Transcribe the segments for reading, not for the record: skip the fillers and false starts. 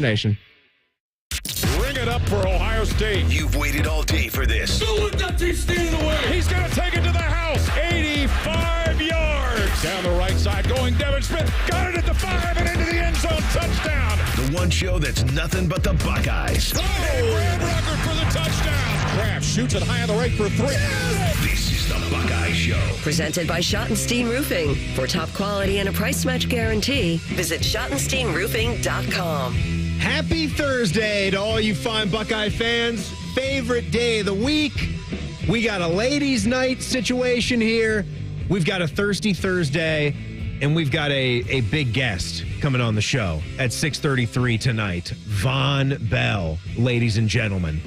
nation. Bring it up for Ohio State. You've waited all day for this. Don't let that team stand in the way. He's going to take it to the house. 85 yards. Down the right side going Devin Smith. Got it at the 5 and into the end zone. Touchdown. The one show that's nothing but the Buckeyes. Oh, Graham Rucker for the touchdown. Kraft shoots it high on the right for 3. This is the Buckeye Show. Presented by Schottenstein Roofing. For top quality and a price match guarantee, visit SchottensteinRoofing.com. Happy Thursday to all you fine Buckeye fans. Favorite day of the week. We got a ladies' night situation here. We've got a Thirsty Thursday, and we've got a big guest coming on the show at 6:33 tonight. Vonn Bell, ladies and gentlemen.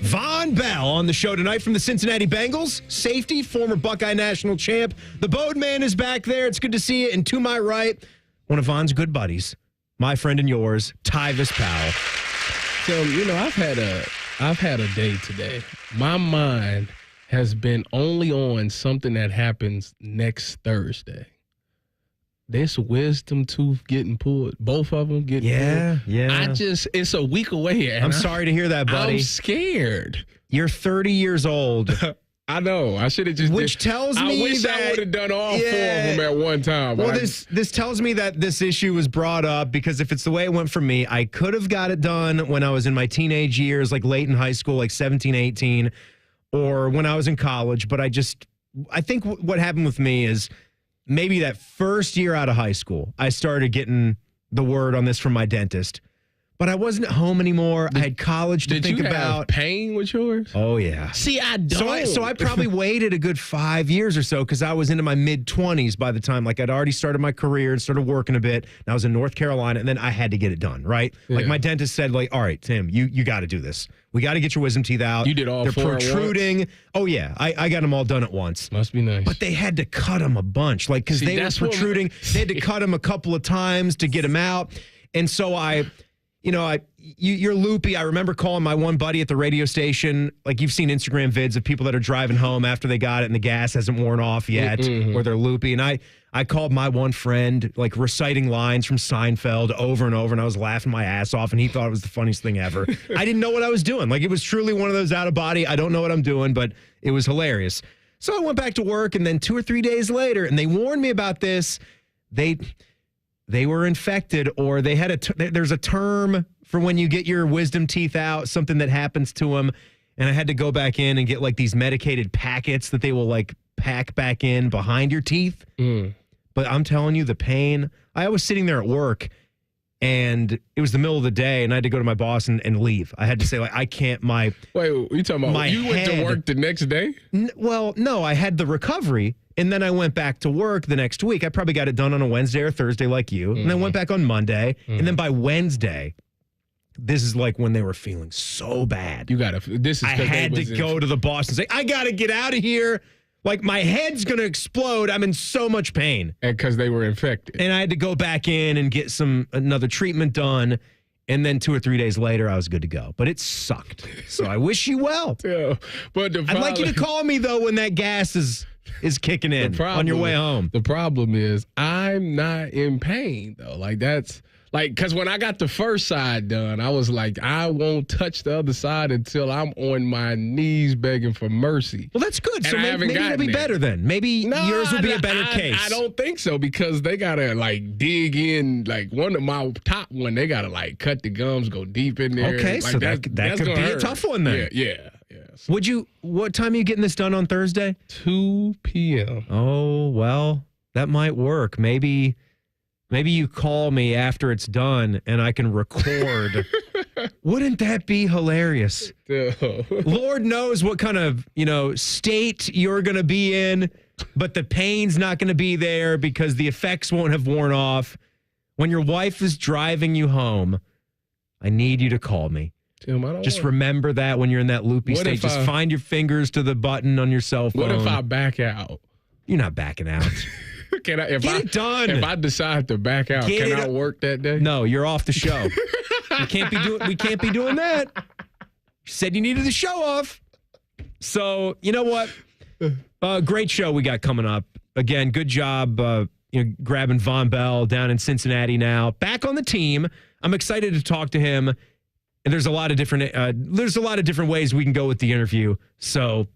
Vonn Bell on the show tonight from the Cincinnati Bengals. Safety, former Buckeye national champ. The Bodeman is back there. It's good to see you. And to my right, one of Vonn's good buddies, my friend and yours, Tyvis Powell. So, I've had a day today. My mind has been only on something that happens next Thursday. This wisdom tooth getting pulled, both of them getting pulled. Yeah. It's a week away. And I'm sorry to hear that, buddy. I'm scared. You're 30 years old. I know. I should have just. Which tells me I wish that I would have done all 4 of them at one time. Well, this tells me that this issue was brought up because if it's the way it went for me, I could have got it done when I was in my teenage years, like late in high school, like 17, 18, or when I was in college. But I think what happened with me is maybe that first year out of high school, I started getting the word on this from my dentist. But I wasn't at home anymore. I had college to think about. Did you have pain with yours? Oh, yeah. See, I don't. So I probably waited a good 5 years or so because I was into my mid-20s by the time. Like, I'd already started my career and started working a bit. And I was in North Carolina, and then I had to get it done, right? Yeah. Like, my dentist said, like, all right, Tim, you got to do this. We got to get your wisdom teeth out. You did all 4 They're protruding. Oh, yeah. I got them all done at once. Must be nice. But they had to cut them a bunch. Like, because they were protruding. They had to cut them a couple of times to get them out. And so you're loopy. I remember calling my one buddy at the radio station. Like, you've seen Instagram vids of people that are driving home after they got it and the gas hasn't worn off yet, or they're loopy. And I called my one friend, like, reciting lines from Seinfeld over and over, and I was laughing my ass off, and he thought it was the funniest thing ever. I didn't know what I was doing. Like, it was truly one of those out of body, I don't know what I'm doing, but it was hilarious. So I went back to work, and then 2 or 3 days later, and they warned me about this. They were infected, or they had there's a term for when you get your wisdom teeth out, something that happens to them. And I had to go back in and get like these medicated packets that they will like pack back in behind your teeth. But I'm telling you, the pain. I was sitting there at work and it was the middle of the day and I had to go to my boss and leave. I had to say, like, I can't, Wait, you talking about you went to work the next day? Well, no, I had the recovery. And then I went back to work the next week. I probably got it done on a Wednesday or Thursday like you. And then went back on Monday. And then by Wednesday, this is like when they were feeling so bad. I had to go to the boss and say, I got to get out of here. Like, my head's going to explode. I'm in so much pain. And because they were infected. And I had to go back in and get another treatment done. And then 2 or 3 days later, I was good to go. But it sucked. So I wish you well. Yeah, but I'd like you to call me, though, when that gas is kicking in on your way home. The problem is I'm not in pain, though. Like, that's like, because when I got the first side done, I was like, I won't touch the other side until I'm on my knees begging for mercy. Well, that's good. So maybe it'll be better then. Maybe yours will be a better case. I don't think so, because they got to like dig in. Like, one of my top one, they got to like cut the gums, go deep in there. Okay, like, so that could be a tough one then. Yeah. What time are you getting this done on Thursday? 2 p.m. Oh, well, that might work. Maybe you call me after it's done and I can record. Wouldn't that be hilarious? Lord knows what kind of, state you're going to be in, but the pain's not going to be there because the effects won't have worn off. When your wife is driving you home, I need you to call me. Tim, just remember that when you're in that loopy state. Just find your fingers to the button on your cell phone. What if I back out? You're not backing out. Get it done. If I decide to back out, can I work that day? No, you're off the show. We can't be doing that. You said you needed the show off. So, you know what? Great show we got coming up. Again, good job grabbing Vonn Bell down in Cincinnati now. Back on the team. I'm excited to talk to him. And there's a lot of different ways we can go with the interview. So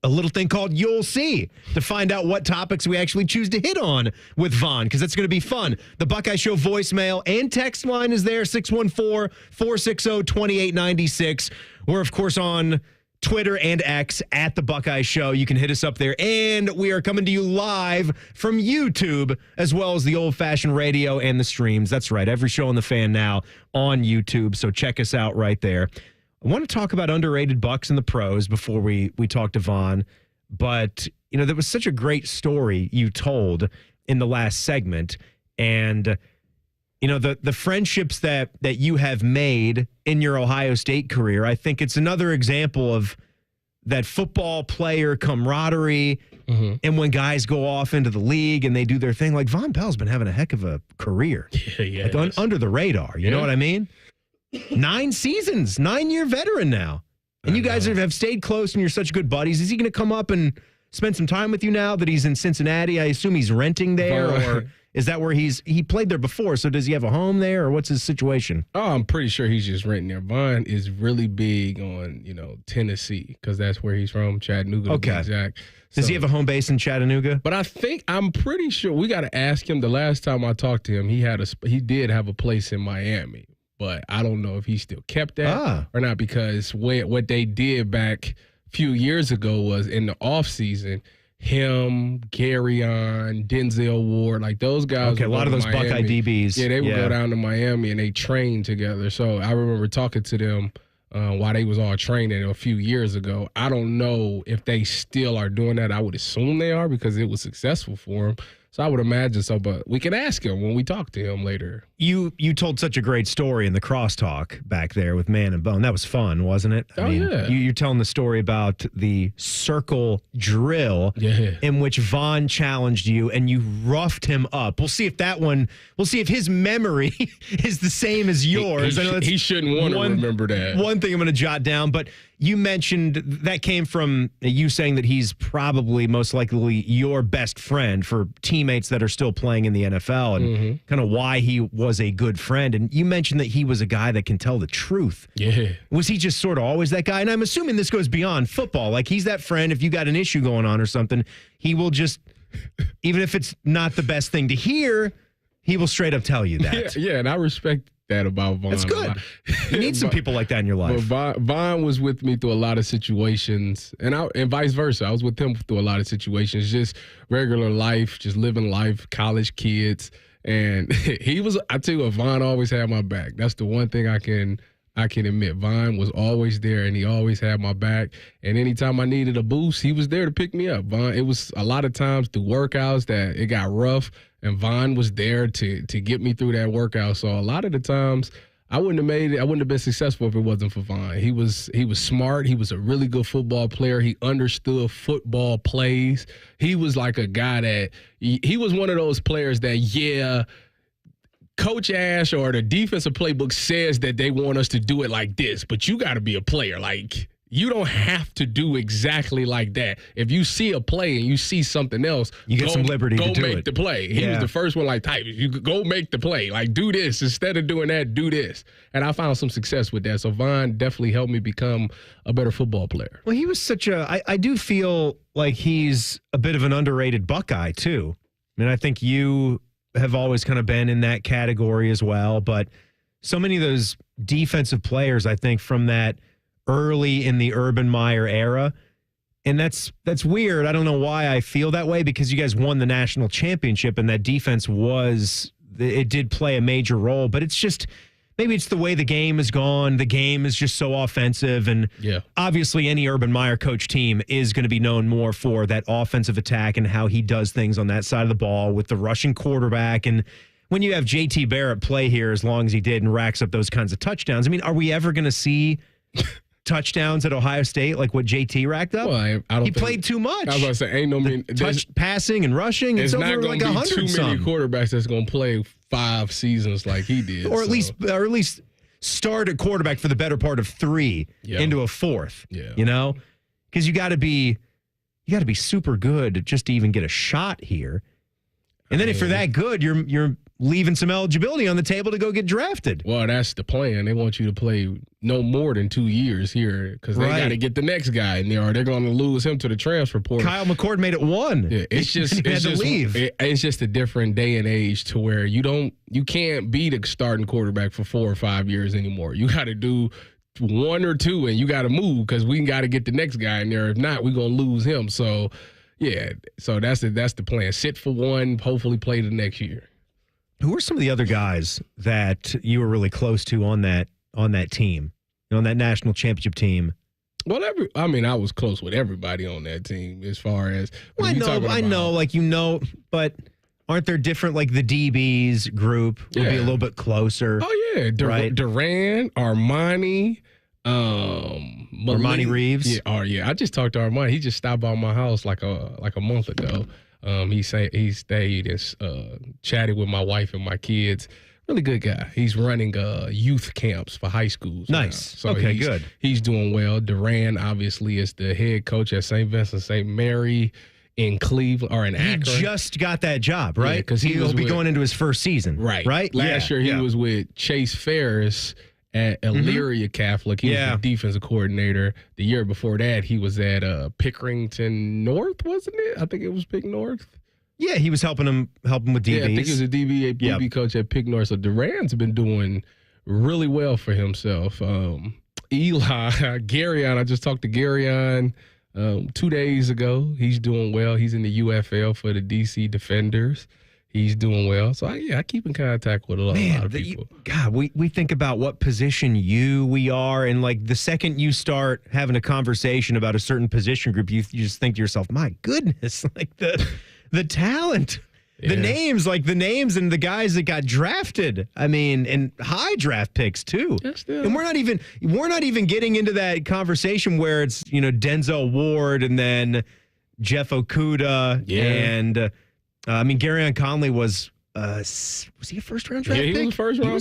a little thing called You'll See to find out what topics we actually choose to hit on with Vonn, because that's going to be fun. The Buckeye Show voicemail and text line is there, 614-460-2896. We're, of course, on Twitter and X at The Buckeye Show. You can hit us up there. And we are coming to you live from YouTube, as well as the old-fashioned radio and the streams. That's right. Every show on The Fan now on YouTube. So check us out right there. I want to talk about underrated Bucks in the pros before we talk to Vonn. But, there was such a great story you told in the last segment. And, the friendships that you have made in your Ohio State career, I think it's another example of that football player camaraderie. Mm-hmm. And when guys go off into the league and they do their thing, like Vonn Bell's been having a heck of a career. Yeah. Like under the radar. You know what I mean? 9 seasons, 9-year veteran now. And you guys have stayed close and you're such good buddies. Is he going to come up and spend some time with you now that he's in Cincinnati? I assume he's renting there, or is that where he played there before? So does he have a home there, or what's his situation? Oh, I'm pretty sure he's just renting there. Vonn is really big on, Tennessee, because that's where he's from, Chattanooga to be exact. Does he have a home base in Chattanooga? But I'm pretty sure we got to ask him. The last time I talked to him, he did have a place in Miami. But I don't know if he still kept that or not, because what they did back a few years ago was in the offseason, him, Garyon, Denzel Ward, like those guys. Okay, a lot of those Buckeye DBs. Yeah, they would go down to Miami and they trained together. So I remember talking to them while they was all training a few years ago. I don't know if they still are doing that. I would assume they are, because it was successful for them. So I would imagine so, but we can ask him when we talk to him later. You told such a great story in the crosstalk back there with Man and Bone. That was fun, wasn't it? Yeah. You're telling the story about the circle drill in which Vonn challenged you and you roughed him up. We'll see if his memory is the same as yours. He shouldn't want to remember that. One thing I'm going to jot down, but you mentioned that came from you saying that he's probably most likely your best friend for teammates that are still playing in the NFL, and kind of why he was a good friend. And you mentioned that he was a guy that can tell the truth. Yeah. Was he just sort of always that guy? And I'm assuming this goes beyond football. Like, he's that friend, if you got an issue going on or something, he will just, even if it's not the best thing to hear, he will straight up tell you that. Yeah, and I respect that about Vonn. That's good. You need some people like that in your life. But Vonn was with me through a lot of situations, and vice versa. I was with him through a lot of situations, just regular life, just living life, college kids. And I tell you what, Vonn always had my back. That's the one thing I can admit. Vonn was always there, and he always had my back. And anytime I needed a boost, he was there to pick me up. Vonn, it was a lot of times through workouts that it got rough, and Vonn was there to get me through that workout. So a lot of the times I wouldn't have made it. I wouldn't have been successful if it wasn't for Vonn. He was smart. He was a really good football player. He understood football plays. He was like a guy that he was one of those players that, Coach Ash or the defensive playbook says that they want us to do it like this, but you got to be a player. Like, you don't have to do exactly like that. If you see a play and you see something else, you get some liberty to do it. Go make the play. He was the first one, like, Tyvis, you could go make the play. Like, do this. Instead of doing that, do this. And I found some success with that. So Vonn definitely helped me become a better football player. Well, he was I do feel like he's a bit of an underrated Buckeye, too. I mean, I think you have always kind of been in that category as well. But so many of those defensive players, I think, from that early in the Urban Meyer era, and that's weird. I don't know why I feel that way, because you guys won the national championship and that defense did play a major role, but it's just, maybe it's the way the game is gone. The game is just so offensive, and obviously any Urban Meyer coach team is going to be known more for that offensive attack and how he does things on that side of the ball with the rushing quarterback. And when you have JT Barrett play here as long as he did and racks up those kinds of touchdowns, I mean, are we ever going to see touchdowns at Ohio State like what JT racked up? Well, he played too much. I was about to say, ain't no passing and rushing. It's over not like 100. Too many quarterbacks that's going to play 5 seasons like he did, or at least start at quarterback for the better part of 3 into a 4th. Yeah, because you got to be super good just to even get a shot here. And then if you're that good, you're leaving some eligibility on the table to go get drafted. Well, that's the plan. They want you to play no more than 2 years here because they got to get the next guy in there, or they're going to lose him to the transfer portal. Kyle McCord made it 1. Yeah, it's just leave. It's just a different day and age to where you can't be the starting quarterback for 4 or 5 years anymore. You got to do 1 or 2, and you got to move because we got to get the next guy in there. If not, we're going to lose him. So, yeah, so that's the plan. Sit for 1, hopefully play the next year. Who are some of the other guys that you were really close to on that team, on that national championship team? Well, I was close with everybody on that team as far as. Well, I know, but aren't there different, like the DBs group will be a little bit closer? Oh yeah, right? Durant, Armani, Armani Reeves. Yeah. I just talked to Armani. He just stopped by my house like a month ago. He stayed and chatted with my wife and my kids. Really good guy. He's running youth camps for high schools. Nice. Now. So good. He's doing well. Duran obviously is the head coach at St. Vincent St. Mary in Cleveland or in Akron. He just got that job, right? Because he'll be going into his first season. Right. Last year he was with Chase Ferris at Elyria Catholic. He was the defensive coordinator. The year before that, he was at Pickerington North, wasn't it? I think it was Pick North. Yeah, he was helping with DBs. Yeah, I think he was a DB coach at Pick North. So Duran's been doing really well for himself. Eli, Garyon, I just talked to Garyon 2 days ago. He's doing well. He's in the UFL for the DC Defenders. He's doing well. So, I keep in contact with a lot of people. We think about what position we are, and like the second you start having a conversation about a certain position group, you just think to yourself, my goodness, like the talent, the names and the guys that got drafted. I mean, and high draft picks too. And we're not even getting into that conversation where it's, Denzel Ward and then Jeff Okudah and Garyon Conley was he a first-round draft pick? Yeah, he was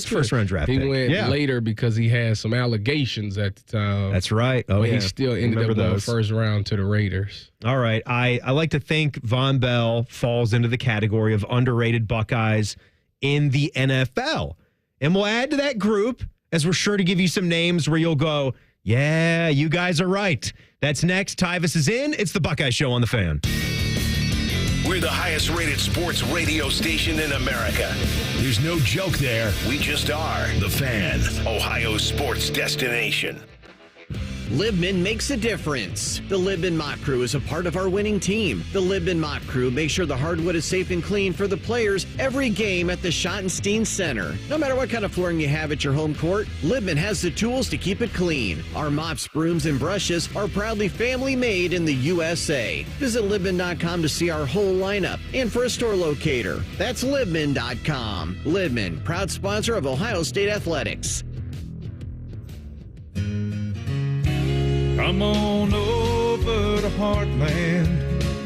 first-round draft pick. He went later because he had some allegations at the time. That's right. Oh, but he still ended up going first round to the Raiders. All right. I like to think Vonn Bell falls into the category of underrated Buckeyes in the NFL. And we'll add to that group, as we're sure to give you some names where you'll go, yeah, you guys are right. That's next. Tyvis is in. It's the Buckeye Show on The Fan. We're the highest rated sports radio station in America. There's no joke there. We just are. The Fan, Ohio's sports destination. Libman makes a difference. The Libman Mop Crew is a part of our winning team. The Libman Mop Crew makes sure the hardwood is safe and clean for the players every game at the Schottenstein Center. No matter what kind of flooring you have at your home court, Libman has the tools to keep it clean. Our mops, brooms, and brushes are proudly family made in the USA. Visit Libman.com to see our whole lineup and for a store locator. That's Libman.com. Libman, proud sponsor of Ohio State Athletics. Come on over to Heartland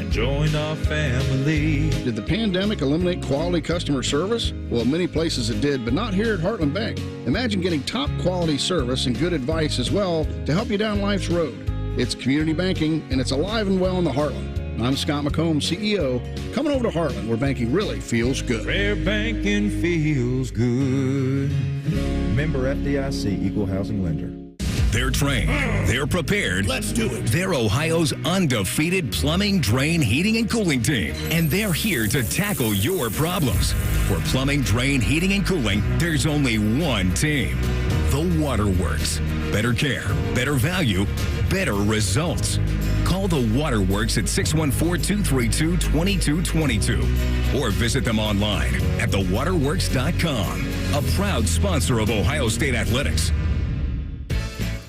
and join our family. Did the pandemic eliminate quality customer service? Well, many places it did, but not here at Heartland Bank. Imagine getting top quality service and good advice as well to help you down life's road. It's community banking, and it's alive and well in the Heartland. I'm Scott McComb, CEO. Coming over to Heartland, where banking really feels good. Fair banking feels good. Member FDIC, Equal Housing Lender. They're trained. They're prepared. Let's do it. They're Ohio's undefeated plumbing, drain, heating, and cooling team. And they're here to tackle your problems. For plumbing, drain, heating, and cooling, there's only one team. The Waterworks. Better care, better value, better results. Call the Waterworks at 614-232-2222 or visit them online at thewaterworks.com. A proud sponsor of Ohio State Athletics.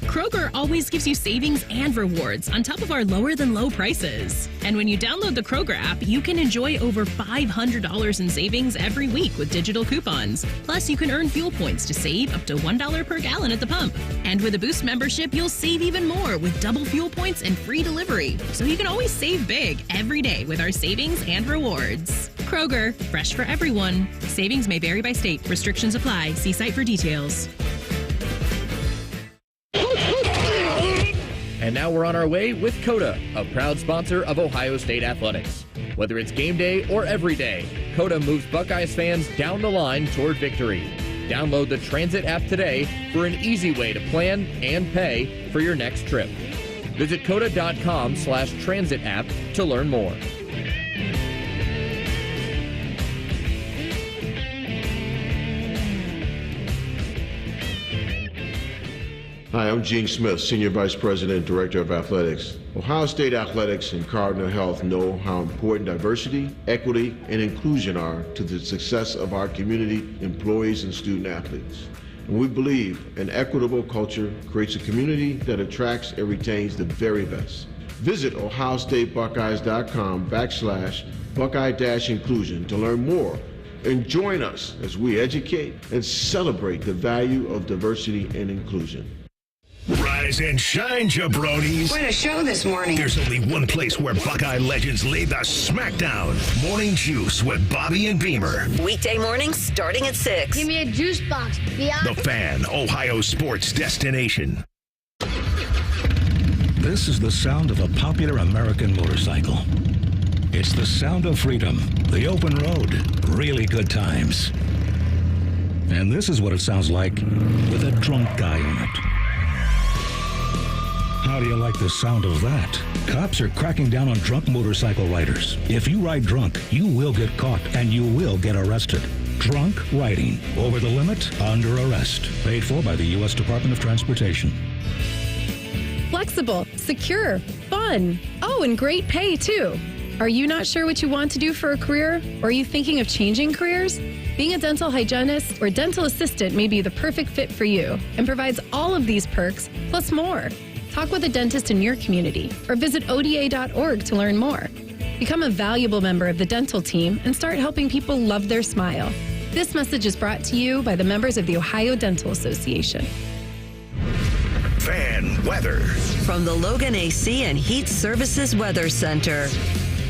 Kroger always gives you savings and rewards on top of our lower than low prices. And when you download the Kroger app, you can enjoy over $500 in savings every week with digital coupons. Plus, you can earn fuel points to save up to $1 per gallon at the pump. And with a Boost membership, you'll save even more with double fuel points and free delivery. So you can always save big every day with our savings and rewards. Kroger, fresh for everyone. Savings may vary by state. Restrictions apply. See site for details. And now we're on our way with COTA, a proud sponsor of Ohio State Athletics. Whether it's game day or every day, COTA moves Buckeyes fans down the line toward victory. Download the Transit app today for an easy way to plan and pay for your next trip. Visit COTA.com/transit app to learn more. Hi, I'm Gene Smith, Senior Vice President and Director of Athletics. Ohio State Athletics and Cardinal Health know how important diversity, equity, and inclusion are to the success of our community, employees, and student athletes. And we believe an equitable culture creates a community that attracts and retains the very best. Visit ohiostatebuckeyes.com/Buckeye-inclusion to learn more and join us as we educate and celebrate the value of diversity and inclusion. Rise and shine, jabronis. What a show this morning. There's only one place where Buckeye legends lay the smackdown. Morning Juice with Bobby and Beamer. Weekday mornings starting at 6. Give me a juice box. The Fan, Ohio sports destination. This is the sound of a popular American motorcycle. It's the sound of freedom, the open road, really good times. And this is what it sounds like with a drunk guy on it. How do you like the sound of that? Cops are cracking down on drunk motorcycle riders. If you ride drunk, you will get caught and you will get arrested. Drunk riding. Over the limit, under arrest. Paid for by the U.S. Department of Transportation. Flexible, secure, fun. Oh, and great pay, too. Are you not sure what you want to do for a career? Or are you thinking of changing careers? Being a dental hygienist or dental assistant may be the perfect fit for you and provides all of these perks, plus more. Talk with a dentist in your community or visit ODA.org to learn more. Become a valuable member of the dental team and start helping people love their smile. This message is brought to you by the members of the Ohio Dental Association. Fan weather. From the Logan AC and Heat Services Weather Center.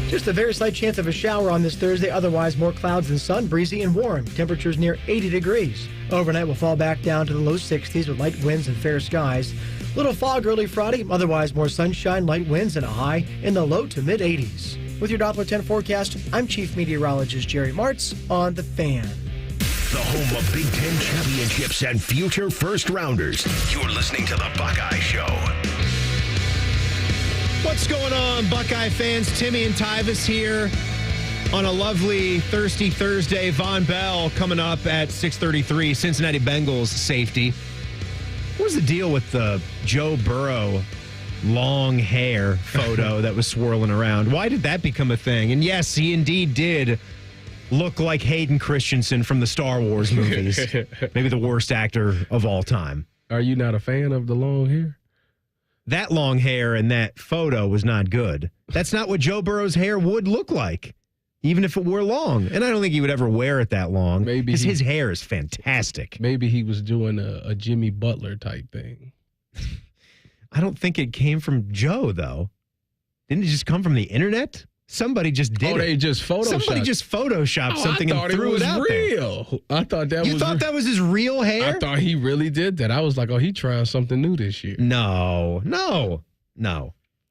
Just a very slight chance of a shower on this Thursday. Otherwise, more clouds than sun, breezy and warm. Temperatures near 80 degrees. Overnight, we'll fall back down to the low 60s with light winds and fair skies. Little fog early Friday. Otherwise, more sunshine, light winds, and a high in the low to mid 80s. With your Doppler 10 forecast, I'm Chief Meteorologist Jerry Martz on The Fan. The home of Big Ten championships and future first rounders. You're listening to The Buckeye Show. What's going on, Buckeye fans? Timmy and Tyvis here on a lovely thirsty Thursday. Vonn Bell coming up at 6:33. Cincinnati Bengals safety. What was the deal with the Joe Burrow long hair photo that was swirling around? Why did that become a thing? And yes, he indeed did look like Hayden Christensen from the Star Wars movies. Maybe the worst actor of all time. Are you not a fan of the long hair? That long hair in that photo was not good. That's not what Joe Burrow's hair would look like, even if it were long. And I don't think he would ever wear it that long. Maybe because his hair is fantastic. Maybe he was doing a Jimmy Butler type thing. I don't think it came from Joe, though. Didn't it just come from the internet? Somebody just did it. They just photoshopped. Somebody just photoshopped something and threw it out real. There. I thought that was real. You thought that was his real hair? I thought he really did that. I was like, oh, he trying something new this year. No.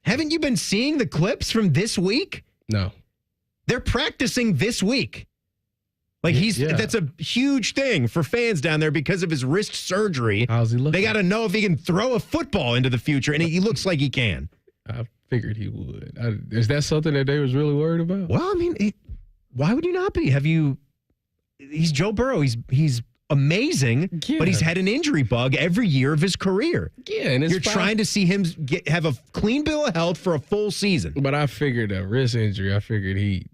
Haven't you been seeing the clips from this week? No. They're practicing this week. Like that's a huge thing for fans down there because of his wrist surgery. How's he looking? They got to know if he can throw a football into the future, and he looks like he can. I figured he would. Is that something that they was really worried about? Well, I mean, why would you not be? He's Joe Burrow. He's amazing, but he's had an injury bug every year of his career. Yeah, and you're trying to see him have a clean bill of health for a full season. But I figured a wrist injury. I figured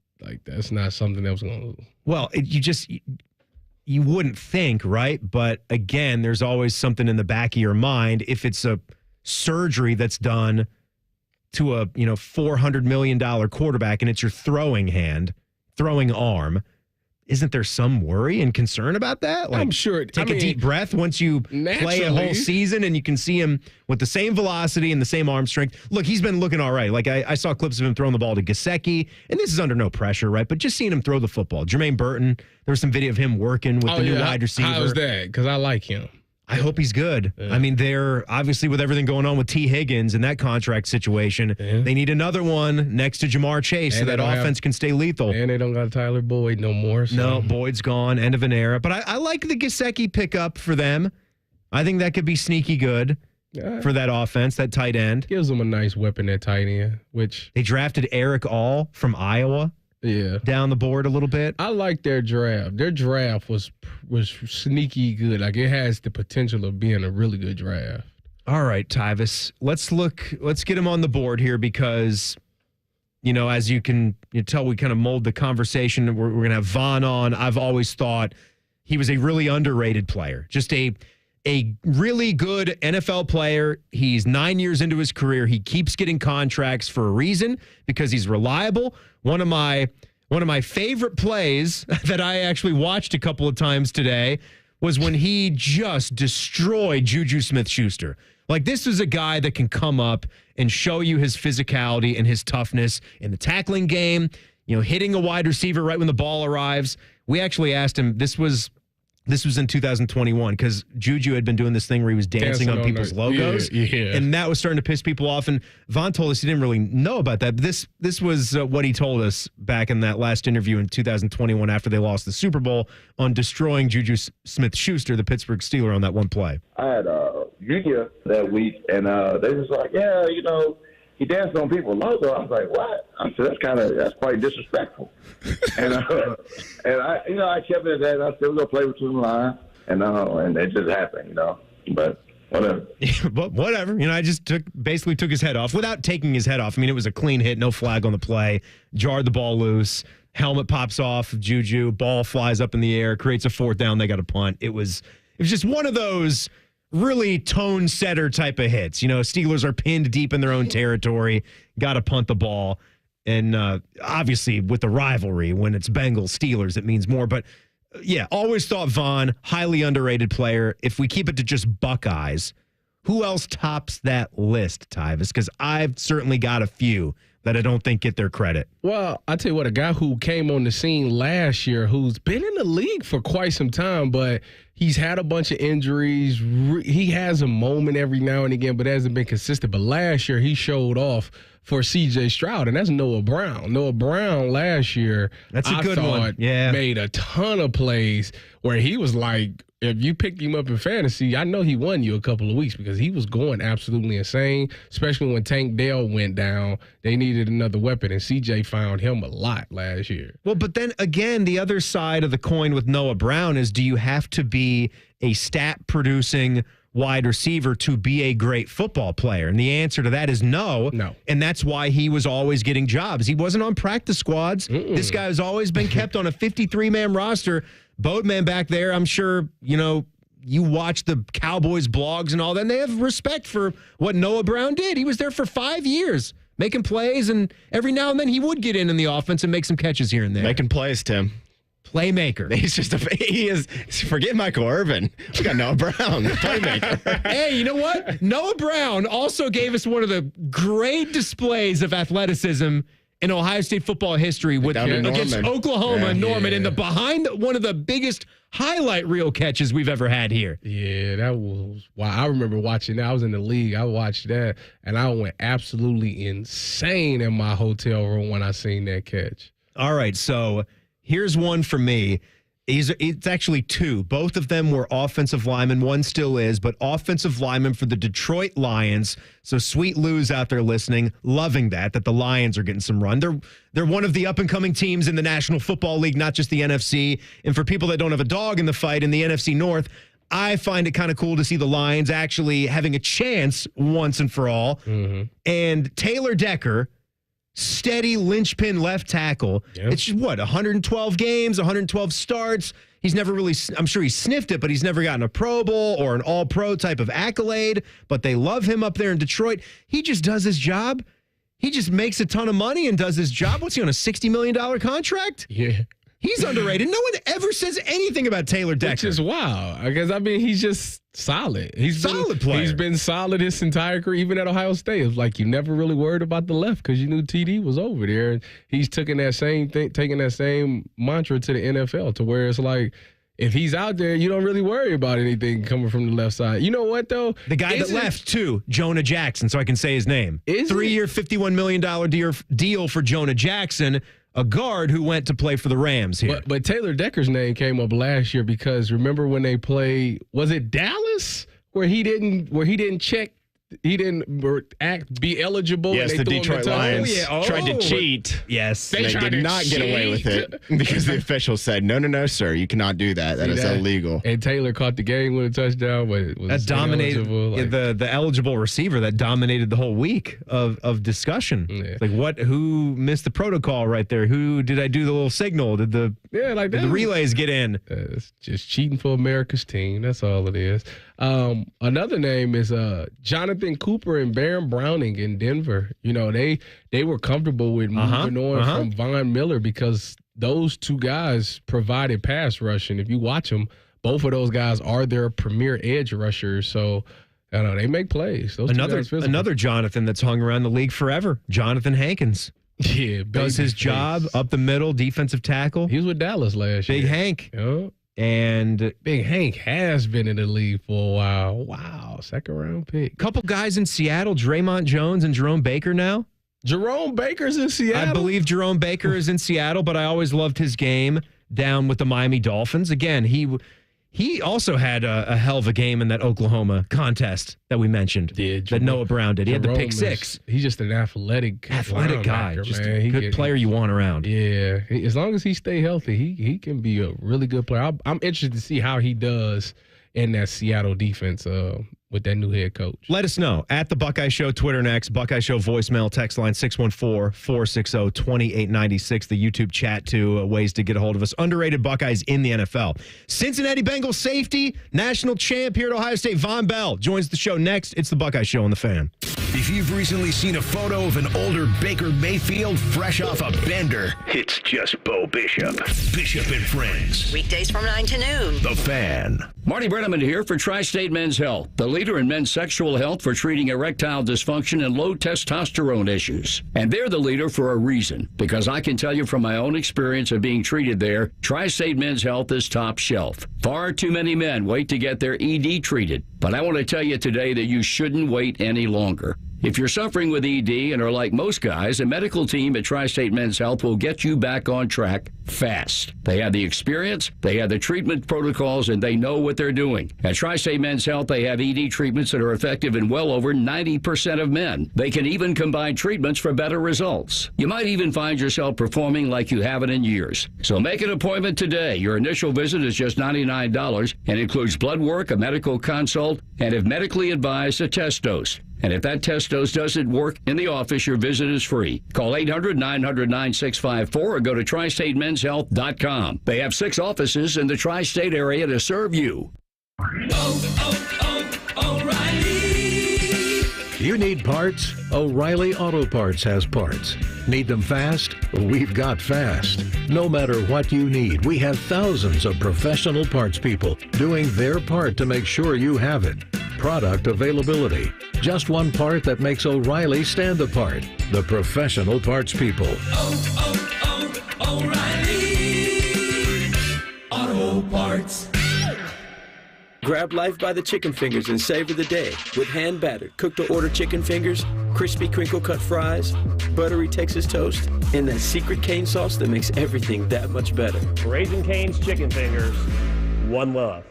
that's not something that was going to. Well, you wouldn't think, right? But again, there's always something in the back of your mind if it's a surgery that's done to a $400 million quarterback and it's your throwing arm. Isn't there some worry and concern about that? I'm sure. Take a deep breath once you play a whole season and you can see him with the same velocity and the same arm strength. Look, he's been looking all right. Like I saw clips of him throwing the ball to Gesicki, and this is under no pressure, right? But just seeing him throw the football. Jermaine Burton, there was some video of him working with the new wide receiver. How's that? Because I like him. I hope he's good. I mean, they're obviously with everything going on with T. Higgins and that contract situation, they need another one next to Jamar Chase so that offense can stay lethal. And they don't got Tyler Boyd no more. So. No, Boyd's gone. End of an era. But I like the Gesicki pickup for them. I think that could be sneaky good for that offense, that tight end. Gives them a nice weapon at tight end, which they drafted Eric All from Iowa. Yeah, down the board a little bit. I like their draft. Their draft was sneaky good. Like, it has the potential of being a really good draft. All right, Tyvis. Let's get him on the board here because, as you tell, we kind of mold the conversation. We're going to have Vonn on. I've always thought he was a really underrated player. Just a really good NFL player. He's 9 years into his career. He keeps getting contracts for a reason because he's reliable. One of my favorite plays that I actually watched a couple of times today was when he just destroyed Juju Smith-Schuster. Like, this is a guy that can come up and show you his physicality and his toughness in the tackling game, hitting a wide receiver right when the ball arrives. We actually asked him, this was in 2021 because Juju had been doing this thing where he was dancing on people's logos. Yeah. And that was starting to piss people off. And Vonn told us he didn't really know about that. But this was what he told us back in that last interview in 2021 after they lost the Super Bowl on destroying Juju Smith-Schuster, the Pittsburgh Steeler, on that one play. I had Junior that week, and they was like, yeah, he danced on people's logo. I was like, what? I said, that's quite disrespectful. and I kept it at that. I still go play between the lines, and it just happened, But whatever. But whatever. I just basically took his head off without taking his head off. I mean, it was a clean hit, no flag on the play, jarred the ball loose, helmet pops off of Juju, ball flies up in the air, creates a fourth down. They got a punt. It was just one of those really tone setter type of hits. Steelers are pinned deep in their own territory, got to punt the ball. And obviously with the rivalry, when it's Bengals, Steelers, it means more. But yeah, always thought Vonn, highly underrated player. If we keep it to just Buckeyes, who else tops that list, Tyvis? Because I've certainly got a few that I don't think get their credit. Well, I tell you what, a guy who came on the scene last year who's been in the league for quite some time, but he's had a bunch of injuries. He has a moment every now and again, but hasn't been consistent. But last year, he showed off for C.J. Stroud, and that's Noah Brown. Noah Brown last year, that's a good one. Yeah, made a ton of plays where he was like, if you picked him up in fantasy, I know he won you a couple of weeks because he was going absolutely insane, especially when Tank Dell went down. They needed another weapon, and C.J. found him a lot last year. Well, but then again, the other side of the coin with Noah Brown is, do you have to be a stat-producing wide receiver to be a great football player? And the answer to that is no. And that's why he was always getting jobs. He wasn't on practice squads. This guy has always been kept on a 53-man roster. Boatman back there, I'm sure, you watch the Cowboys blogs and all that, and they have respect for what Noah Brown did. He was there for 5 years making plays, and every now and then he would get in the offense and make some catches here and there. Making plays, Tim. Playmaker. He is, forget Michael Irvin. We got Noah Brown, the playmaker. Hey, you know what? Noah Brown also gave us one of the great displays of athleticism in Ohio State football history against Oklahoma and Norman in the behind one of the biggest highlight reel catches we've ever had here. Yeah, that was wow. I remember watching that. I was in the league. I watched that, and I went absolutely insane in my hotel room when I seen that catch. All right, so here's one for me. It's actually two. Both of them were offensive linemen. One still is, but offensive linemen for the Detroit Lions. So Sweet Lou's out there listening, loving that the Lions are getting some run. They're one of the up-and-coming teams in the National Football League, not just the NFC. And for people that don't have a dog in the fight in the NFC North, I find it kind of cool to see the Lions actually having a chance once and for all. And Taylor Decker, steady linchpin left tackle. Yep. It's just 112 games, 112 starts. He's never really, I'm sure he sniffed it, but he's never gotten a Pro Bowl or an All-Pro type of accolade. But they love him up there in Detroit. He just does his job. He just makes a ton of money and does his job. What's he on, a $60 million contract? Yeah. He's underrated. No one ever says anything about Taylor Decker. Which is wild. Because, he's just solid. He's solid player. He's been solid his entire career, even at Ohio State. It was like you never really worried about the left because you knew TD was over there. And he's taking that same thing, taking that same mantra to the NFL to where it's like, if he's out there, you don't really worry about anything coming from the left side. You know what, though? The guy that left, too, Jonah Jackson, so I can say his name. 3-year, $51 million deal for Jonah Jackson, a guard who went to play for the Rams here. But Taylor Decker's name came up last year because remember when they played, was it Dallas, where he didn't check? He didn't be eligible. Yes, and they the Detroit Lions tried to cheat. Yes. They did not get away with it because the official said, no, sir, you cannot do that. That is illegal. And Taylor caught the game with a touchdown, but it was that dominated the eligible receiver that dominated the whole week of discussion. Yeah. Like who missed the protocol right there? Who did I do the little signal? Did the relays get in? It's just cheating for America's team. That's all it is. Another name is Jonathan Cooper and Baron Browning in Denver. You know, they were comfortable with moving on from Von Miller because those two guys provided pass rush. And if you watch them, both of those guys are their premier edge rushers. So, I don't know, they make plays. Another Jonathan that's hung around the league forever, Jonathan Hankins. Yeah, does his job up the middle, defensive tackle. He was with Dallas last year. Big Hank. Yeah. And Big Hank has been in the league for a while. Wow, second-round pick. Couple guys in Seattle, Draymond Jones and Jerome Baker now. Jerome Baker's in Seattle? I believe Jerome Baker is in Seattle, but I always loved his game down with the Miami Dolphins. Again, he also had a hell of a game in that Oklahoma contest that we mentioned that Noah Brown did. He had the pick six. He's just an athletic guy. Just a good player you want around. Yeah. As long as he stay healthy, he can be a really good player. I'm interested to see how he does in that Seattle defense with that new head coach. Let us know at the Buckeye Show, Twitter next. Buckeye Show voicemail, text line 614-460-2896. The YouTube chat too, ways to get a hold of us. Underrated Buckeyes in the NFL. Cincinnati Bengals safety, national champ here at Ohio State, Vonn Bell joins the show next. It's the Buckeye Show on the Fan. If you've recently seen a photo of an older Baker Mayfield fresh off a bender, it's just Bo Bishop. Bishop and Friends. Weekdays from 9 to noon. The Fan. Marty Brenneman here for Tri-State Men's Health, the leader in men's sexual health for treating erectile dysfunction and low testosterone issues. And they're the leader for a reason, because I can tell you from my own experience of being treated there, Tri-State Men's Health is top shelf. Far too many men wait to get their ED treated, but I want to tell you today that you shouldn't wait any longer. If you're suffering with ED and are like most guys, a medical team at Tri-State Men's Health will get you back on track fast. They have the experience, they have the treatment protocols, and they know what they're doing. At Tri-State Men's Health, they have ED treatments that are effective in well over 90% of men. They can even combine treatments for better results. You might even find yourself performing like you haven't in years. So make an appointment today. Your initial visit is just $99 and includes blood work, a medical consult, and if medically advised, a test dose. And if that test dose doesn't work in the office, your visit is free. Call 800-900-9654 or go to tristatemenshealth.com. They have 6 offices in the tri-state area to serve you. O'Reilly. You need parts? O'Reilly Auto Parts has parts. Need them fast? We've got fast. No matter what you need, we have thousands of professional parts people doing their part to make sure you have it. Product availability. Just one part that makes O'Reilly stand apart. The professional parts people. O'Reilly Auto Parts. Grab life by the chicken fingers and savor the day with hand-battered, cooked-to-order chicken fingers, crispy crinkle-cut fries, buttery Texas toast, and that secret cane sauce that makes everything that much better. Raising Cane's Chicken Fingers. One love.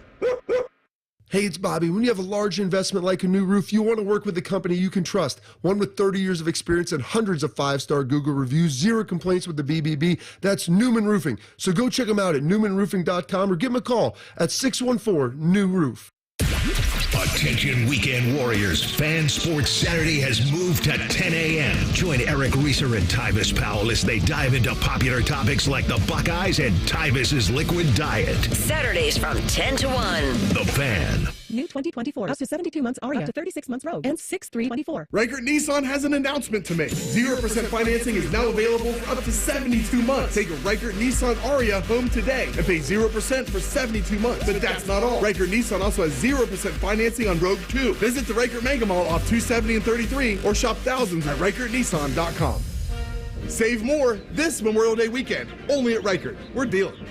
Hey, it's Bobby. When you have a large investment like a new roof, you want to work with a company you can trust. One with 30 years of experience and hundreds of 5-star Google reviews, 0 complaints with the BBB. That's Newman Roofing. So go check them out at newmanroofing.com or give them a call at 614-NEW-ROOF. Attention weekend warriors. Fan Sports Saturday has moved to 10 a.m. Join Eric Reeser and Tyvis Powell as they dive into popular topics like the Buckeyes and Tyvis's liquid diet. Saturdays from 10 to 1. The Fan. New 2024. Up to 72 months Aria. Up to 36 months Rogue. And 6324. Reichert Nissan has an announcement to make. 0% financing is now available for up to 72 months. Take a Reichert Nissan Aria home today and pay 0% for 72 months. But that's not all. Reichert Nissan also has 0% financing on Rogue 2. Visit the Reichert Mega Mall off 270 and 33 or shop thousands at ReichertNissan.com. Save more this Memorial Day weekend. Only at Reichert. We're dealing.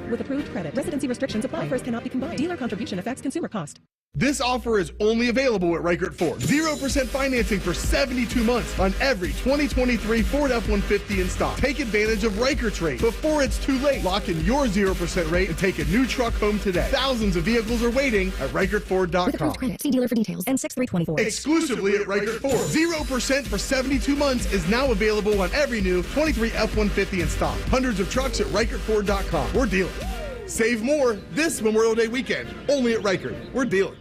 with approved credit. Residency restrictions apply. Offers cannot be combined. Dealer contribution affects consumer cost. This offer is only available at Reichert Ford. 0% financing for 72 months on every 2023 Ford F-150 in stock. Take advantage of Reichert's rate before it's too late. Lock in your 0% rate and take a new truck home today. Thousands of vehicles are waiting at ReichertFord.com. With approved credit. See dealer for details. N6324. Exclusively at Reichert Ford. 0% for 72 months is now available on every new 23 F-150 in stock. Hundreds of trucks at ReichertFord.com. We're dealing. Save more this Memorial Day weekend. Only at Reichert. We're dealing.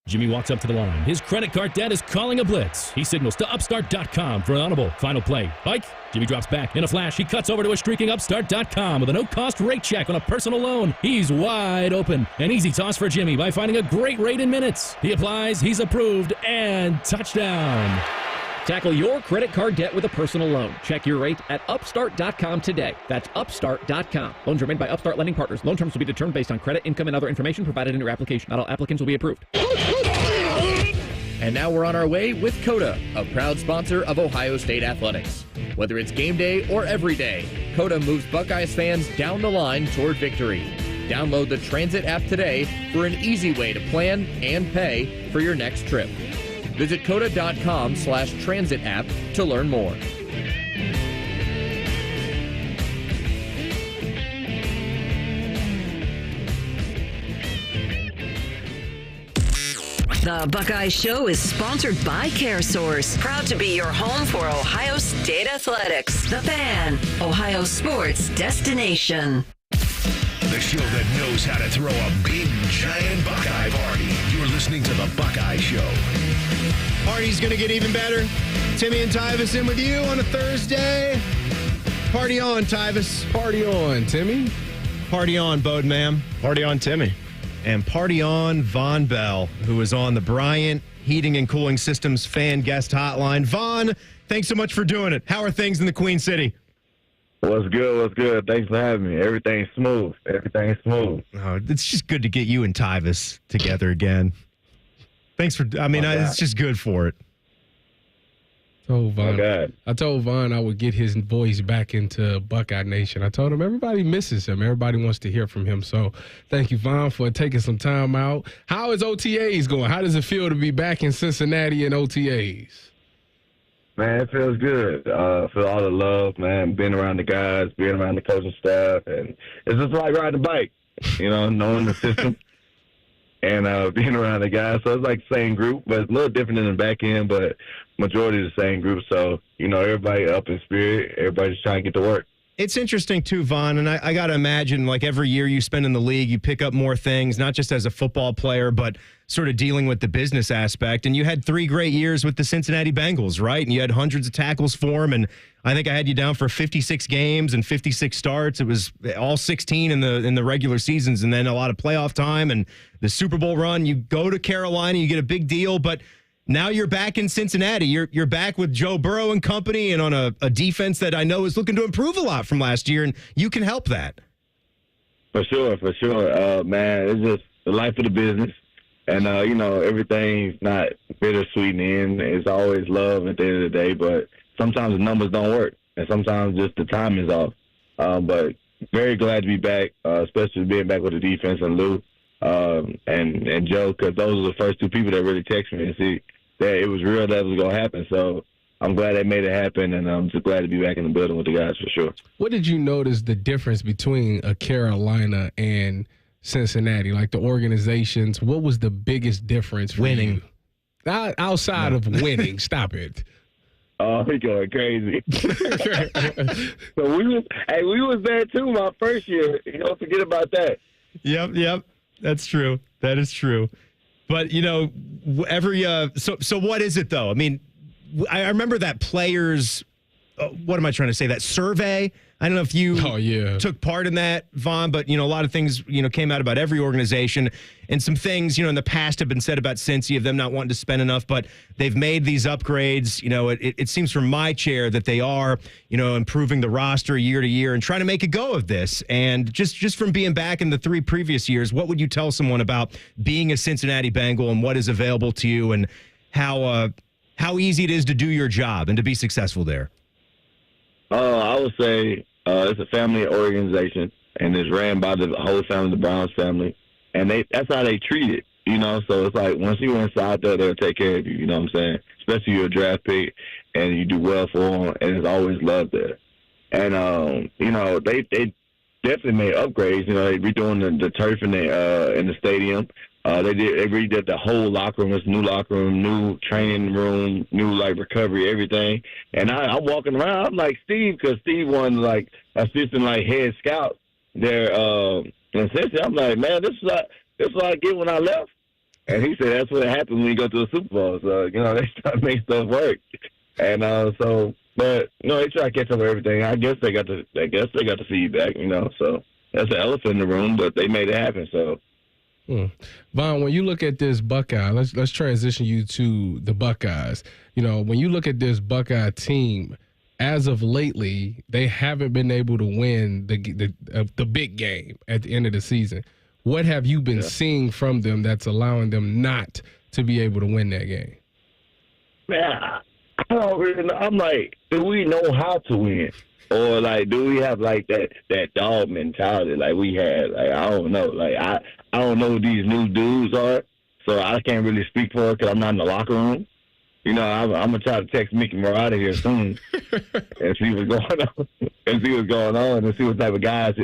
Jimmy walks up to the line. His credit card debt is calling a blitz. He signals to Upstart.com for an audible. Final play. Bike. Jimmy drops back. In a flash, he cuts over to a streaking Upstart.com with a no-cost rate check on a personal loan. He's wide open. An easy toss for Jimmy by finding a great rate in minutes. He applies, he's approved, and touchdown. Tackle your credit card debt with a personal loan. Check your rate at Upstart.com today. That's Upstart.com. Loans are made by Upstart Lending Partners. Loan terms will be determined based on credit, income, and other information provided in your application. Not all applicants will be approved. And now we're on our way with Coda, a proud sponsor of Ohio State Athletics. Whether it's game day or every day, Coda moves Buckeyes fans down the line toward victory. Download the Transit app today for an easy way to plan and pay for your next trip. Visit Coda.com/transit app to learn more. The Buckeye Show is sponsored by CareSource, proud to be your home for Ohio State Athletics. The Fan, Ohio sports destination. The show that knows how to throw a big, giant Buckeye party. You're listening to The Buckeye Show. Party's going to get even better. Timmy and Tyvis in with you on a Thursday. Party on, Tyvis. Party on, Timmy. Party on, Bode, ma'am. Party on, Timmy. And party on, Vonn Bell, who is on the Bryant Heating and Cooling Systems fan guest hotline. Vonn, thanks so much for doing it. How are things in the Queen City? What's good? What's good? Thanks for having me. Everything's smooth. Everything's smooth. Oh, it's just good to get you and Tyvis together again. Thanks for, it's just good for it. I told Vonn I would get his voice back into Buckeye Nation. I told him everybody misses him. Everybody wants to hear from him. So thank you, Vonn, for taking some time out. How is OTAs going? How does it feel to be back in Cincinnati in OTAs? Man, it feels good. Feel all the love, man. Being around the guys, being around the coaching staff, and it's just like riding a bike, knowing the system and being around the guys. So it's like the same group, but it's a little different in the back end, but majority of the same group. So, everybody up in spirit. Everybody's trying to get to work. It's interesting, too, Vonn, and I got to imagine, like, every year you spend in the league, you pick up more things, not just as a football player, but sort of dealing with the business aspect. And you had 3 great years with the Cincinnati Bengals, right? And you had hundreds of tackles for them, and I think I had you down for 56 games and 56 starts. It was all 16 in the regular seasons, and then a lot of playoff time and the Super Bowl run. You go to Carolina, you get a big deal, but now you're back in Cincinnati. You're back with Joe Burrow and company and on a defense that I know is looking to improve a lot from last year, and you can help that. For sure. Man, it's just the life of the business. And, everything's not bittersweet in the end. It's always love at the end of the day, but sometimes the numbers don't work, and sometimes just the time is off. But very glad to be back, especially being back with the defense and Lou and Joe, because those are the first 2 people that really texted me and see that it was real that it was going to happen. So I'm glad they made it happen, and I'm just glad to be back in the building with the guys for sure. What did you notice the difference between a Carolina and Cincinnati? Like the organizations, what was the biggest difference for winning? You? Outside of winning, stop it. Oh, he going crazy. So we was there too my first year. Don't forget about that. Yep. That's true. That is true. But, so what is it, though? I mean, I remember that players, what am I trying to say, that survey? I don't know if you took part in that, Vonn, but, a lot of things, came out about every organization. And some things, in the past have been said about Cincy of them not wanting to spend enough, but they've made these upgrades. It seems from my chair that they are, improving the roster year to year and trying to make a go of this. And just from being back in the 3 previous years, what would you tell someone about being a Cincinnati Bengal and what is available to you and how easy it is to do your job and to be successful there? I would say it's a family organization. and it's ran by the whole family, the Browns family, and that's how they treat it, you know. So it's like once you're inside there, they'll take care of you. You know what I'm saying? Especially you're a draft pick and you do well for them, and there's always love there. And you know, they definitely made upgrades. You know, they redoing the turf in the stadium. They redid the whole locker room. It's a new locker room, new training room, new like recovery, everything. And I'm walking around. I'm like Steve, because Steve won like assistant like head scout there in Cincinnati. I'm like, man, this is what I get when I left. And he said that's what happens when you go to a Super Bowl. So you know, they start making stuff work. And but you know, they try to catch up with everything. I guess they got the feedback. You know, so that's an elephant in the room, but they made it happen. So. Vonn, when you look at this Buckeye, let's transition you to the Buckeyes. You know, when you look at this Buckeye team, as of lately, they haven't been able to win the big game at the end of the season. What have you been seeing from them that's allowing them not to be able to win that game? Man, I don't really know. I'm like, do we know how to win? Or, like, do we have, like, that dog mentality like we had? Like, I don't know. Like, I don't know who these new dudes are, so I can't really speak for it because I'm not in the locker room. You know, I'm going to try to text Mickey Murata here soon and see what's going on and see what type of guys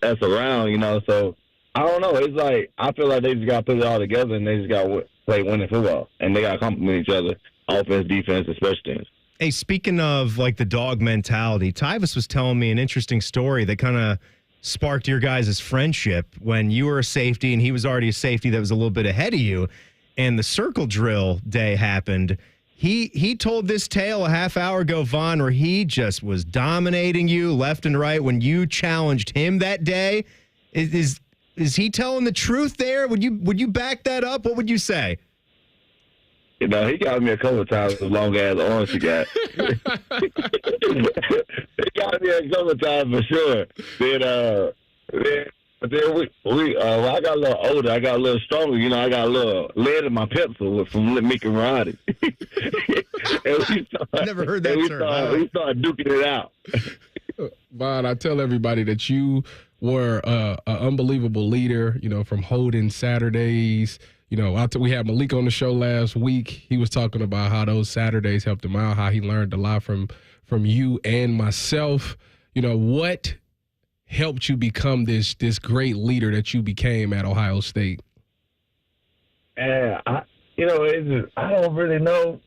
that's around, you know. So, I don't know. It's like, I feel like they just got to put it all together and they just got to play winning football. And they got to complement each other, offense, defense, and special teams. Hey, speaking of, like, the dog mentality, Tyvis was telling me an interesting story that kind of sparked your guys' friendship when you were a safety and he was already a safety that was a little bit ahead of you, and the circle drill day happened. He told this tale a half hour ago, Vonn, where he just was dominating you left and right when you challenged him that day. Is he telling the truth there? Would you back that up? What would you say? You know, he got me a couple of times with long-ass arms he got. He got me a couple of times for sure. Then I got a little older. I got a little stronger. You know, I got a little lead in my pencil from Mickey Murata. I never heard that term. We started duking it out. Vonn, I tell everybody that you were an unbelievable leader, you know, from holding Saturdays. You know, we had Malik on the show last week. He was talking about how those Saturdays helped him out, how he learned a lot from you and myself. You know, what helped you become this great leader that you became at Ohio State? And I don't really know.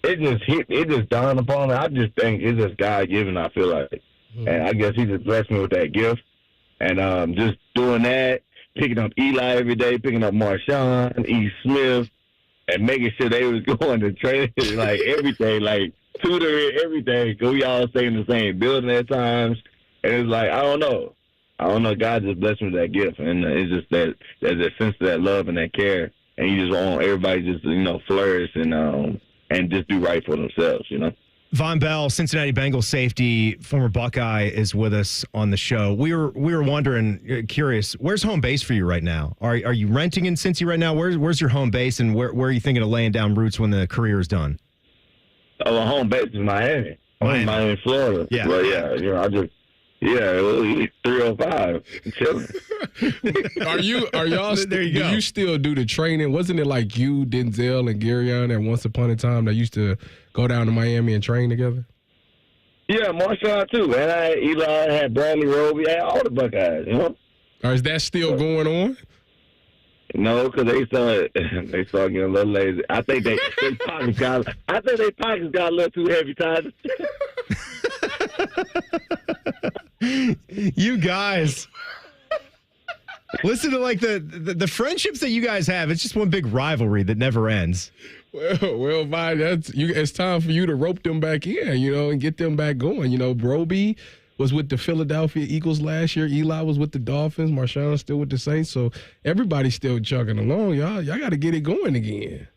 It just dawned upon me. I just think it's just God-given, I feel like. And I guess he just blessed me with that gift. And just doing that, picking up Eli every day, picking up Marshawn, E. Smith, and making sure they was going to training, like everything, like tutoring, everything. Because we all stay in the same building at times. And it's like, I don't know. God just blessed me with that gift. And it's just that sense of that love and that care. And you just want everybody just, you know, flourish and just do right for themselves, you know. Vonn Bell, Cincinnati Bengals safety, former Buckeye, is with us on the show. We were wondering, curious, where's home base for you right now? Are you renting in Cincy right now? Where's your home base, and where are you thinking of laying down roots when the career is done? Oh, home base is Miami. I'm in Miami, Florida. Yeah. But yeah, you know, 305. Chilling. Are y'all? There you go. Do you still do the training? Wasn't it like you, Denzel, and Garyon at once upon a time that used to go down to Miami and train together? Yeah, Marshawn ting, and I had Eli, I had Bradley Roby, I had all the Buckeyes, you know. Or is that still going on? No, because they started getting a little lazy. I think their pockets got a little too heavy, Tyler. You guys, listen to like the friendships that you guys have. It's just one big rivalry that never ends. Well, Vonn, it's time for you to rope them back in, you know, and get them back going. You know, Roby was with the Philadelphia Eagles last year. Eli was with the Dolphins. Marshawn's still with the Saints. So everybody's still chugging along. Y'all got to get it going again.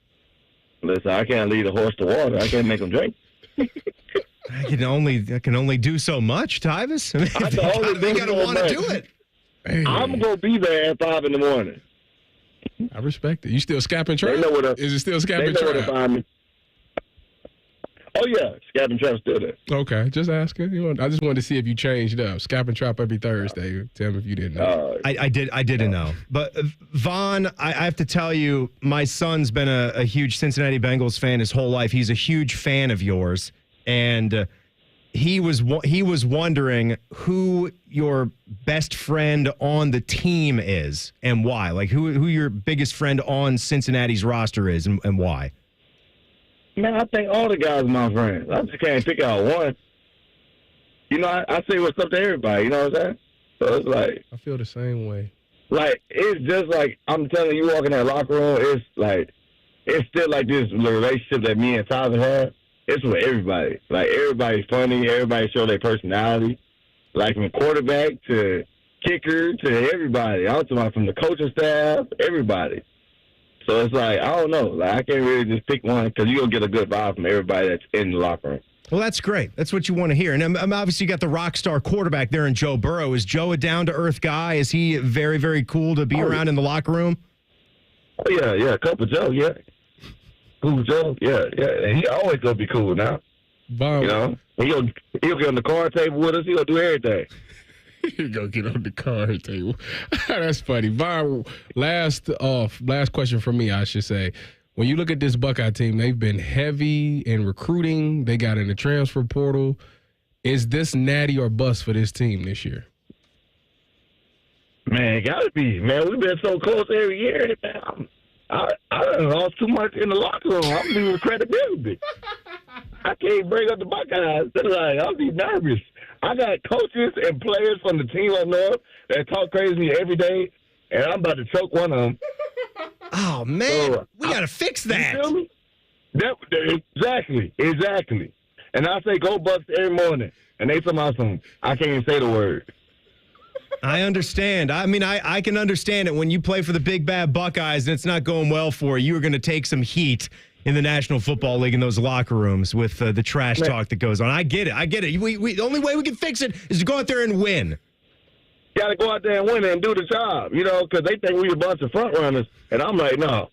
Listen, I can't lead a horse to water. I can't make them drink. I can only do so much, Tyvis. I mean, they got to want to do it. Hey. I'm going to be there at 5 in the morning. I respect it. You still scapping trap? Is it still scapping trap? trap? Oh, Oh, yeah. Scap and Trap's still there. Okay, just asking. I just wanted to see if you changed up. Scap and Trap every Thursday. Tell me if you didn't know. I didn't know. But, Vonn, I have to tell you, my son's been a huge Cincinnati Bengals fan his whole life. He's a huge fan of yours. And he was wondering who your best friend on the team is and why. Like, who your biggest friend on Cincinnati's roster is and why. Man, I think all the guys are my friends. I just can't pick out one. You know, I say what's up to everybody. You know what I'm saying? So it's like, I feel the same way. Like, it's just like, I'm telling you, walk in that locker room, it's like, it's still like this relationship that me and Tyvis have. It's with everybody. Like, everybody's funny. Everybody show their personality. Like, from quarterback to kicker to everybody. I'm talking about from the coaching staff, everybody. So it's like, I don't know. Like, I can't really just pick one because you're going to get a good vibe from everybody that's in the locker room. Well, that's great. That's what you want to hear. And obviously you got the rock star quarterback there in Joe Burrow. Is Joe a down-to-earth guy? Is he very, very cool to be around in the locker room? Oh, yeah. Cup of Joe, yeah. Cool Joe, yeah. And he always going to be cool now. Vonn. You know? He'll get on the card table with us. He'll do everything. He'll go get on the card table. That's funny. Vonn, last question from me, I should say. When you look at this Buckeye team, they've been heavy in recruiting. They got in the transfer portal. Is this natty or bust for this team this year? Man, it got to be. Man, we've been so close every year. Man, I lost too much in the locker room. I'm losing credibility. I can't bring up the Buckeyes. Like, I'll be nervous. I got coaches and players from the team up north that talk crazy to me every day, and I'm about to choke one of them. Oh, man. So, we got to fix that. You feel me? Exactly. And I say go Bucks every morning, and they talking about some, I can't even say the word. I understand. I mean, I can understand it when you play for the big bad Buckeyes and it's not going well for you. You're going to take some heat in the National Football League in those locker rooms with the trash talk that goes on. I get it. The only way we can fix it is to go out there and win. Got to go out there and win and do the job, you know, because they think we a bunch of front runners, and I'm like, no.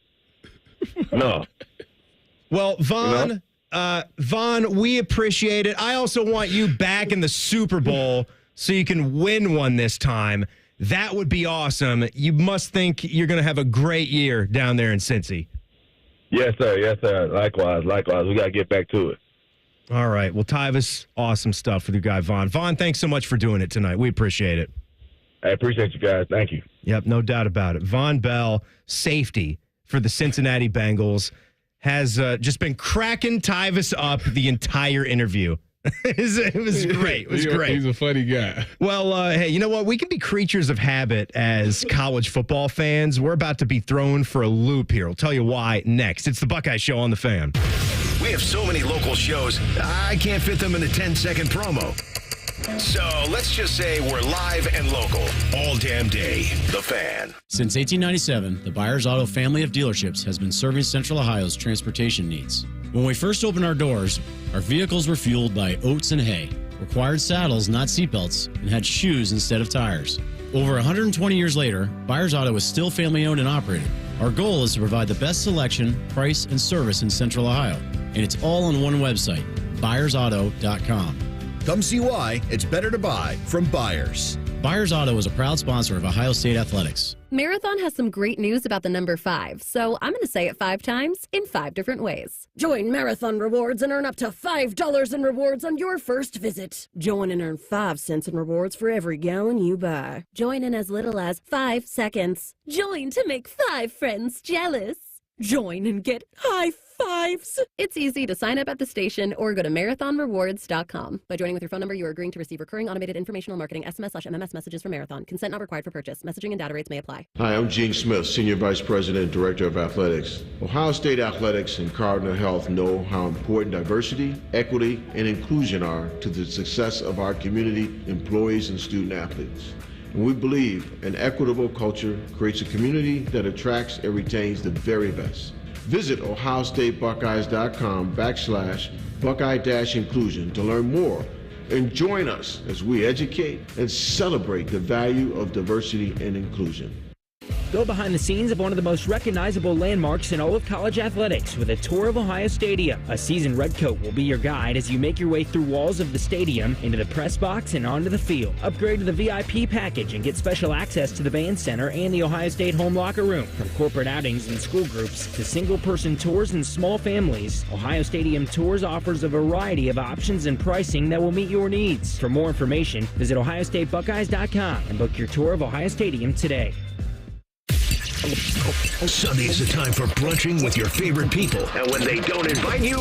Well, Vonn, you know? Vonn, we appreciate it. I also want you back in the Super Bowl so you can win one this time. That would be awesome. You must think you're going to have a great year down there in Cincy. Yes, sir. Likewise. We got to get back to it. All right. Well, Tyvis, awesome stuff with your guy, Vonn. Vonn, thanks so much for doing it tonight. We appreciate it. I appreciate you guys. Thank you. Yep, no doubt about it. Vonn Bell, safety for the Cincinnati Bengals, has just been cracking Tyvis up the entire interview. It was great. It was great. He's a funny guy. Well, hey, you know what? We can be creatures of habit as college football fans. We're about to be thrown for a loop here. I'll tell you why next. It's the Buckeye Show on the Fan. We have so many local shows, I can't fit them in a 10-second promo. So let's just say we're live and local all damn day. The Fan. Since 1897, the Byers Auto family of dealerships has been serving Central Ohio's transportation needs. When we first opened our doors, our vehicles were fueled by oats and hay, required saddles, not seatbelts, and had shoes instead of tires. Over 120 years later, Byers Auto is still family-owned and operated. Our goal is to provide the best selection, price, and service in Central Ohio. And it's all on one website, buyersauto.com. Come see why it's better to buy from Byers. Byers Auto is a proud sponsor of Ohio State Athletics. Marathon has some great news about the number 5, so I'm going to say it 5 times in 5 different ways. Join Marathon Rewards and earn up to $5 in rewards on your first visit. Join and earn 5 cents in rewards for every gallon you buy. Join in as little as 5 seconds. Join to make 5 friends jealous. Join and get high fives. It's easy to sign up at the station or go to marathonrewards.com. By joining with your phone number, you are agreeing to receive recurring automated informational marketing SMS/MMS messages from Marathon. Consent not required for purchase. Messaging and data rates may apply. Hi, I'm Gene Smith, Senior Vice President and Director of Athletics. Ohio State Athletics and Cardinal Health know how important diversity, equity, and inclusion are to the success of our community, employees, and student athletes. And we believe an equitable culture creates a community that attracts and retains the very best. Visit ohiostatebuckeyes.com/Buckeye-inclusion to learn more and join us as we educate and celebrate the value of diversity and inclusion. Go behind the scenes of one of the most recognizable landmarks in all of college athletics with a tour of Ohio Stadium. A seasoned redcoat will be your guide as you make your way through walls of the stadium, into the press box, and onto the field. Upgrade to the VIP package and get special access to the band center and the Ohio State home locker room. From corporate outings and school groups to single-person tours and small families, Ohio Stadium Tours offers a variety of options and pricing that will meet your needs. For more information, visit OhioStateBuckeyes.com and book your tour of Ohio Stadium today. Sunday is the time for brunching with your favorite people. And when they don't invite you,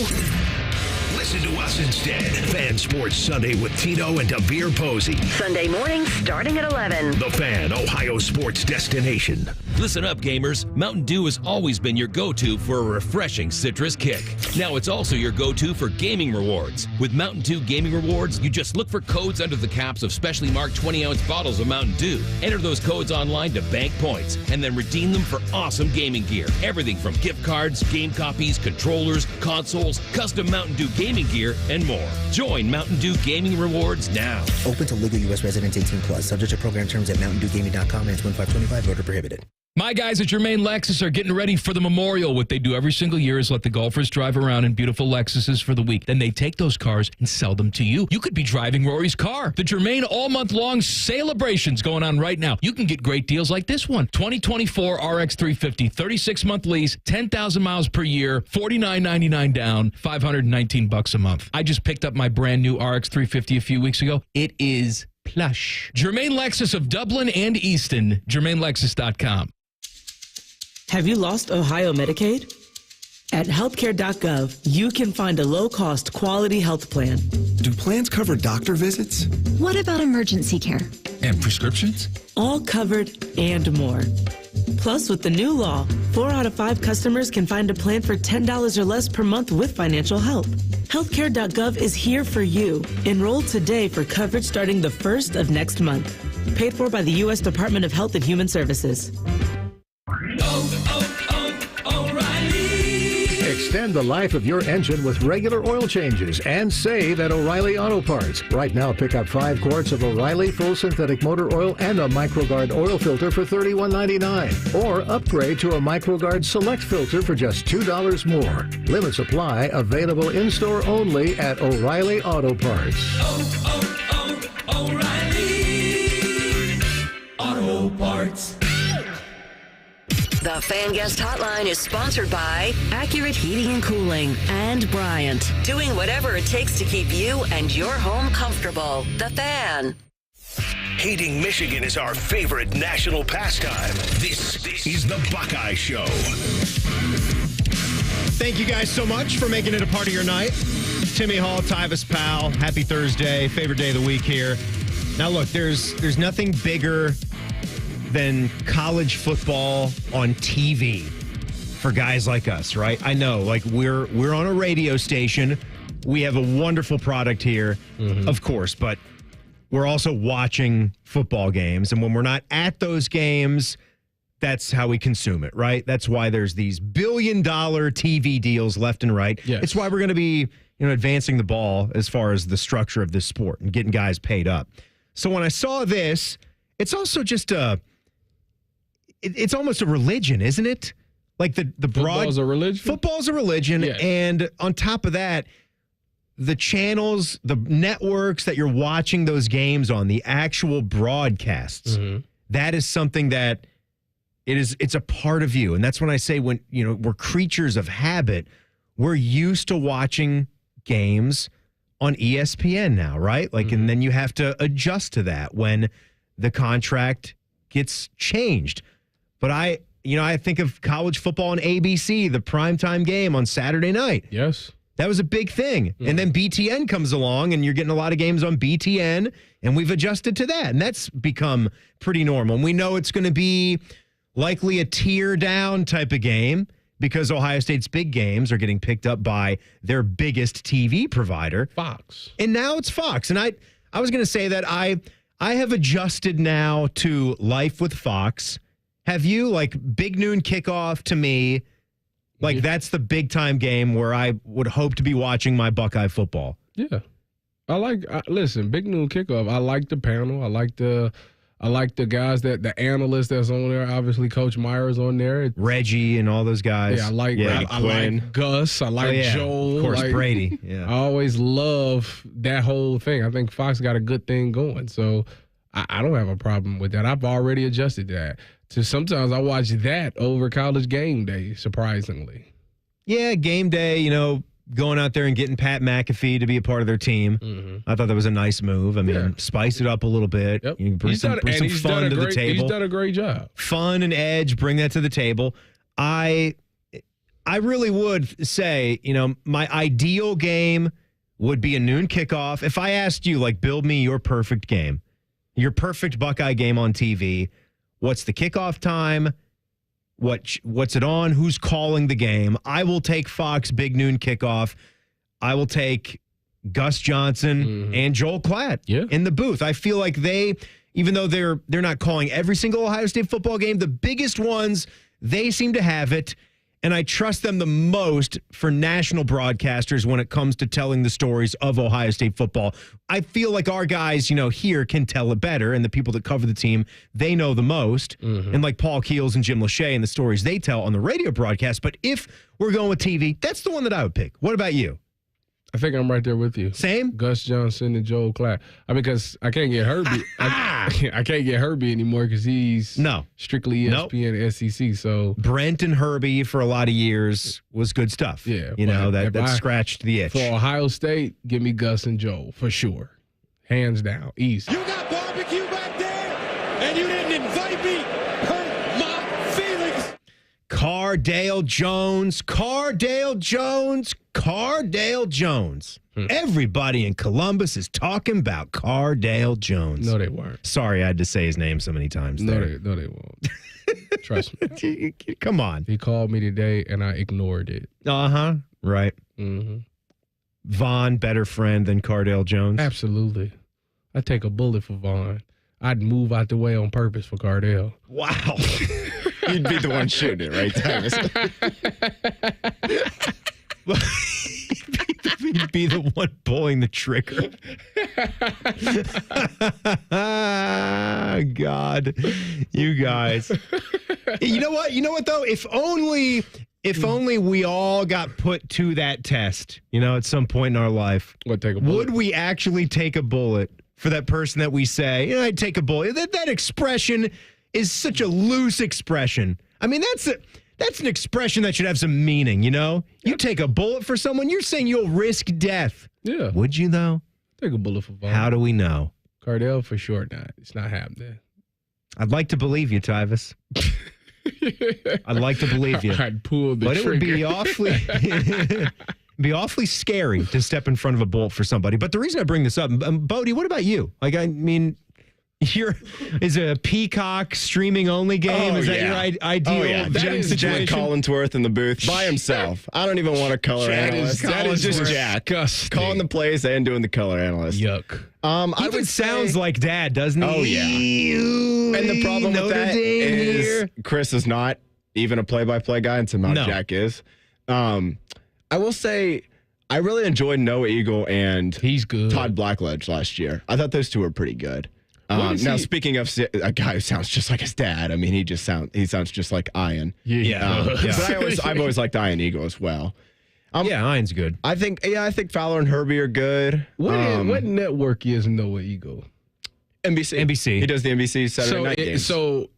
listen to us instead. Fan Sports Sunday with Tino and Davir Posey. Sunday morning starting at 11. The Fan, Ohio sports destination. Listen up, gamers. Mountain Dew has always been your go-to for a refreshing citrus kick. Now it's also your go-to for gaming rewards. With Mountain Dew Gaming Rewards, you just look for codes under the caps of specially marked 20-ounce bottles of Mountain Dew. Enter those codes online to bank points, and then redeem them for awesome gaming gear. Everything from gift cards, game copies, controllers, consoles, custom Mountain Dew gaming gear, and more. Join Mountain Dew Gaming Rewards now. Open to legal U.S. residents 18+. Subject to program terms at mountaindewgaming.com and 2525. Voter prohibited. My guys at Germain Lexus are getting ready for the Memorial. What they do every single year is let the golfers drive around in beautiful Lexuses for the week. Then they take those cars and sell them to you. You could be driving Rory's car. The Germain all-month-long celebration's going on right now. You can get great deals like this one. 2024 RX 350, 36-month lease, 10,000 miles per year, $49.99 down, $519 a month. I just picked up my brand new RX 350 a few weeks ago. It is plush. Germain Lexus of Dublin and Easton, GermainLexus.com. Have you lost Ohio Medicaid? At healthcare.gov, you can find a low-cost, quality health plan. Do plans cover doctor visits? What about emergency care? And prescriptions? All covered and more. Plus, with the new law, 4 out of 5 customers can find a plan for $10 or less per month with financial help. Healthcare.gov is here for you. Enroll today for coverage starting the 1st of next month. Paid for by the U.S. Department of Health and Human Services. Extend the life of your engine with regular oil changes and save at O'Reilly Auto Parts. Right now, pick up 5 quarts of O'Reilly full synthetic motor oil and a MicroGuard oil filter for $31.99. Or upgrade to a MicroGuard Select filter for just $2 more. Limits apply. Available in-store only at O'Reilly Auto Parts. O'Reilly Auto Parts. The Fan Guest Hotline is sponsored by Accurate Heating and Cooling and Bryant, doing whatever it takes to keep you and your home comfortable. The Fan. Hating Michigan is our favorite national pastime. This is the Buckeye Show. Thank you guys so much for making it a part of your night. Timmy Hall, Tyvis Powell, happy Thursday, favorite day of the week here. Now look, there's nothing bigger than college football on TV for guys like us, right? I know, like we're on a radio station. We have a wonderful product here, of course, but we're also watching football games. And when we're not at those games, that's how we consume it, right? That's why there's these billion-dollar TV deals left and right. Yes. It's why we're going to be, advancing the ball as far as the structure of this sport and getting guys paid up. So when I saw this, it's also just it's almost a religion, isn't it? Like the broad... Football's a religion? Football's a religion, yes. And on top of that, the channels, the networks that you're watching those games on, the actual broadcasts, that is something that it's a part of you. And that's when I say when, we're creatures of habit, we're used to watching games on ESPN now, right? Like, and then you have to adjust to that when the contract gets changed. But I think of college football on ABC, the primetime game on Saturday night. Yes. That was a big thing. And then BTN comes along, and you're getting a lot of games on BTN, and we've adjusted to that. And that's become pretty normal. And we know it's going to be likely a tier down type of game because Ohio State's big games are getting picked up by their biggest TV provider, Fox. And now it's Fox. And I was going to say that I have adjusted now to life with Fox. Have you? Like, big noon kickoff to me, like that's the big time game where I would hope to be watching my Buckeye football. Yeah. Listen, big noon kickoff. I like the panel. I like the I like the guys the analyst that's on there. Obviously, Coach Meyer's on there. Reggie and all those guys. Yeah, I like Gus. I like Joel. Of course, Brady. Yeah. I always love that whole thing. I think Fox got a good thing going. So I don't have a problem with that. I've already adjusted that. So sometimes I watch that over College Game Day, surprisingly. Yeah, game day, going out there and getting Pat McAfee to be a part of their team. I thought that was a nice move. I mean, spice it up a little bit. Yep. You bring some fun to the table. He's done a great job. Fun and edge, bring that to the table. I really would say, my ideal game would be a noon kickoff. If I asked you, build me your perfect game, your perfect Buckeye game on TV, what's the kickoff time? What's it on? Who's calling the game? I will take Fox big noon kickoff. I will take Gus Johnson and Joel Klatt in the booth. I feel like even though they're not calling every single Ohio State football game, the biggest ones, they seem to have it. And I trust them the most for national broadcasters when it comes to telling the stories of Ohio State football. I feel like our guys, here can tell it better, and the people that cover the team, they know the most. And like Paul Keels and Jim Lachey and the stories they tell on the radio broadcast. But if we're going with TV, that's the one that I would pick. What about you? I think I'm right there with you. Same? Gus Johnson and Joel Klatt. Because I can't get Herbie. I can't get Herbie anymore because he's strictly ESPN and SEC. So Brent and Herbie for a lot of years was good stuff. Yeah. That scratched the itch. For Ohio State, give me Gus and Joel for sure. Hands down. Easy. You got barbecue back there, and you didn't invite me. Hurt my feelings. Cardale Jones. Everybody in Columbus is talking about Cardale Jones. No, they weren't. Sorry, I had to say his name so many times. No, they won't. Trust me. Come on. He called me today, and I ignored it. Right. Vonn, better friend than Cardale Jones? Absolutely. I'd take a bullet for Vonn. I'd move out the way on purpose for Cardale. Wow. You'd be the one shooting it, right, Tyvis? He'd be the one pulling the trigger. God, you guys. You know what though? If only we all got put to that test, at some point in our life. Would we actually take a bullet for that person that we say, I'd take a bullet? That expression is such a loose expression. I mean, that's an expression that should have some meaning, You take a bullet for someone, you're saying you'll risk death. Yeah. Would you, though? Take a bullet for Vonn. How do we know? Cardale, for sure not. It's not happening. I'd like to believe you, Tyvis. I'd like to believe you. I'd pull the trigger. But it would be awfully scary to step in front of a bullet for somebody. But the reason I bring this up, Bodie, what about you? Is it a Peacock streaming only game? Is that your ideal Jack's Jack Collinsworth in the booth by himself. I don't even want a color analyst. That is just Jack calling the plays and doing the color analyst. Yuck. Even sounds like Dad, doesn't he? Oh yeah. And the problem with that is Chris is not even a play-by-play guy, and somehow Jack is. I will say I really enjoyed Noah Eagle and he's good. Todd Blackledge last year. I thought those two were pretty good. Now, speaking of a guy who sounds just like his dad, I mean, he sounds just like Ian. But I've always liked Ian Eagle as well. Ian's good. I think Fowler and Herbie are good. What network is Noah Eagle? NBC. He does the NBC Saturday night games. So,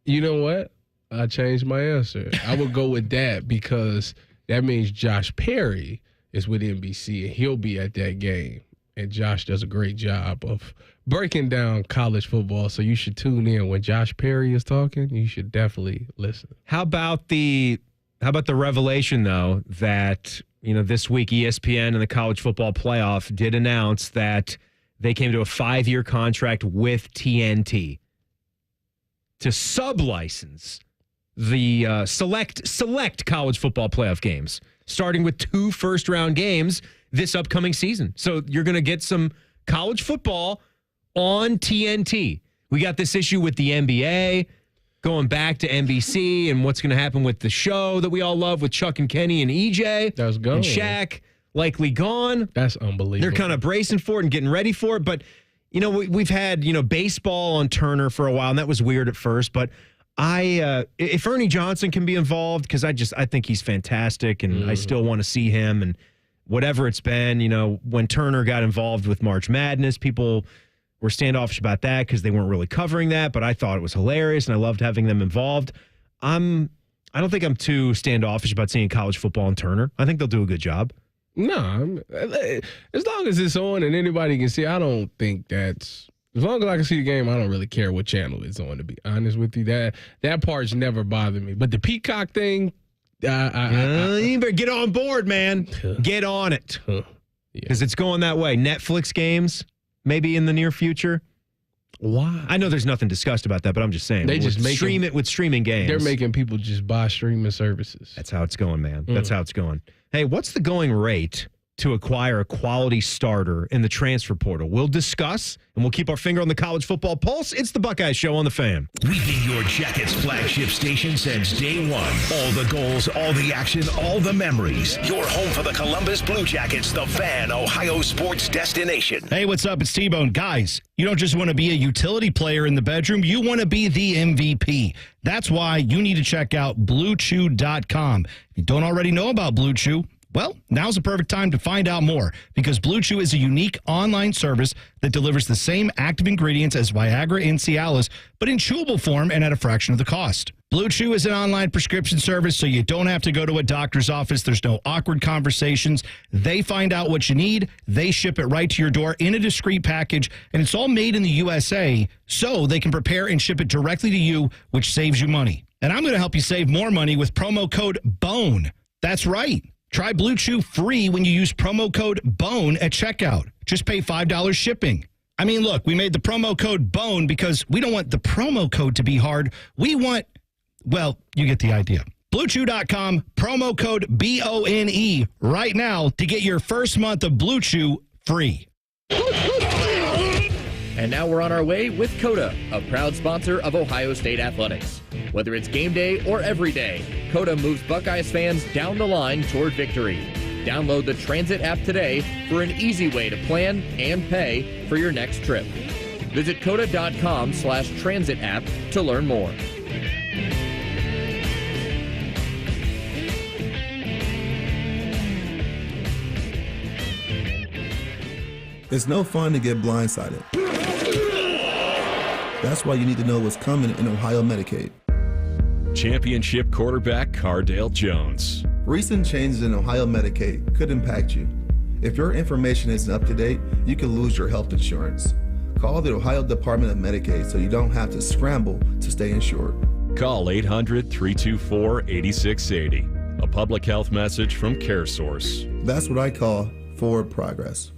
you know what? I changed my answer. I would go with that because that means Josh Perry is with NBC and he'll be at that game. And Josh does a great job of breaking down college football. So you should tune in when Josh Perry is talking. You should definitely listen. How about the revelation though that this week ESPN and the college football playoff did announce that they came to a 5-year contract with TNT to sublicense the select college football playoff games, starting with 2 first-round games this upcoming season. So you're going to get some college football on TNT. We got this issue with the NBA going back to NBC and what's going to happen with the show that we all love with Chuck and Kenny and EJ. That's gone. And Shaq likely gone. That's unbelievable. They're kind of bracing for it and getting ready for it. But, we've had, baseball on Turner for a while, and that was weird at first, but if Ernie Johnson can be involved, because I think he's fantastic, and I still want to see him, and whatever it's been, when Turner got involved with March Madness, people were standoffish about that because they weren't really covering that, but I thought it was hilarious, and I loved having them involved. I don't think I'm too standoffish about seeing college football on Turner. I think they'll do a good job. No, as long as it's on and anybody can see, I don't think that's. As long as I can see the game, I don't really care what channel it's on, to be honest with you. That part's never bothered me. But the Peacock thing, you better get on board, man. Get on it. Because it's going that way. Netflix games, maybe in the near future. Why? I know there's nothing discussed about that, but I'm just saying. They just stream it with streaming games. They're making people just buy streaming services. That's how it's going, man. That's how it's going. Hey, what's the going rate to acquire a quality starter in the transfer portal? We'll discuss, and we'll keep our finger on the college football pulse. It's the Buckeye Show on the Fan. We've been your Jackets flagship station since day one. All the goals, all the action, all the memories. Your home for the Columbus Blue Jackets, the Fan, Ohio sports destination. Hey, what's up? It's T-Bone. Guys, you don't just want to be a utility player in the bedroom. You want to be the MVP. That's why you need to check out BlueChew.com. If you don't already know about Blue Chew, well, now's the perfect time to find out more, because Blue Chew is a unique online service that delivers the same active ingredients as Viagra and Cialis, but in chewable form and at a fraction of the cost. Blue Chew is an online prescription service, so you don't have to go to a doctor's office. There's no awkward conversations. They find out what you need. They ship it right to your door in a discreet package, and it's all made in the USA, so they can prepare and ship it directly to you, which saves you money. And I'm going to help you save more money with promo code BONE. That's right. Try Blue Chew free when you use promo code BONE at checkout. Just pay $5 shipping. I mean, look, we made the promo code BONE because we don't want the promo code to be hard. We want, well, you get the idea. BlueChew.com, promo code BONE right now to get your first month of Blue Chew free. And now we're on our way with Coda, a proud sponsor of Ohio State Athletics. Whether it's game day or every day, Coda moves Buckeyes fans down the line toward victory. Download the Transit app today for an easy way to plan and pay for your next trip. Visit Coda.com/transit app to learn more. It's no fun to get blindsided. That's why you need to know what's coming in Ohio Medicaid. Championship quarterback Cardale Jones. Recent changes in Ohio Medicaid could impact you. If your information isn't up to date, you could lose your health insurance. Call the Ohio Department of Medicaid so you don't have to scramble to stay insured. Call 800-324-8680. A public health message from CareSource. That's what I call forward progress.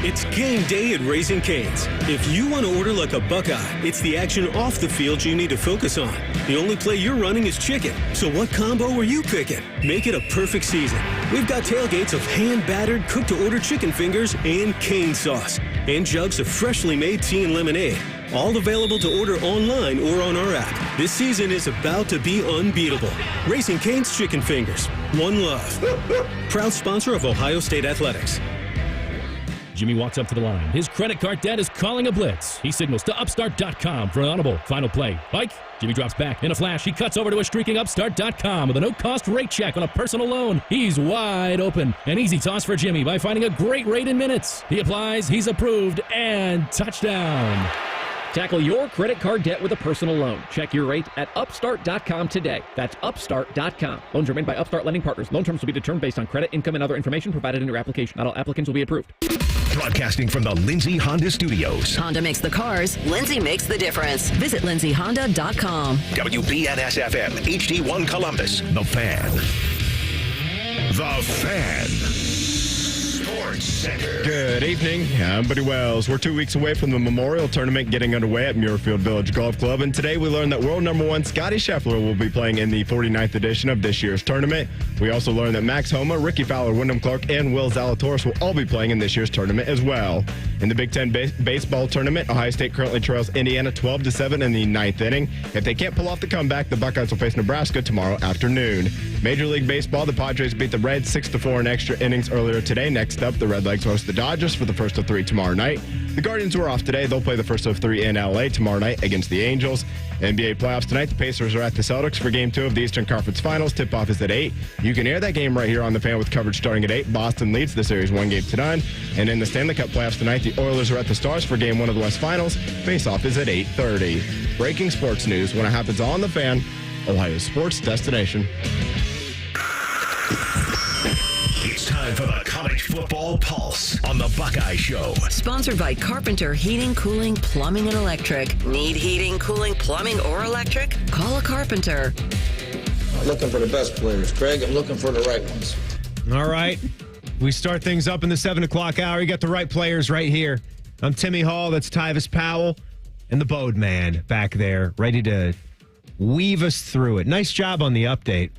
It's game day at Raising Cane's. If you want to order like a Buckeye, it's the action off the field you need to focus on. The only play you're running is chicken. So what combo are you picking? Make it a perfect season. We've got tailgates of hand-battered, cooked-to-order chicken fingers and cane sauce. And jugs of freshly made tea and lemonade. All available to order online or on our app. This season is about to be unbeatable. Raising Cane's Chicken Fingers. One love. Proud sponsor of Ohio State Athletics. Jimmy walks up to the line. His credit card debt is calling a blitz. He signals to Upstart.com for an audible. Final play. Pike. Jimmy drops back. In a flash, he cuts over to a streaking Upstart.com with a no-cost rate check on a personal loan. He's wide open. An easy toss for Jimmy by finding a great rate in minutes. He applies, he's approved, and touchdown. Tackle your credit card debt with a personal loan. Check your rate at Upstart.com today. That's Upstart.com. Loans are made by Upstart Lending Partners. Loan terms will be determined based on credit, income, and other information provided in your application. Not all applicants will be approved. Broadcasting from the Lindsay Honda Studios. Honda makes the cars. Lindsay makes the difference. Visit lindsayhonda.com. WBNS-FM, HD1 Columbus. The Fan. The Fan. Sports Center. Good evening. I'm Buddy Wells. We're 2 weeks away from the Memorial Tournament getting underway at Muirfield Village Golf Club, and today we learned that world number one Scotty Scheffler will be playing in the 49th edition of this year's tournament. We also learned that Max Homa, Ricky Fowler, Wyndham Clark, and Will Zalatoris will all be playing in this year's tournament as well. In the Big Ten baseball tournament, Ohio State currently trails Indiana 12-7 in the ninth inning. If they can't pull off the comeback, the Buckeyes will face Nebraska tomorrow afternoon. Major League Baseball, the Padres beat the Reds 6-4 in extra innings earlier today. Next up, the Redlegs host the Dodgers for the first of three tomorrow night. The Guardians were off today. They'll play the first of 3 in LA tomorrow night against the Angels. NBA playoffs tonight. The Pacers are at the Celtics for Game 2 of the Eastern Conference Finals. Tip-off is at 8. You can air that game right here on The Fan with coverage starting at 8. Boston leads the series 1-9. And in the Stanley Cup playoffs tonight, the Oilers are at the Stars for Game 1 of the West Finals. Face-off is at 8:30. Breaking sports news when it happens on The Fan, Ohio's sports destination. It's time for the College Football Pulse on the Buckeye Show. Sponsored by Carpenter Heating, Cooling, Plumbing, and Electric. Need heating, cooling, plumbing, or electric? Call a carpenter. I'm looking for the best players, Craig. I'm looking for the right ones. All right. We start things up in the 7 o'clock hour. You got the right players right here. I'm Timmy Hall. That's Tyvis Powell. And the Bode Man back there, ready to weave us through it. Nice job on the update.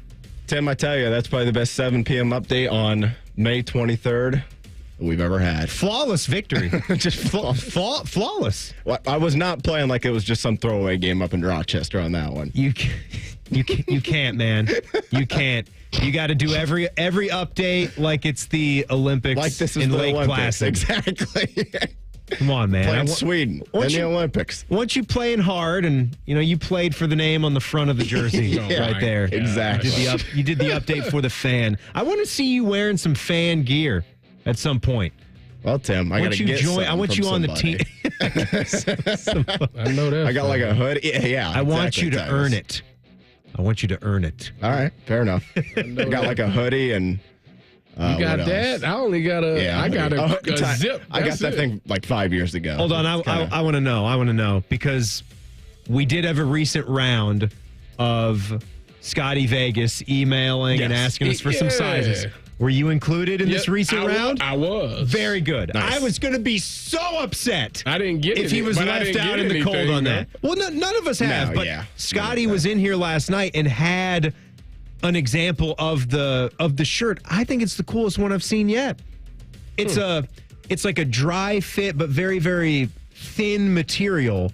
Tim, I tell you, that's probably the best 7 p.m. update on May 23rd we've ever had. Flawless victory. Just flawless. Well, I was not playing like it was just some throwaway game up in Rochester on that one. You can't, man. You can't. You got to do every update like it's the Olympics, like this is in the Lake Olympics. Placid. Exactly. Come on, man. Playing Sweden in the Olympics. Once you playing hard and, you played for the name on the front of the jersey right there. Exactly. You did the update for the Fan. I want to see you wearing some fan gear at some point. Well, Tim, I got to get some. I want you on the team. I know that. I got like a hoodie. Yeah, I want you to earn it. I want you to earn it. All right, fair enough. I got like a hoodie and... you got that? I only got a. Yeah, I got a zip. I got that thing like 5 years ago. Hold on, I want to know. I want to know because we did have a recent round of Scotty Vegas emailing and asking us for some sizes. Were you included in this recent round? I was. Very good. Nice. I was going to be so upset. I didn't get it. If he was left out in the cold on that. Well, none of us have. But Scotty was in here last night and had an example of the shirt. I think it's the coolest one I've seen yet. It's like a dry fit but very, very thin material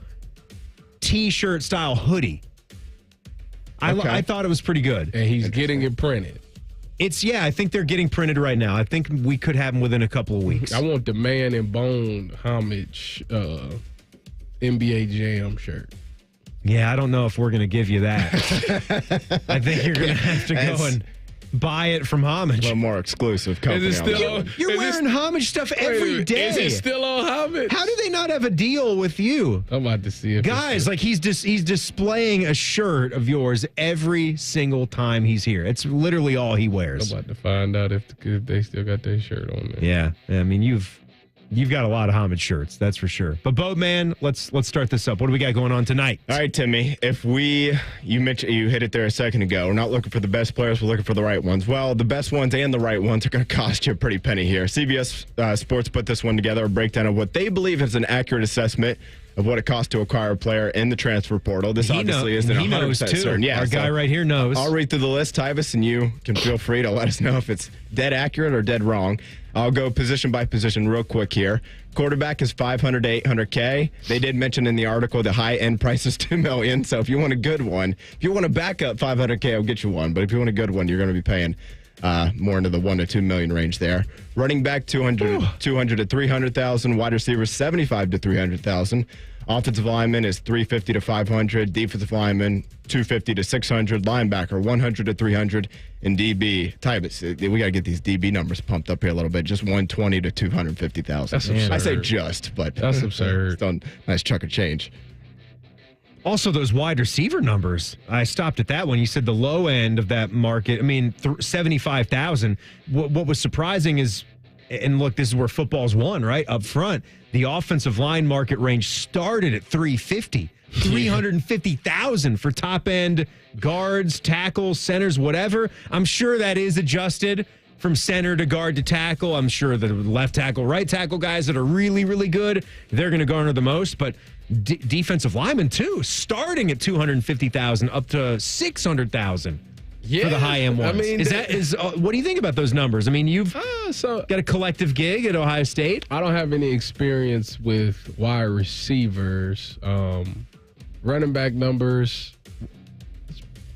t-shirt style hoodie. I thought it was pretty good. And he's getting it printed. I think they're getting printed right now. I think we could have them within a couple of weeks. I want the Man and Bone homage NBA Jam shirt. Yeah, I don't know if we're going to give you that. I think you're going to have to go and buy it from Homage. A little more exclusive company. Is it still You're wearing Homage stuff every day. Is it still on Homage? How do they not have a deal with you? I'm about to see it. Guys, like he's displaying a shirt of yours every single time he's here. It's literally all he wears. I'm about to find out if they still got their shirt on there. Yeah. I mean, You've got a lot of Homage shirts, that's for sure. But Boatman, let's start this up. What do we got going on tonight? All right, Timmy. You mentioned you hit it there a second ago. We're not looking for the best players. We're looking for the right ones. Well, the best ones and the right ones are going to cost you a pretty penny here. CBS Sports put this one together, a breakdown of what they believe is an accurate assessment of what it costs to acquire a player in the transfer portal. This obviously isn't 100% certain. Yeah, our guy right here knows. I'll read through the list, Tyvis, and you can feel free to let us know if it's dead accurate or dead wrong. I'll go position by position real quick here. Quarterback is $500 to $800K. They did mention in the article the high-end price is $2 million. So if you want a good one, if you want a backup $500K, I'll get you one. But if you want a good one, you're going to be paying more into the $1 to $2 million range there. Running back $200 to $300,000. Wide receivers $75 to $300,000. Offensive lineman is $350 to $500. Defensive lineman $250 to $600. Linebacker $100 to $300. And DB, Tyvis, we got to get these DB numbers pumped up here a little bit. Just $120 to $250,000. That's absurd. I say just, but that's absurd. It's a nice chunk of change. Also, those wide receiver numbers. I stopped at that one. You said the low end of that market. I mean, 75,000. What was surprising is, and look, this is where football's won, right? Up front, the offensive line market range started at 350. 350,000 for top end guards, tackles, centers, whatever. I'm sure that is adjusted from center to guard to tackle. I'm sure the left tackle, right tackle guys that are really, really good, they're going to garner the most. But defensive linemen too, starting at 250,000 up to 600,000. Yeah, for the high end ones. I mean, what do you think about those numbers? I mean, you've got a collective gig at Ohio State. I don't have any experience with wide receivers. Running back numbers,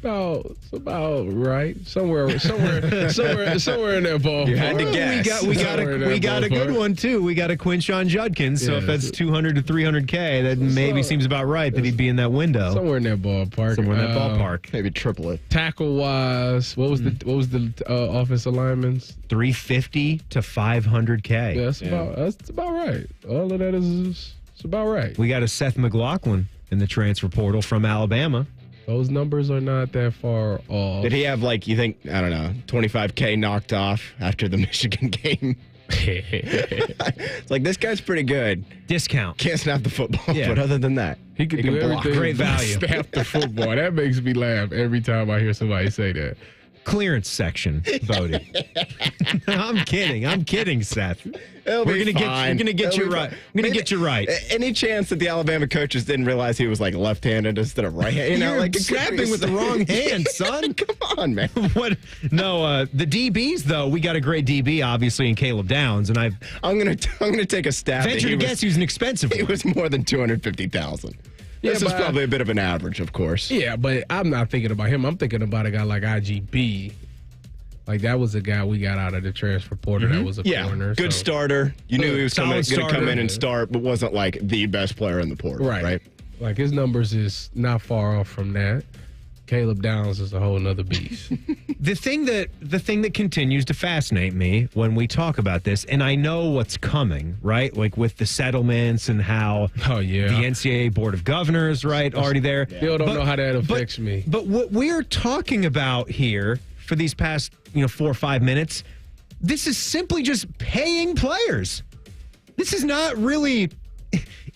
It's about right. Somewhere in that ballpark. You had to guess. We got a good one too. We got a Quinshon Judkins. So if that's 200 to 300K, that maybe seems about right that he'd be in that window. Somewhere in that ballpark. Maybe triple it. Tackle wise, what was the offensive lineman's? 350 to 500K. Yeah, that's about right. All of that is about right. We got a Seth McLaughlin in the transfer portal from Alabama. Those numbers are not that far off. Did he have, you think, I don't know, 25K knocked off after the Michigan game? It's like, this guy's pretty good. Discount. Can't snap the football, but other than that, he can do block. everything. Great value. Snap the football. That makes me laugh every time I hear somebody say that. Clearance section, Bodie. I'm kidding, Seth. We're gonna get you right. We're gonna get you right. Any chance that the Alabama coaches didn't realize he was left-handed instead of right-handed? You're snapping with the wrong hand, son. Come on, man. What? No, the DBs though. We got a great DB, obviously, in Caleb Downs, and I'm gonna take a stab. Venture to guess he was an expensive one. He was more than 250,000. This is probably a bit of an average, of course. Yeah, but I'm not thinking about him. I'm thinking about a guy like IGB. That was a guy we got out of the transfer portal. That was a corner. Good starter. You knew he was going to come in and start, but wasn't the best player in the portal. Right. His numbers is not far off from that. Caleb Downs is a whole nother beast. The thing that continues to fascinate me when we talk about this, and I know what's coming, right? With the settlements and how the NCAA Board of Governors, already there. Still don't know how that affects me. But what we're talking about here for these past 4 or 5 minutes, this is simply just paying players. This is not really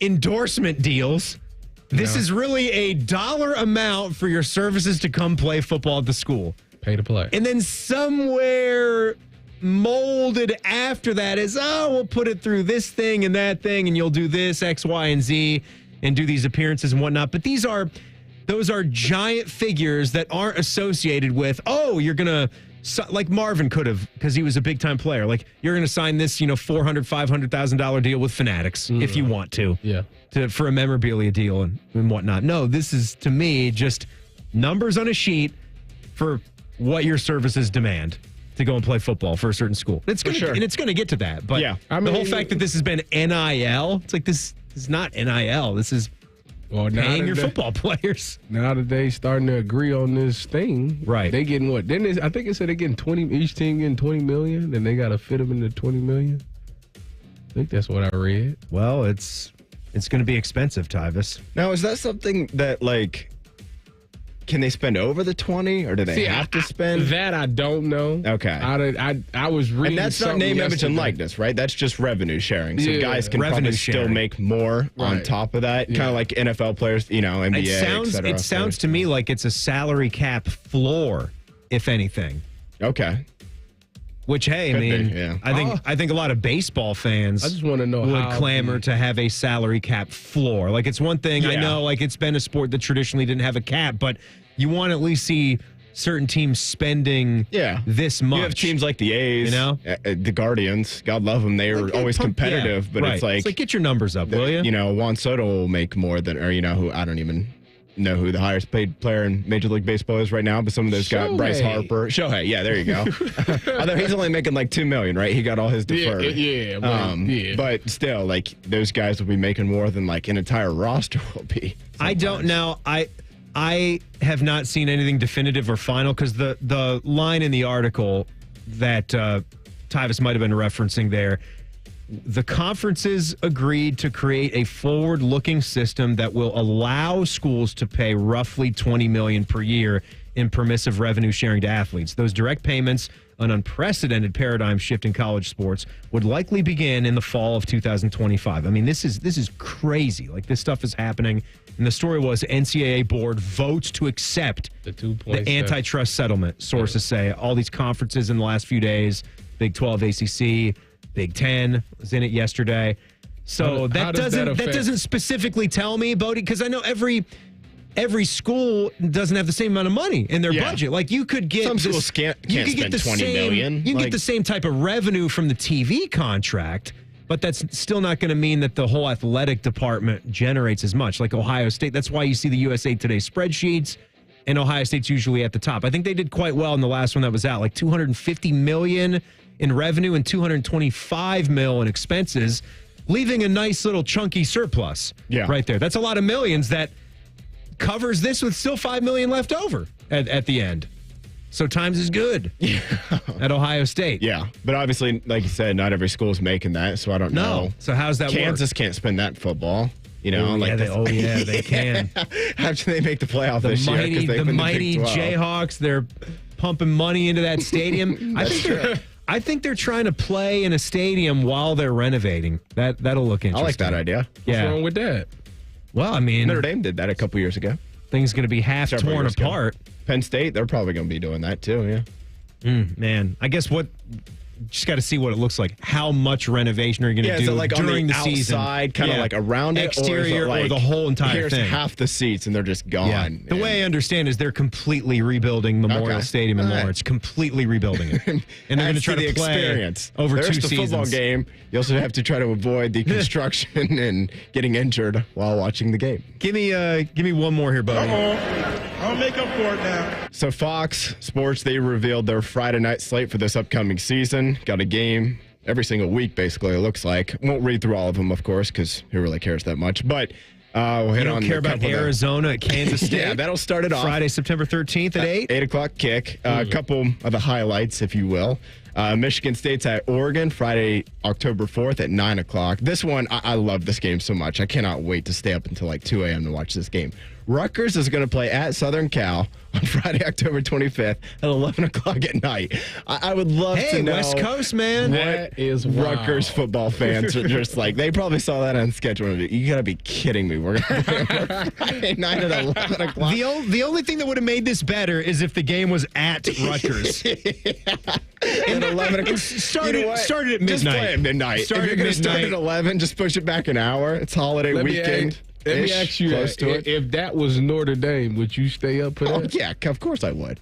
endorsement deals. This is really a dollar amount for your services to come play football at the school. Pay to play. And then somewhere molded after that is, we'll put it through this thing and that thing, and you'll do this, X, Y, and Z, and do these appearances and whatnot. But those are giant figures that aren't associated with, you're going to, like Marvin could have, because he was a big-time player. You're going to sign this, $400,000, $500,000 deal with Fanatics if you want to. Yeah. For a memorabilia deal and whatnot. No, this is, to me, just numbers on a sheet for what your services demand to go and play football for a certain school. And it's going to get to that. But the whole fact that this has been NIL, it's this is not NIL. This is paying your football players. Now that they starting to agree on this thing, right? They getting what? I think it said they're getting 20. Each team getting $20 million. Then they got to fit them into $20 million. I think that's what I read. Well, it's going to be expensive, Tyvis. Now, is that something that can they spend over the 20, or do they have to spend? That I don't know. Okay. I was reading, and that's not name, image, and likeness, right? That's just revenue sharing. So guys can probably still make more on top of that, kind of like NFL players, NBA. It sounds to me like it's a salary cap floor, if anything. Okay. Which, hey, I think a lot of baseball fans I just want to know would clamor to have a salary cap floor. It's one thing, I know, it's been a sport that traditionally didn't have a cap, but you want to at least see certain teams spending this much. You have teams like the A's, the Guardians, God love them, they are always competitive, but it's like get your numbers up, will you? Juan Soto will make more than, or who I don't even know who the highest paid player in Major League Baseball is right now, but some of those guys, Bryce Harper, Shohei, there you go. Although he's only making $2 million, right? He got all his deferred. But still, those guys will be making more than an entire roster will be. Sometimes. I don't know. I have not seen anything definitive or final, because the line in the article that Tyvis might have been referencing there, the conferences agreed to create a forward-looking system that will allow schools to pay roughly $20 million per year in permissive revenue sharing to athletes. Those direct payments, an unprecedented paradigm shift in college sports, would likely begin in the fall of 2025. I mean, this is crazy. This stuff is happening. And the story was NCAA board votes to accept the antitrust settlement. Sources say all these conferences in the last few days, Big 12, ACC, Big 10 was in it yesterday. So that doesn't specifically tell me, Bodie, because I know every school doesn't have the same amount of money in their budget. You could get some schools can't spend $20 million. You can get the same type of revenue from the TV contract, but that's still not going to mean that the whole athletic department generates as much. Like Ohio State, that's why you see the USA Today spreadsheets. and Ohio State's usually at the top. I think they did quite well in the last one that was out, like $250 million in revenue and $225 million in expenses, leaving a nice little chunky surplus right there. That's a lot of millions that covers this with still $5 million left over at the end. So times is good at Ohio State. Yeah, but obviously, like you said, not every school is making that, so I don't know. So how's that Kansas can't spend that football. You know, they can. After they make the playoff this year, the mighty Jayhawks, they're pumping money into that stadium. I think they're trying to play in a stadium while they're renovating. That'll look interesting. I like that idea. What's wrong with that? Well, I mean, Notre Dame did that a couple years ago. Things going to be half torn apart. Penn State, they're probably going to be doing that too. Yeah. Man, I guess just got to see what it looks like. How much renovation are you going to do like during the season? Outside, kind of like around it, exterior, or the whole entire thing? Here's half the seats, and they're just gone. Yeah. The way I understand is they're completely rebuilding Memorial Stadium in Lawrence. Completely rebuilding it, and they're going to try to play experience over There's 2 the seasons. Football game. You also have to try to avoid the construction and getting injured while watching the game. Give me one more here, buddy. I'll make up for it now. So Fox Sports, they revealed their Friday night slate for this upcoming season. Got a game every single week, basically, it looks like. Won't read through all of them, of course, because who really cares that much. But we'll hit on care about Arizona at Kansas State? Yeah, that'll start it off. Friday, September 13th at 8? 8 o'clock kick. A couple of the highlights, if you will. Michigan State's at Oregon, Friday, October 4th at 9 o'clock. This one, I love this game so much. I cannot wait to stay up until like 2 a.m. to watch this game. Rutgers is going to play at Southern Cal on Friday, October 25th at 11 o'clock at night. I would love to know. West Coast, man. That is wild. Rutgers football fans are just like, they probably saw that on schedule. You got to be kidding me. We're going to play on Friday night at 11 o'clock. The only thing that would have made this better is if the game was at Rutgers. At 11 o'clock. Started at midnight. Just play at midnight. If you're going to start at 11, just push it back an hour. It's holiday weekend. Let me ask you, if that was Notre Dame, would you stay up for that? Oh, yeah, of course I would.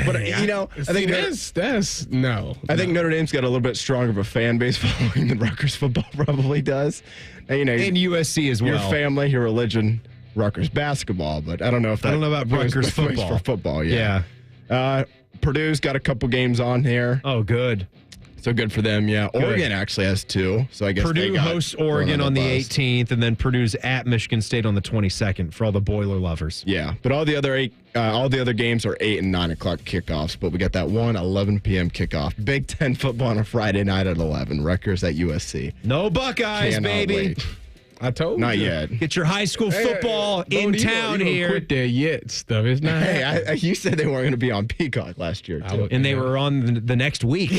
But, I think that's no. I think Notre Dame's got a little bit stronger of a fan base following than Rutgers football probably does. And USC as well. Your family, your religion, Rutgers basketball. But I don't know if I don't know about Rutgers football. For football, yeah. Purdue's got a couple games on here. Oh, good. So good for them, yeah. Good. Oregon actually has 2, so I guess Purdue hosts Oregon on the 18th, and then Purdue's at Michigan State on the 22nd for all the Boiler lovers. Yeah, but all the other games are 8 and 9 o'clock kickoffs, but we got that 11 p.m. kickoff. Big Ten football on a Friday night at 11. Rutgers at USC. No Buckeyes, baby. Wait. I told Not you. yet. Get your high school football in town here. Quit there yet stuff. It's not. Hey, you said they weren't going to be on Peacock last year too, and they were on the next week.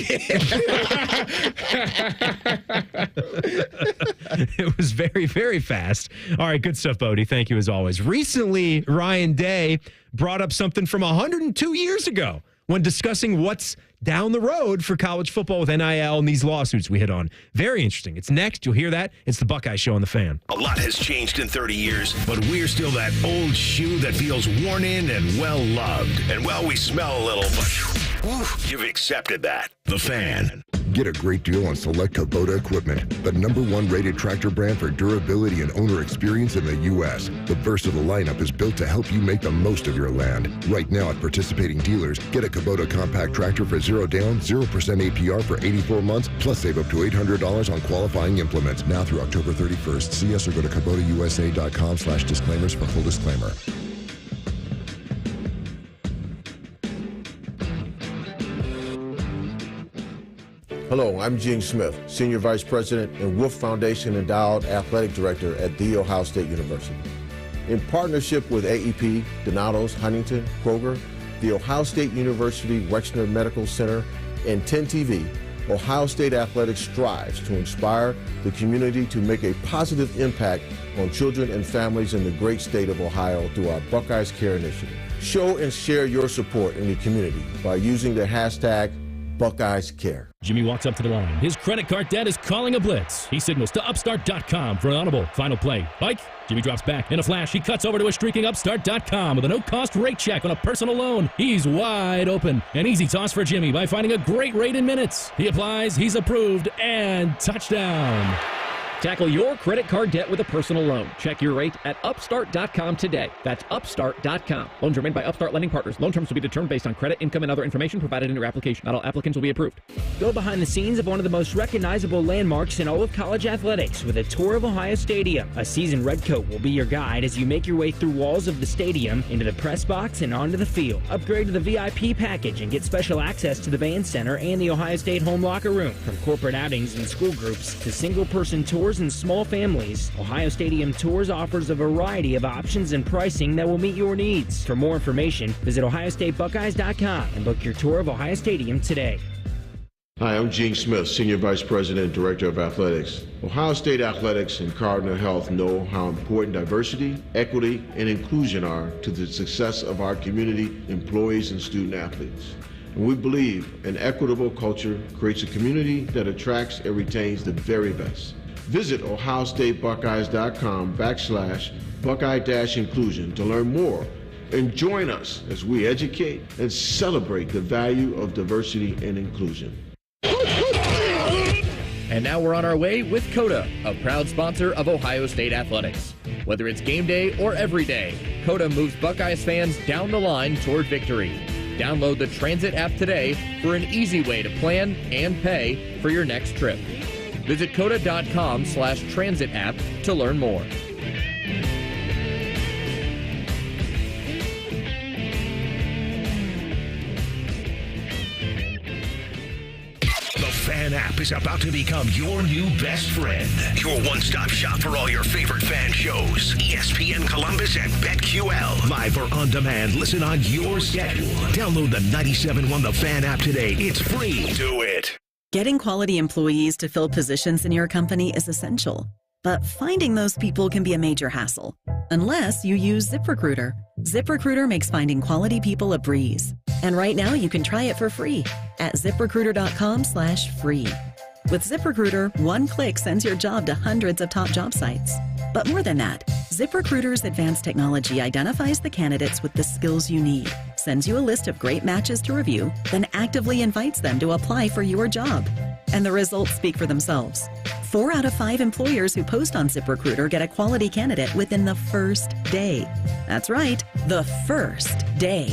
It was very, very fast. All right, good stuff, Bodie. Thank you as always. Recently, Ryan Day brought up something from 102 years ago when discussing what's down the road for college football with NIL and these lawsuits we hit on. Very interesting. It's next. You'll hear that. It's the Buckeye Show on the Fan. A lot has changed in 30 years, but we're still that old shoe that feels worn in and well-loved. And, well, we smell a little, but you've accepted that. The Fan. Get a great deal on select Kubota equipment, the #1 rated tractor brand for durability and owner experience in the U.S. The versatile lineup is built to help you make the most of your land. Right now at participating dealers, get a Kubota compact tractor for 0 down, 0% APR for 84 months, plus save up to $800 on qualifying implements. Now through October 31st. See us or go to KubotaUSA.com/disclaimers for full disclaimer. Hello, I'm Gene Smith, Senior Vice President and Wolf Foundation Endowed Athletic Director at The Ohio State University. In partnership with AEP, Donatos, Huntington, Kroger, The Ohio State University Wexner Medical Center, and 10TV, Ohio State Athletics strives to inspire the community to make a positive impact on children and families in the great state of Ohio through our Buckeyes Care initiative. Show and share your support in the community by using the hashtag Buckeyes Care. Jimmy walks up to the line. His credit card debt is calling a blitz. He signals to Upstart.com for an audible. Final play. Bike. Jimmy drops back. In a flash, he cuts over to a streaking Upstart.com with a no-cost rate check on a personal loan. He's wide open. An easy toss for Jimmy by finding a great rate in minutes. He applies. He's approved. And touchdown. Tackle your credit card debt with a personal loan. Check your rate at Upstart.com today. That's Upstart.com. Loans are made by Upstart Lending Partners. Loan terms will be determined based on credit, income, and other information provided in your application. Not all applicants will be approved. Go behind the scenes of one of the most recognizable landmarks in all of college athletics with a tour of Ohio Stadium. A seasoned redcoat will be your guide as you make your way through walls of the stadium, into the press box, and onto the field. Upgrade to the VIP package and get special access to the band center and the Ohio State home locker room. From corporate outings and school groups to single-person tours and small families, Ohio Stadium Tours offers a variety of options and pricing that will meet your needs. For more information, visit OhioStateBuckeyes.com and book your tour of Ohio Stadium today. Hi, I'm Gene Smith, Senior Vice President and Director of Athletics. Ohio State Athletics and Cardinal Health know how important diversity, equity, and inclusion are to the success of our community, employees, and student athletes. And we believe an equitable culture creates a community that attracts and retains the very best. Visit OhioStateBuckeyes.com/Buckeye-inclusion to learn more and join us as we educate and celebrate the value of diversity and inclusion. And now we're on our way with Coda, a proud sponsor of Ohio State Athletics. Whether it's game day or every day, Coda moves Buckeyes fans down the line toward victory. Download the Transit app today for an easy way to plan and pay for your next trip. Visit Coda.com/transit app to learn more. The Fan app is about to become your new best friend. Your one-stop shop for all your favorite fan shows. ESPN Columbus and BetQL. Live or on demand, listen on your schedule. Download the 97.1 The Fan app today. It's free. Do it. Getting quality employees to fill positions in your company is essential, but finding those people can be a major hassle, unless you use ZipRecruiter. ZipRecruiter makes finding quality people a breeze. And right now you can try it for free at ZipRecruiter.com/free. With ZipRecruiter, one click sends your job to hundreds of top job sites. But more than that, ZipRecruiter's advanced technology identifies the candidates with the skills you need, sends you a list of great matches to review, then actively invites them to apply for your job. And the results speak for themselves. 4 out of 5 employers who post on ZipRecruiter get a quality candidate within the first day. That's right, the first day.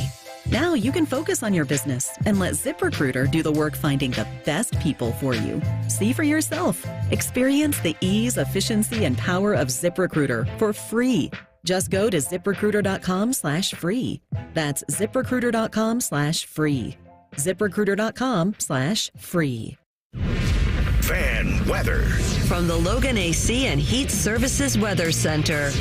Now you can focus on your business and let ZipRecruiter do the work finding the best people for you. See for yourself. Experience the ease, efficiency, and power of ZipRecruiter for free. Just go to ZipRecruiter.com/free. That's ZipRecruiter.com/free. ZipRecruiter.com/free. Fan weather. From the Logan AC and Heat Services Weather Center.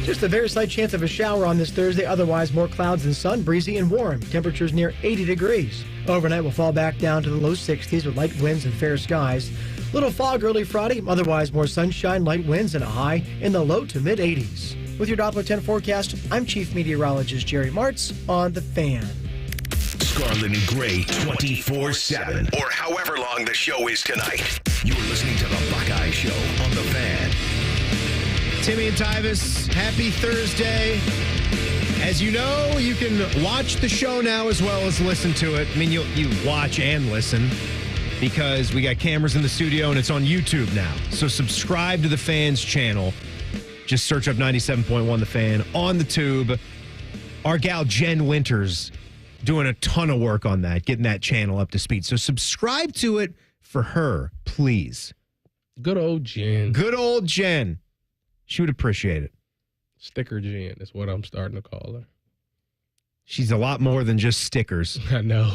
Just a very slight chance of a shower on this Thursday. Otherwise, more clouds and sun, breezy and warm. Temperatures near 80 degrees. Overnight, we'll fall back down to the low 60s with light winds and fair skies. Little fog early Friday. Otherwise, more sunshine, light winds, and a high in the low to mid 80s. With your Doppler 10 forecast, I'm Chief Meteorologist Jerry Martz on The Fan. Scarlet and Gray 24/7, or however long the show is tonight. You're listening to the Buckeye Show on The Fan. Timmy and Tyvis, happy Thursday. As you know, you can watch the show now as well as listen to it. I mean, you watch and listen because we got cameras in the studio and it's on YouTube now. So subscribe to the Fan's channel. Just search up 97.1 The Fan on the tube. Our gal Jen Winters doing a ton of work on that, getting that channel up to speed. So subscribe to it for her, please. Good old Jen. Good old Jen. She would appreciate it. Sticker Jen is what I'm starting to call her. She's a lot more than just stickers. I know.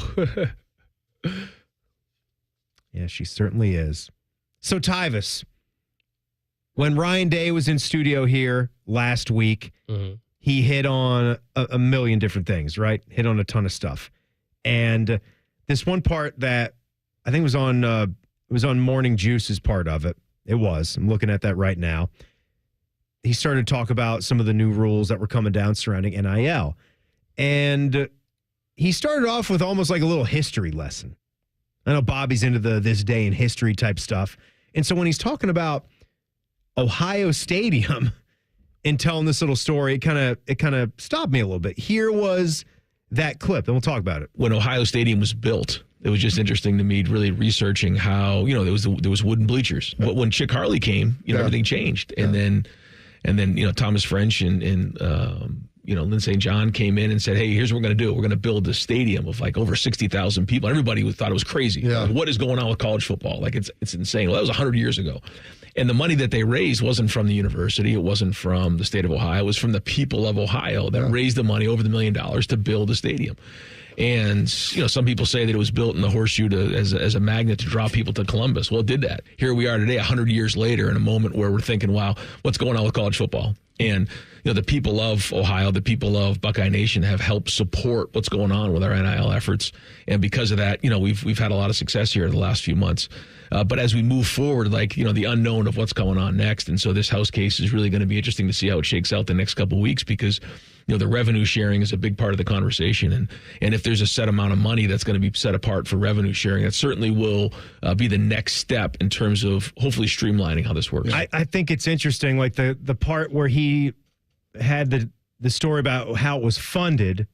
Yeah, she certainly is. So, Tyvis, when Ryan Day was in studio here last week, he hit on a million different things, right? Hit on a ton of stuff. And this one part that I think was on Morning Juice's part of it. It was. I'm looking at that right now. He started to talk about some of the new rules that were coming down surrounding NIL. And he started off with almost like a little history lesson. I know Bobby's into the this day in history type stuff. And so when he's talking about Ohio Stadium and telling this little story, it kind of stopped me a little bit. Here was that clip, and we'll talk about it. When Ohio Stadium was built, it was just interesting to me really researching how, there was wooden bleachers. But when Chick Harley came, everything changed. And then Thomas French and Lynn St. John came in and said, hey, here's what we're going to do. We're going to build a stadium of like over 60,000 people. Everybody thought it was crazy. Yeah. What is going on with college football? Like it's insane. Well, that was 100 years ago. And the money that they raised wasn't from the university. It wasn't from the state of Ohio. It was from the people of Ohio that raised the money, over $1 million, to build a stadium. And, some people say that it was built in the horseshoe as a magnet to draw people to Columbus. Well, it did that. Here we are today, 100 years later, in a moment where we're thinking, wow, what's going on with college football? And, the people of Ohio, the people of Buckeye Nation have helped support what's going on with our NIL efforts. And because of that, we've had a lot of success here in the last few months. But as we move forward, the unknown of what's going on next. And so this House case is really going to be interesting to see how it shakes out the next couple of weeks, because the revenue sharing is a big part of the conversation. And if there's a set amount of money that's going to be set apart for revenue sharing, that certainly will be the next step in terms of hopefully streamlining how this works. I think it's interesting, like the part where he had the story about how it was funded,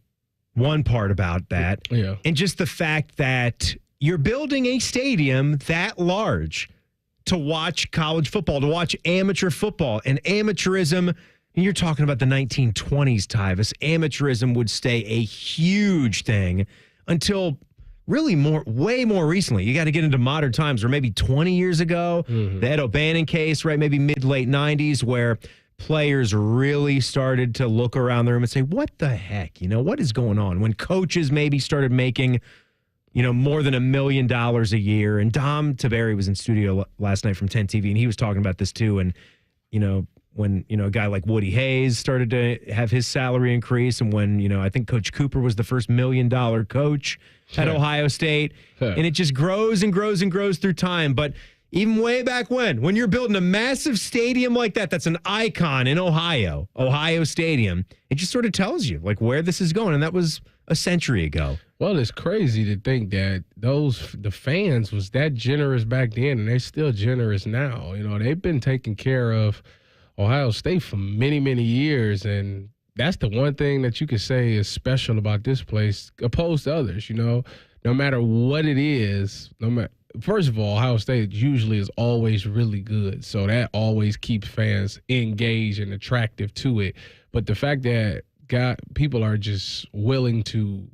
one part about that, and just the fact that you're building a stadium that large to watch college football, to watch amateur football, and amateurism. You're talking about the 1920s, Tyvis. Amateurism would stay a huge thing until really way more recently. You got to get into modern times, or maybe 20 years ago, the Ed O'Bannon case, right? Maybe mid-late 90s, where players really started to look around the room and say, what the heck? What is going on? When coaches maybe started making, more than $1 million a year. And Dom Taberi was in studio last night from 10 TV, and he was talking about this too. And, when, a guy like Woody Hayes started to have his salary increase, and when, I think Coach Cooper was the first $1 million coach at Ohio State, and it just grows and grows and grows through time. But even way back when you're building a massive stadium like that's an icon in Ohio Stadium, it just sort of tells you where this is going. And that was a century ago. Well, it's crazy to think that the fans was that generous back then, and they're still generous now. They've been taking care of Ohio State for many, many years, and that's the one thing that you could say is special about this place opposed to others. No matter what it is, first of all, Ohio State usually is always really good, so that always keeps fans engaged and attractive to it. But the fact that people are just willing to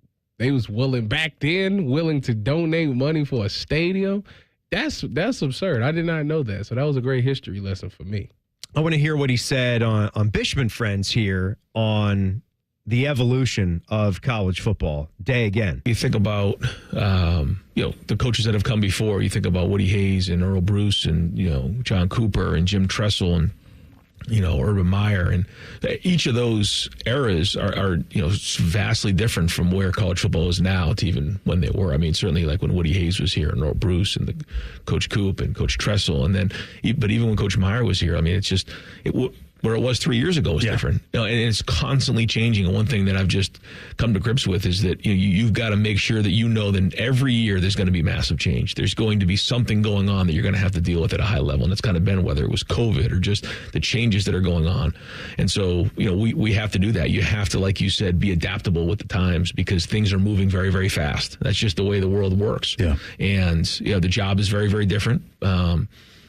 back then, willing to donate money for a stadium, that's absurd. I did not know that, so that was a great history lesson for me. I want to hear what he said on Bishop & Friends here on the evolution of college football. Day again. You think about, the coaches that have come before. You think about Woody Hayes and Earl Bruce and, John Cooper and Jim Tressel and, Urban Meyer. And each of those eras are vastly different from where college football is now to even when they were. I mean, certainly like when Woody Hayes was here and Earl Bruce and Coach Coop and Coach Tressel. And then, but even when Coach Meyer was here, I mean, it's just, where it was 3 years ago was different. And it's constantly changing. And one thing that I've just come to grips with is that you've got to make sure that that every year there's going to be massive change. There's going to be something going on that you're going to have to deal with at a high level. And it's kind of been whether it was COVID or just the changes that are going on. And so, we have to do that. You have to, like you said, be adaptable with the times because things are moving very, very fast. That's just the way the world works. Yeah. And, the job is very, very different.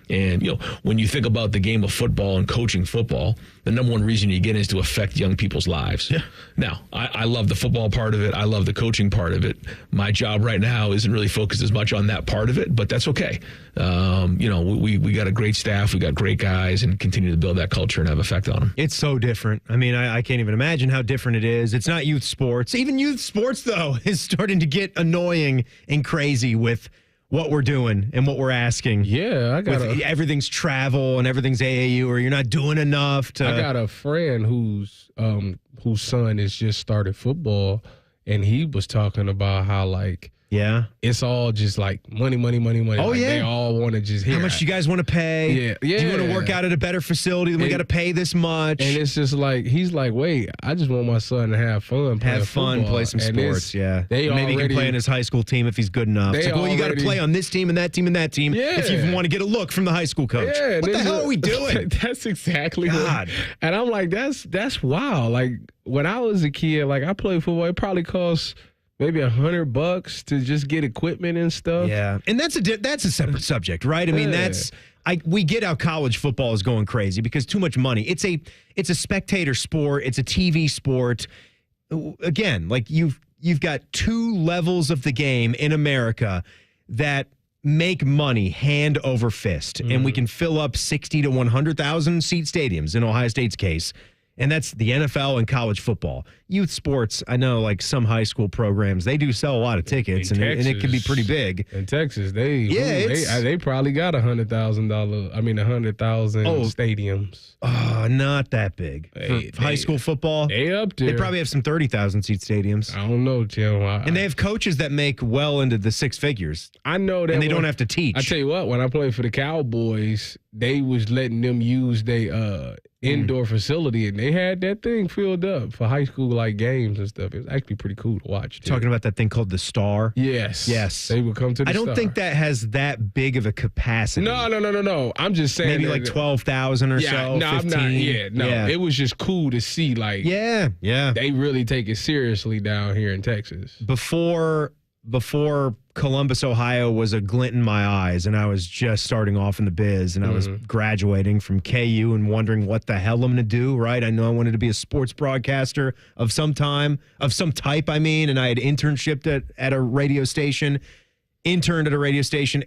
And, when you think about the game of football and coaching football, the number one reason you get is to affect young people's lives. Yeah. Now, I love the football part of it. I love the coaching part of it. My job right now isn't really focused as much on that part of it, but that's okay. We got a great staff. We got great guys and continue to build that culture and have effect on them. It's so different. I mean, I can't even imagine how different it is. It's not youth sports. Even youth sports, though, is starting to get annoying and crazy with what we're doing and what we're asking. Yeah, everything's travel and everything's AAU, or you're not doing enough to. I got a friend whose son has just started football, and he was talking about how it's all just like money. Oh, like, yeah. They all want to just hear how much you guys want to pay. Yeah. Do you want to work out at a better facility? Then we got to pay this much. And it's just like, he's like, wait, I just want my son to have fun. Play some sports. Yeah. Maybe he can play in his high school team if he's good enough. It's like, you got to play on this team and that team and that team if you want to get a look from the high school coach. Yeah, what the hell are we doing? That's exactly God. And I'm like, that's wild. Like, when I was a kid, I played football, it probably cost maybe $100 to just get equipment and stuff. Yeah, and that's a separate subject, right? I mean, we get how college football is going crazy because too much money. It's a spectator sport. It's a TV sport. Again, like you've got two levels of the game in America that make money hand over fist, and we can fill up 60 to 100,000 seat stadiums in Ohio State's case. And that's the NFL and college football. Youth sports, I know, like some high school programs, they do sell a lot of tickets, and it can be pretty big. In Texas, they probably got 100,000 stadiums. Oh, not that big. For high school football, they up there. They probably have some 30,000 seat stadiums. I don't know, Jim. And they have coaches that make well into the six figures. I know that. And they don't have to teach. I tell you what, when I played for the Cowboys, they was letting them use their indoor facility, and they had that thing filled up for high school like games and stuff. It was actually pretty cool to watch. Talking about that thing called the Star? Yes. They would come to the I don't Star. think that has that big of a capacity. No. I'm just saying. Maybe like 12,000 or so. No, 15. I'm not. Yeah. It was just cool to see, like. Yeah. They really take it seriously down here in Texas. Before Columbus, Ohio was a glint in my eyes, and I was just starting off in the biz, and I was graduating from KU and wondering what the hell I'm going to do, right? I know I wanted to be a sports broadcaster of some type, and I had interned at a radio station,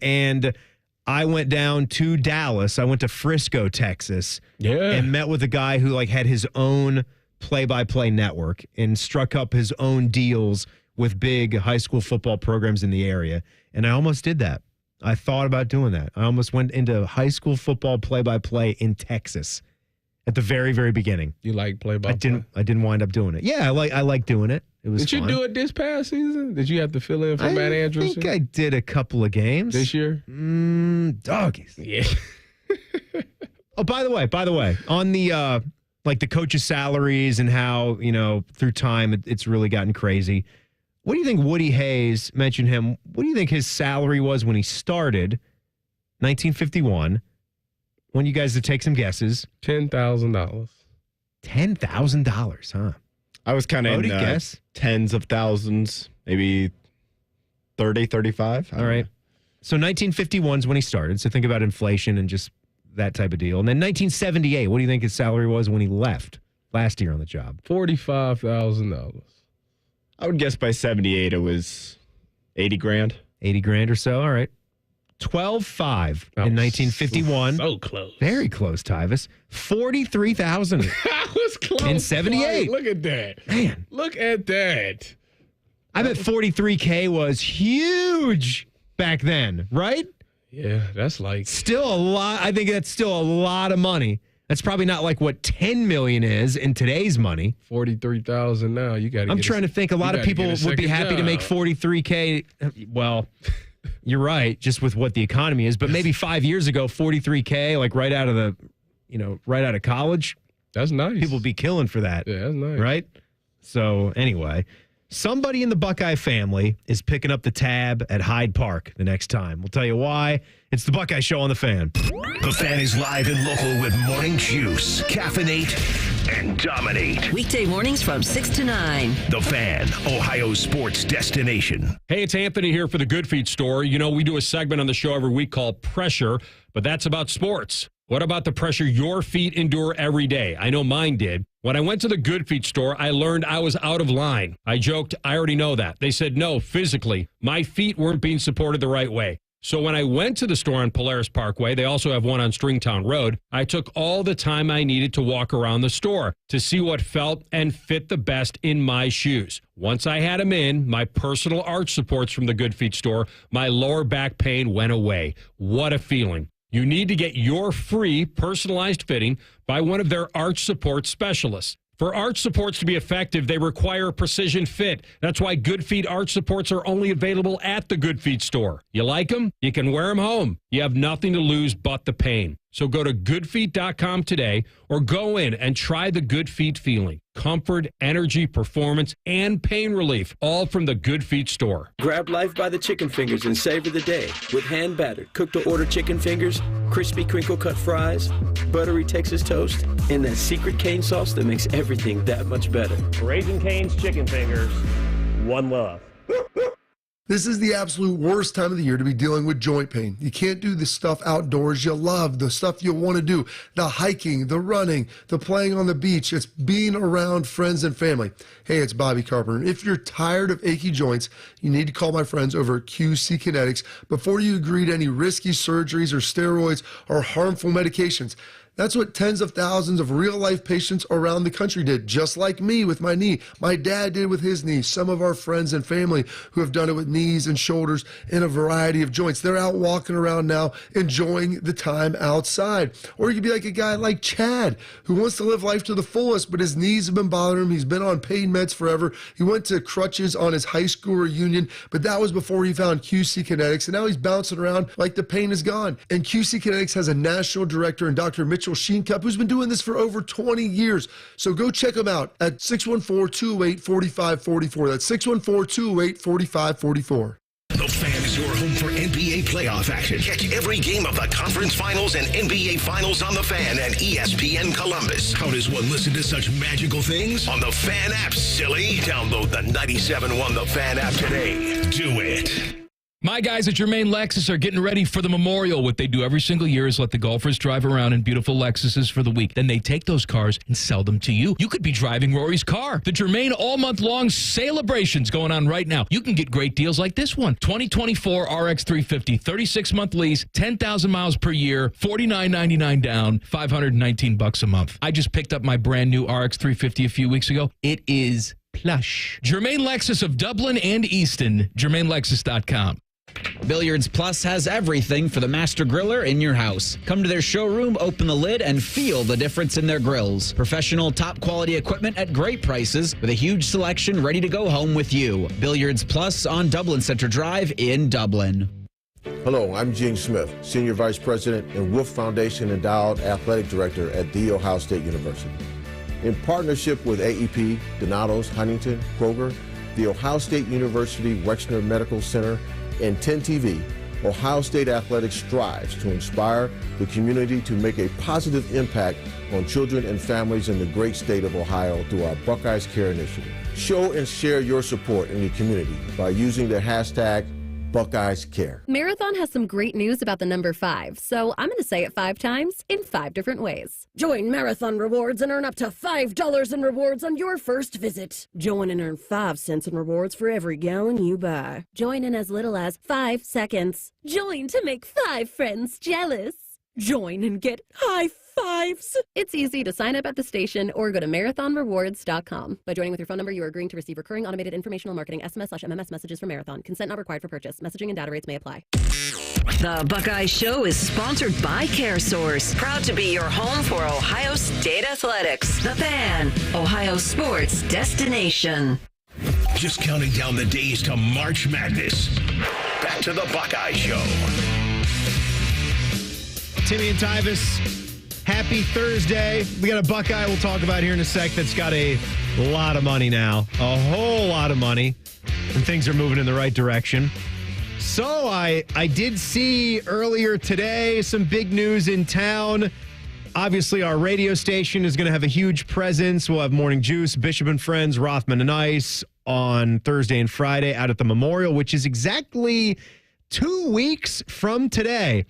and I went down to Dallas. I went to Frisco, Texas, and met with a guy who had his own play-by-play network and struck up his own deals with big high school football programs in the area. And I almost did that. I thought about doing that. I almost went into high school football play-by-play in Texas at the very, very beginning. You like play-by-play? I didn't wind up doing it. Yeah, I like doing it. It was Did fun. you do it this past season? Did you have to fill in for Matt Andrews? I think I did a couple of games. This year? Doggies. Yeah. Oh, by the way, on the the coaches' salaries and how, through time it's really gotten crazy. What do you think Woody Hayes, mentioned him, what do you think his salary was when he started, 1951? Want you guys to take some guesses. $10,000. $10,000, huh? I was kind of in tens of thousands, maybe 30, 35. All right. So 1951 is when he started. So think about inflation and just that type of deal. And then 1978, what do you think his salary was when he left last year on the job? $45,000. I would guess by 78 it was 80 grand. 80 grand or so. All right. 12.5 in 1951. So close. Very close, Tyvis. 43,000. I was close. In 78. Look at that. Man. Look at that. I bet 43K was huge back then, right? Yeah, that's still a lot. I think that's still a lot of money. That's probably not like what 10 million is in today's money. 43,000 now. You got to. I'm trying to think. A lot of people would be happy to make 43K. Well, you're right. Just with what the economy is, but maybe 5 years ago, 43K, right out of college. That's nice. People would be killing for that. Yeah, that's nice. Right. So anyway, somebody in the Buckeye family is picking up the tab at Hyde Park the next time. We'll tell you why. It's the Buckeye Show on The Fan. The Fan is live and local with Morning Juice, Caffeinate, and Dominate. Weekday mornings from 6 to 9. The Fan, Ohio sports destination. Hey, it's Anthony here for the Good Feet store. We do a segment on the show every week called Pressure, but that's about sports. What about the pressure your feet endure every day? I know mine did. When I went to the Good Feet store, I learned I was out of line. I joked, I already know that. They said, no, physically, my feet weren't being supported the right way. So when I went to the store on Polaris Parkway, they also have one on Stringtown Road, I took all the time I needed to walk around the store to see what felt and fit the best in my shoes. Once I had them in, my personal arch supports from the Good Feet store, my lower back pain went away. What a feeling. You need to get your free personalized fitting by one of their arch support specialists. For arch supports to be effective, they require a precision fit. That's why Good Feet arch supports are only available at the Good Feet store. You like them? You can wear them home. You have nothing to lose but the pain. So go to goodfeet.com today or go in and try the Good Feet feeling. Comfort, energy, performance, and pain relief, all from the Good Feet store. Grab life by the chicken fingers and savor the day with hand-battered, cooked-to-order chicken fingers, crispy crinkle-cut fries, buttery Texas toast, and that secret cane sauce that makes everything that much better. Raising Cane's chicken fingers, one love. This is the absolute worst time of the year to be dealing with joint pain. You can't do the stuff outdoors you love, the stuff you want to do, the hiking, the running, the playing on the beach. It's being around friends and family. Hey, it's Bobby Carpenter. If you're tired of achy joints, you need to call my friends over at QC Kinetics before you agree to any risky surgeries or steroids or harmful medications. That's what tens of thousands of real-life patients around the country did, just like me with my knee. My dad did with his knee. Some of our friends and family who have done it with knees and shoulders and a variety of joints. They're out walking around now, enjoying the time outside. Or you could be like a guy like Chad, who wants to live life to the fullest, but his knees have been bothering him. He's been on pain meds forever. He went to crutches on his high school reunion, but that was before he found QC Kinetics, and now he's bouncing around like the pain is gone. And QC Kinetics has a national director in Dr. Mitchell Sheencup, who's been doing this for over 20 years. So go check him out at 614-208-4544. That's 614-208-4544. The Fan is your home for NBA playoff action. Catch every game of the conference finals and NBA finals on The Fan and ESPN Columbus. How does one listen to such magical things? On the Fan app, silly. Download the 97.1 The Fan app today. Do it. My guys at Germain Lexus are getting ready for the Memorial. What they do every single year is let the golfers drive around in beautiful Lexuses for the week. Then they take those cars and sell them to you. You could be driving Rory's car. The Germain all-month-long celebration's going on right now. You can get great deals like this one. 2024 RX 350, 36-month lease, 10,000 miles per year, $49.99 down, $519 a month. I just picked up my brand new RX 350 a few weeks ago. It is plush. Germain Lexus of Dublin and Easton, GermainLexus.com. Billiards Plus has everything for the master griller in your house. Come to their showroom, open the lid, and feel the difference in their grills. Professional, top-quality equipment at great prices with a huge selection ready to go home with you. Billiards Plus on Dublin Center Drive in Dublin. Hello, I'm Gene Smith, Senior Vice President and Wolf Foundation Endowed Athletic Director at The Ohio State University. In partnership with AEP, Donatos, Huntington, Kroger, The Ohio State University Wexner Medical Center, and 10 TV, Ohio State Athletics strives to inspire the community to make a positive impact on children and families in the great state of Ohio through our Buckeyes Care initiative. Show and share your support in the community by using the hashtag Buckeyes Care. Marathon has some great news about the number 5, so I'm going to say it 5 times in 5 different ways. Join Marathon Rewards and earn up to $5 in rewards on your first visit. Join and earn 5 cents in rewards for every gallon you buy. Join in as little as 5 seconds. Join to make 5 friends jealous. Join and get high fives. It's easy to sign up at the station or go to marathonrewards.com. By joining with your phone number, you are agreeing to receive recurring automated informational marketing SMS/MMS messages from Marathon. Consent not required for purchase. Messaging and data rates may apply. The Buckeye Show is sponsored by CareSource. Proud to be your home for Ohio State Athletics. The Fan, Ohio sports destination. Just counting down the days to March Madness. Back to the Buckeye Show. Timmy and Tyvis, happy Thursday. We got a Buckeye we'll talk about here in a sec that's got a lot of money now. A whole lot of money. And things are moving in the right direction. So I did see earlier today some big news in town. Obviously, our radio station is going to have a huge presence. We'll have Morning Juice, Bishop and Friends, Rothman and Ice on Thursday and Friday out at the Memorial, which is exactly 2 weeks from today.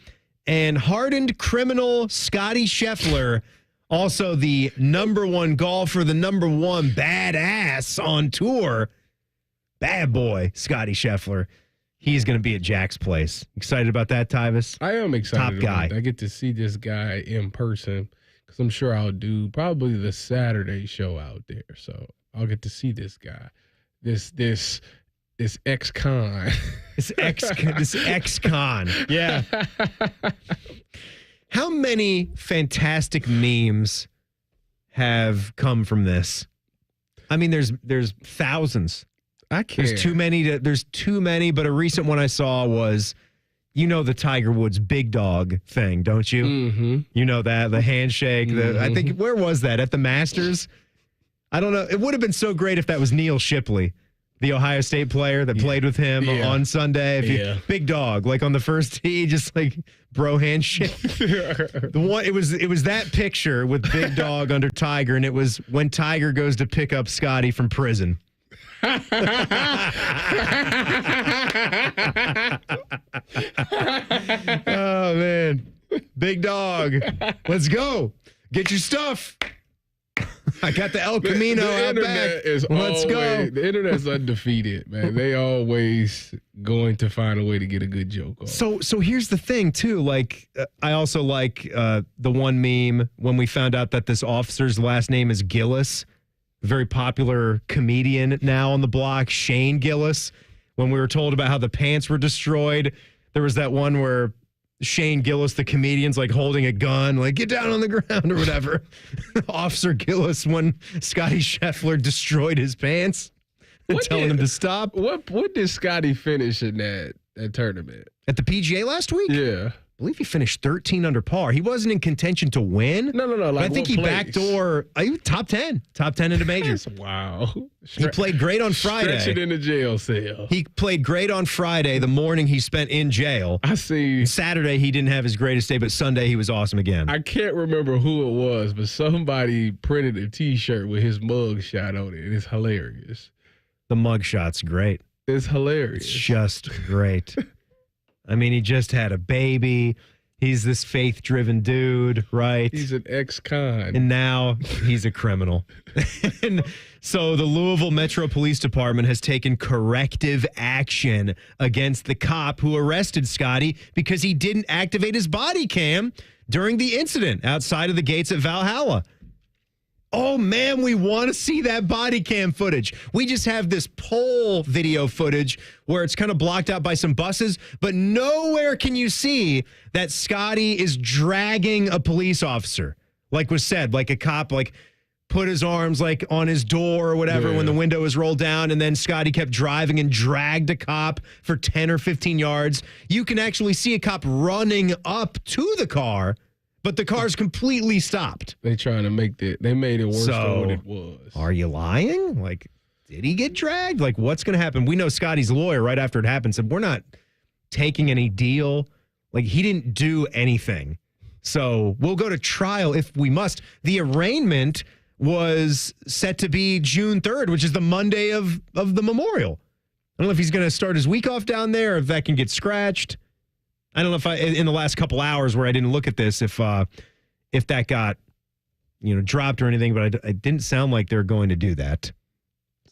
And hardened criminal Scotty Scheffler, also the #1 golfer, the #1 badass on tour, bad boy Scotty Scheffler. He's going to be at Jack's place. Excited about that, Tyvis? I am excited. Top guy. I get to see this guy in person because I'm sure I'll do probably the Saturday show out there. So I'll get to see this guy, this ex-con. This ex-con. Yeah. How many fantastic memes have come from this? I mean, there's thousands. I can't. There's too many, but a recent one I saw was, you know, the Tiger Woods big dog thing, don't you? Mm-hmm. You know that, the handshake. Mm-hmm. I think, where was that? At the Masters? I don't know. It would have been so great if that was Neil Shipley, the Ohio State player that played with him on Sunday. Big dog, like on the first tee, just like bro handshake. It was that picture with Big Dog under Tiger, and it was when Tiger goes to pick up Scotty from prison. Oh, man. Big dog. Let's go. Get your stuff. I got the El Camino out back. Let's go. The internet's undefeated, man. They always going to find a way to get a good joke off. So here's the thing, too. Like, I also like the one meme when we found out that this officer's last name is Gillis, very popular comedian now on the block, Shane Gillis. When we were told about how the pants were destroyed, there was that one where Shane Gillis, the comedian's like holding a gun, like get down on the ground or whatever. Officer Gillis, when Scotty Scheffler destroyed his pants, telling him to stop. What did Scotty finish in that tournament? At the PGA last week? Yeah. I believe he finished 13 under par. He wasn't in contention to win. No. Like I think he backdoor top 10 into majors. Wow. He played great on Friday. Stretch it in the jail cell. He played great on Friday, the morning he spent in jail. I see. Saturday, he didn't have his greatest day, but Sunday, he was awesome again. I can't remember who it was, but somebody printed a T-shirt with his mug shot on it. It's hilarious. The mug shot's great. It's hilarious. It's just great. I mean, he just had a baby. He's this faith-driven dude, right? He's an ex-con. And now he's a criminal. And so the Louisville Metro Police Department has taken corrective action against the cop who arrested Scotty because he didn't activate his body cam during the incident outside of the gates at Valhalla. Oh, man, we want to see that body cam footage. We just have this poll video footage where it's kind of blocked out by some buses, but nowhere can you see that Scotty is dragging a police officer. Like was said, like a cop, like put his arms like on his door or whatever when the window was rolled down, and then Scotty kept driving and dragged a cop for 10 or 15 yards. You can actually see a cop running up to the car, but the car's completely stopped. They trying to they made it worse than what it was. Are you lying? Like, did he get dragged? Like, what's going to happen? We know Scotty's lawyer right after it happened said, we're not taking any deal. Like, he didn't do anything. So we'll go to trial if we must. The arraignment was set to be June 3rd, which is the Monday of the memorial. I don't know if he's going to start his week off down there, or if that can get scratched. I don't know if in the last couple hours where I didn't look at this, if that got, dropped or anything, but it didn't sound like they're going to do that.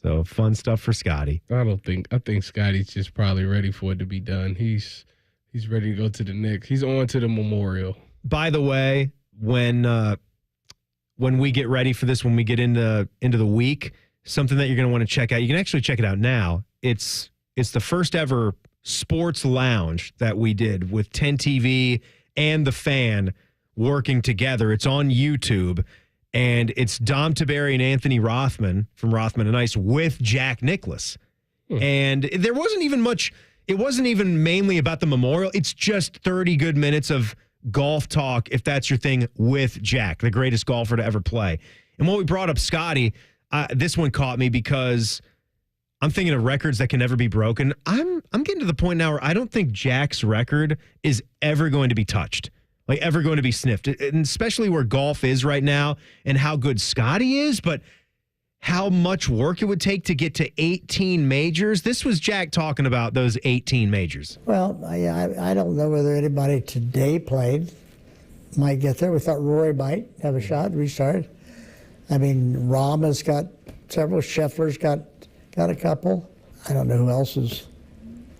So fun stuff for Scotty. I think Scotty's just probably ready for it to be done. He's ready to go to the next. He's on to the memorial. By the way, when we get ready for this, when we get into the week, something that you're going to want to check out, you can actually check it out now. It's the first ever sports lounge that we did with 10 TV and The Fan working together. It's on YouTube, and it's Dom Taberry and Anthony Rothman from Rothman and Ice with Jack Nicklaus. And there wasn't even much, it wasn't even mainly about the memorial. It's just 30 good minutes of golf talk, if that's your thing, with Jack, the greatest golfer to ever play. And when we brought up Scotty, this one caught me because I'm thinking of records that can never be broken. I'm getting to the point now where I don't think Jack's record is ever going to be touched, like ever going to be sniffed, and especially where golf is right now and how good Scotty is, but how much work it would take to get to 18 majors. This was Jack talking about those 18 majors. Well, I don't know whether anybody today might get there. We thought Rory might have a shot, restart. I mean, Rahm has got several. Scheffler's got a couple. I don't know who else is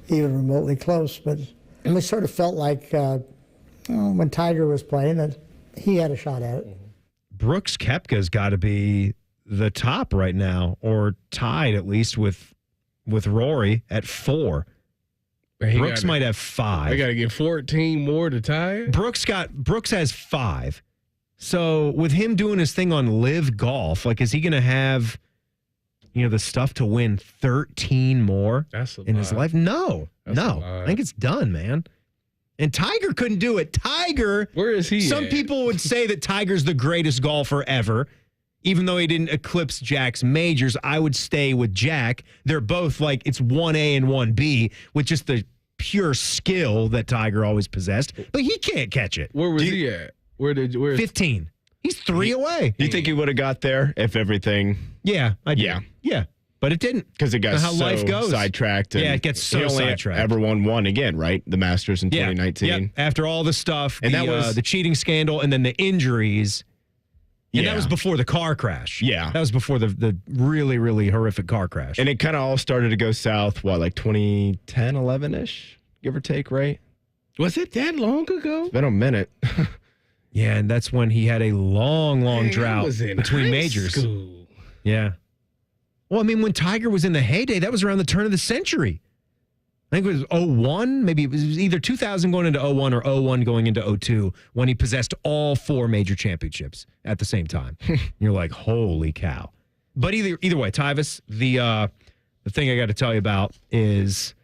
even remotely close, but we sort of felt like when Tiger was playing that he had a shot at it. Brooks Koepka's got to be the top right now, or tied at least with Rory at 4. Brooks might have 5. They got to get 14 more to tie it? Brooks has 5. So with him doing his thing on Live Golf, like, is he going to have the stuff to win 13 more in his life? No. I think it's done, man. And Tiger couldn't do it. Tiger, where is he? Some people would say that Tiger's the greatest golfer ever, even though he didn't eclipse Jack's majors. I would stay with Jack. They're both like, it's 1A and 1B with just the pure skill that Tiger always possessed, but he can't catch it. Where was he at? Where 15. He's 3 away. Do you think he would have got there if everything? Yeah, I do. Yeah. But it didn't. Because it got how so life goes. sidetracked. Yeah, it gets so sidetracked. Ever won one again, right? The Masters in 2019. Yeah. After all the stuff, and that was the cheating scandal and then the injuries. And that was before the car crash. Yeah. That was before the really, really horrific car crash. And it kind of all started to go south, like 2010, 11-ish, give or take, right? Was it that long ago? It's been a minute. Yeah, and that's when he had a long drought between majors. School. Yeah. Well, I mean, when Tiger was in the heyday, that was around the turn of the century. I think it was 01, maybe it was either 2000 going into 01 or 01 going into 02 when he possessed all 4 major championships at the same time. You're like, holy cow. But either way, Tyvis, the thing I got to tell you about is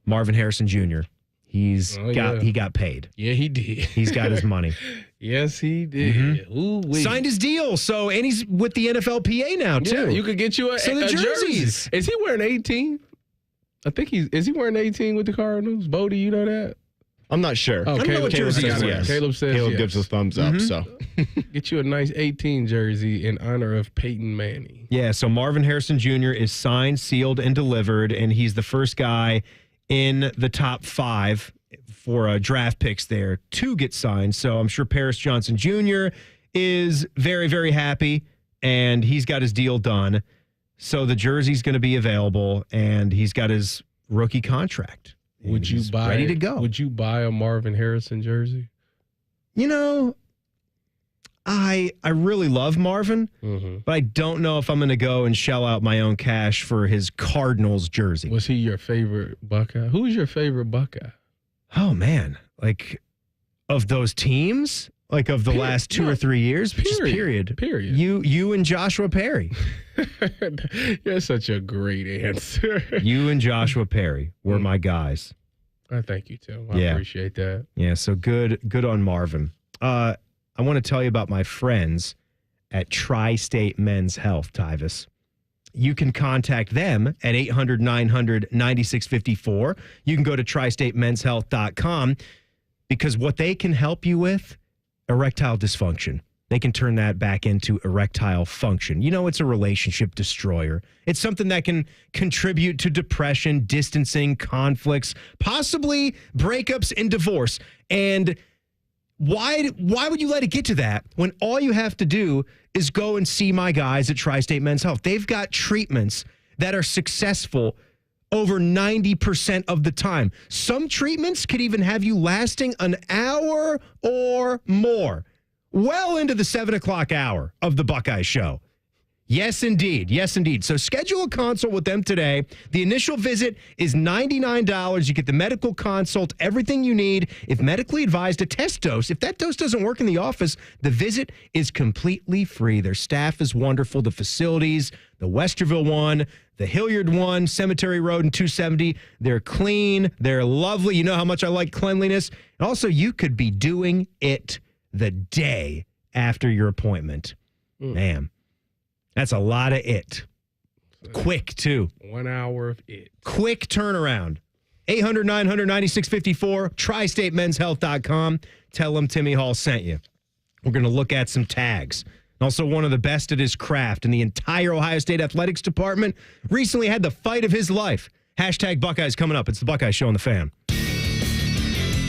Marvin Harrison Jr. He got paid. Yeah, he did. He's got his money. Yes, he did. Mm-hmm. Ooh-wee. Signed his deal. So, and he's with the NFLPA now too. Yeah, you could get you a jerseys. Jersey. Is he wearing 18? I think is he wearing 18 with the Cardinals? Bodie, you know that? I'm not sure. Oh, Caleb says yes. Caleb says Caleb yes. gives a thumbs up. So get you a nice 18 jersey in honor of Peyton Manning. Yeah, so Marvin Harrison Jr. is signed, sealed, and delivered, and he's the first guy in the top 5 for draft picks there to get signed. So I'm sure Paris Johnson Jr. is very, very happy, and he's got his deal done. So the jersey's going to be available, and he's got his rookie contract. Would you buy ready to go? Would you buy a Marvin Harrison jersey? You know, I really love Marvin, but I don't know if I'm going to go and shell out my own cash for his Cardinals jersey. Was he your favorite Buckeye? Who's your favorite Buckeye? Oh, man. Like, of those teams? Like, of the last 2 or 3 years? Period. You and Joshua Perry. You're such a great answer. You and Joshua Perry were my guys. I thank you, Tim. I appreciate that. Yeah, so good on Marvin. I want to tell you about my friends at Tri-State Men's Health, Tyvis. You can contact them at 800-900-9654. You can go to tristatemenshealth.com because what they can help you with, erectile dysfunction. They can turn that back into erectile function. You know, it's a relationship destroyer. It's something that can contribute to depression, distancing, conflicts, possibly breakups and divorce. And why would you let it get to that when all you have to do is go and see my guys at Tri-State Men's Health? They've got treatments that are successful over 90% of the time. Some treatments could even have you lasting an hour or more, well into the 7 o'clock hour of the Buckeye Show. Yes, indeed. Yes, indeed. So schedule a consult with them today. The initial visit is $99. You get the medical consult, everything you need. If medically advised, a test dose. If that dose doesn't work in the office, the visit is completely free. Their staff is wonderful. The facilities, the Westerville one, the Hilliard one, Cemetery Road and 270, they're clean. They're lovely. You know how much I like cleanliness. And also, you could be doing it the day after your appointment. Man. That's a lot of it. Quick, too. 1 hour of it. Quick turnaround. 800-900-9654, tristatemenshealth.com. Tell them Timmy Hall sent you. We're going to look at some tags. Also, one of the best at his craft in the entire Ohio State Athletics Department recently had the fight of his life. Hashtag Buckeyes coming up. It's the Buckeye Show on the Fan.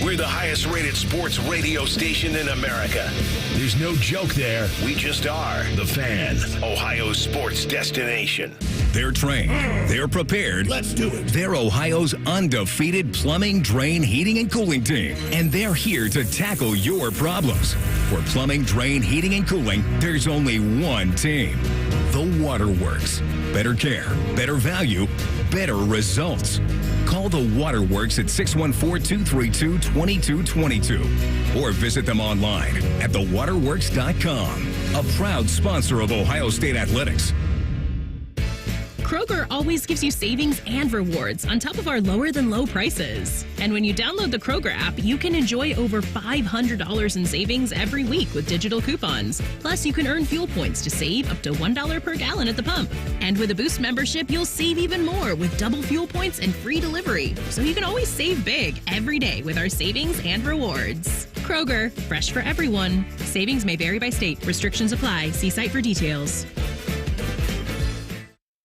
We're the highest rated sports radio station in America. There's no joke there. We just are. The Fan, Ohio's sports destination. They're trained. They're prepared. Let's do it. They're Ohio's undefeated plumbing, drain, heating, and cooling team. And they're here to tackle your problems. For plumbing, drain, heating, and cooling, there's only one team. The Waterworks. Better care, better value, better results. Call the Waterworks at 614-232-2222 or visit them online at thewaterworks.com. A proud sponsor of Ohio State Athletics. Kroger always gives you savings and rewards on top of our lower than low prices. And when you download the Kroger app, you can enjoy over $500 in savings every week with digital coupons. Plus, you can earn fuel points to save up to $1 per gallon at the pump. And with a Boost membership, you'll save even more with double fuel points and free delivery. So you can always save big every day with our savings and rewards. Kroger, fresh for everyone. Savings may vary by state. Restrictions apply. See site for details.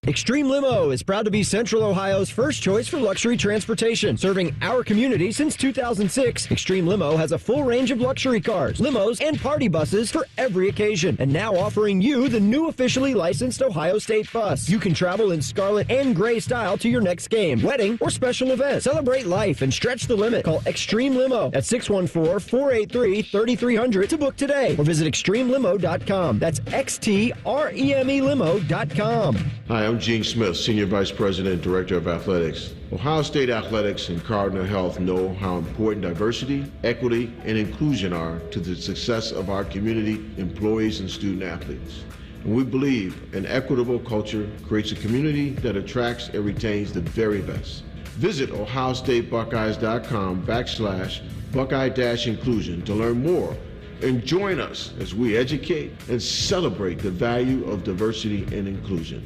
Extreme Limo is proud to be Central Ohio's first choice for luxury transportation. Serving our community since 2006, Extreme Limo has a full range of luxury cars, limos, and party buses for every occasion. And now offering you the new officially licensed Ohio State bus. You can travel in scarlet and gray style to your next game, wedding, or special event. Celebrate life and stretch the limit. Call Extreme Limo at 614-483-3300 to book today or visit extremelimo.com. That's XTREME limo.com. Hi, I'm Gene Smith, Senior Vice President and Director of Athletics. Ohio State Athletics and Cardinal Health know how important diversity, equity, and inclusion are to the success of our community, employees, and student athletes. And we believe an equitable culture creates a community that attracts and retains the very best. Visit ohiostatebuckeyes.com/Buckeye-inclusion to learn more and join us as we educate and celebrate the value of diversity and inclusion.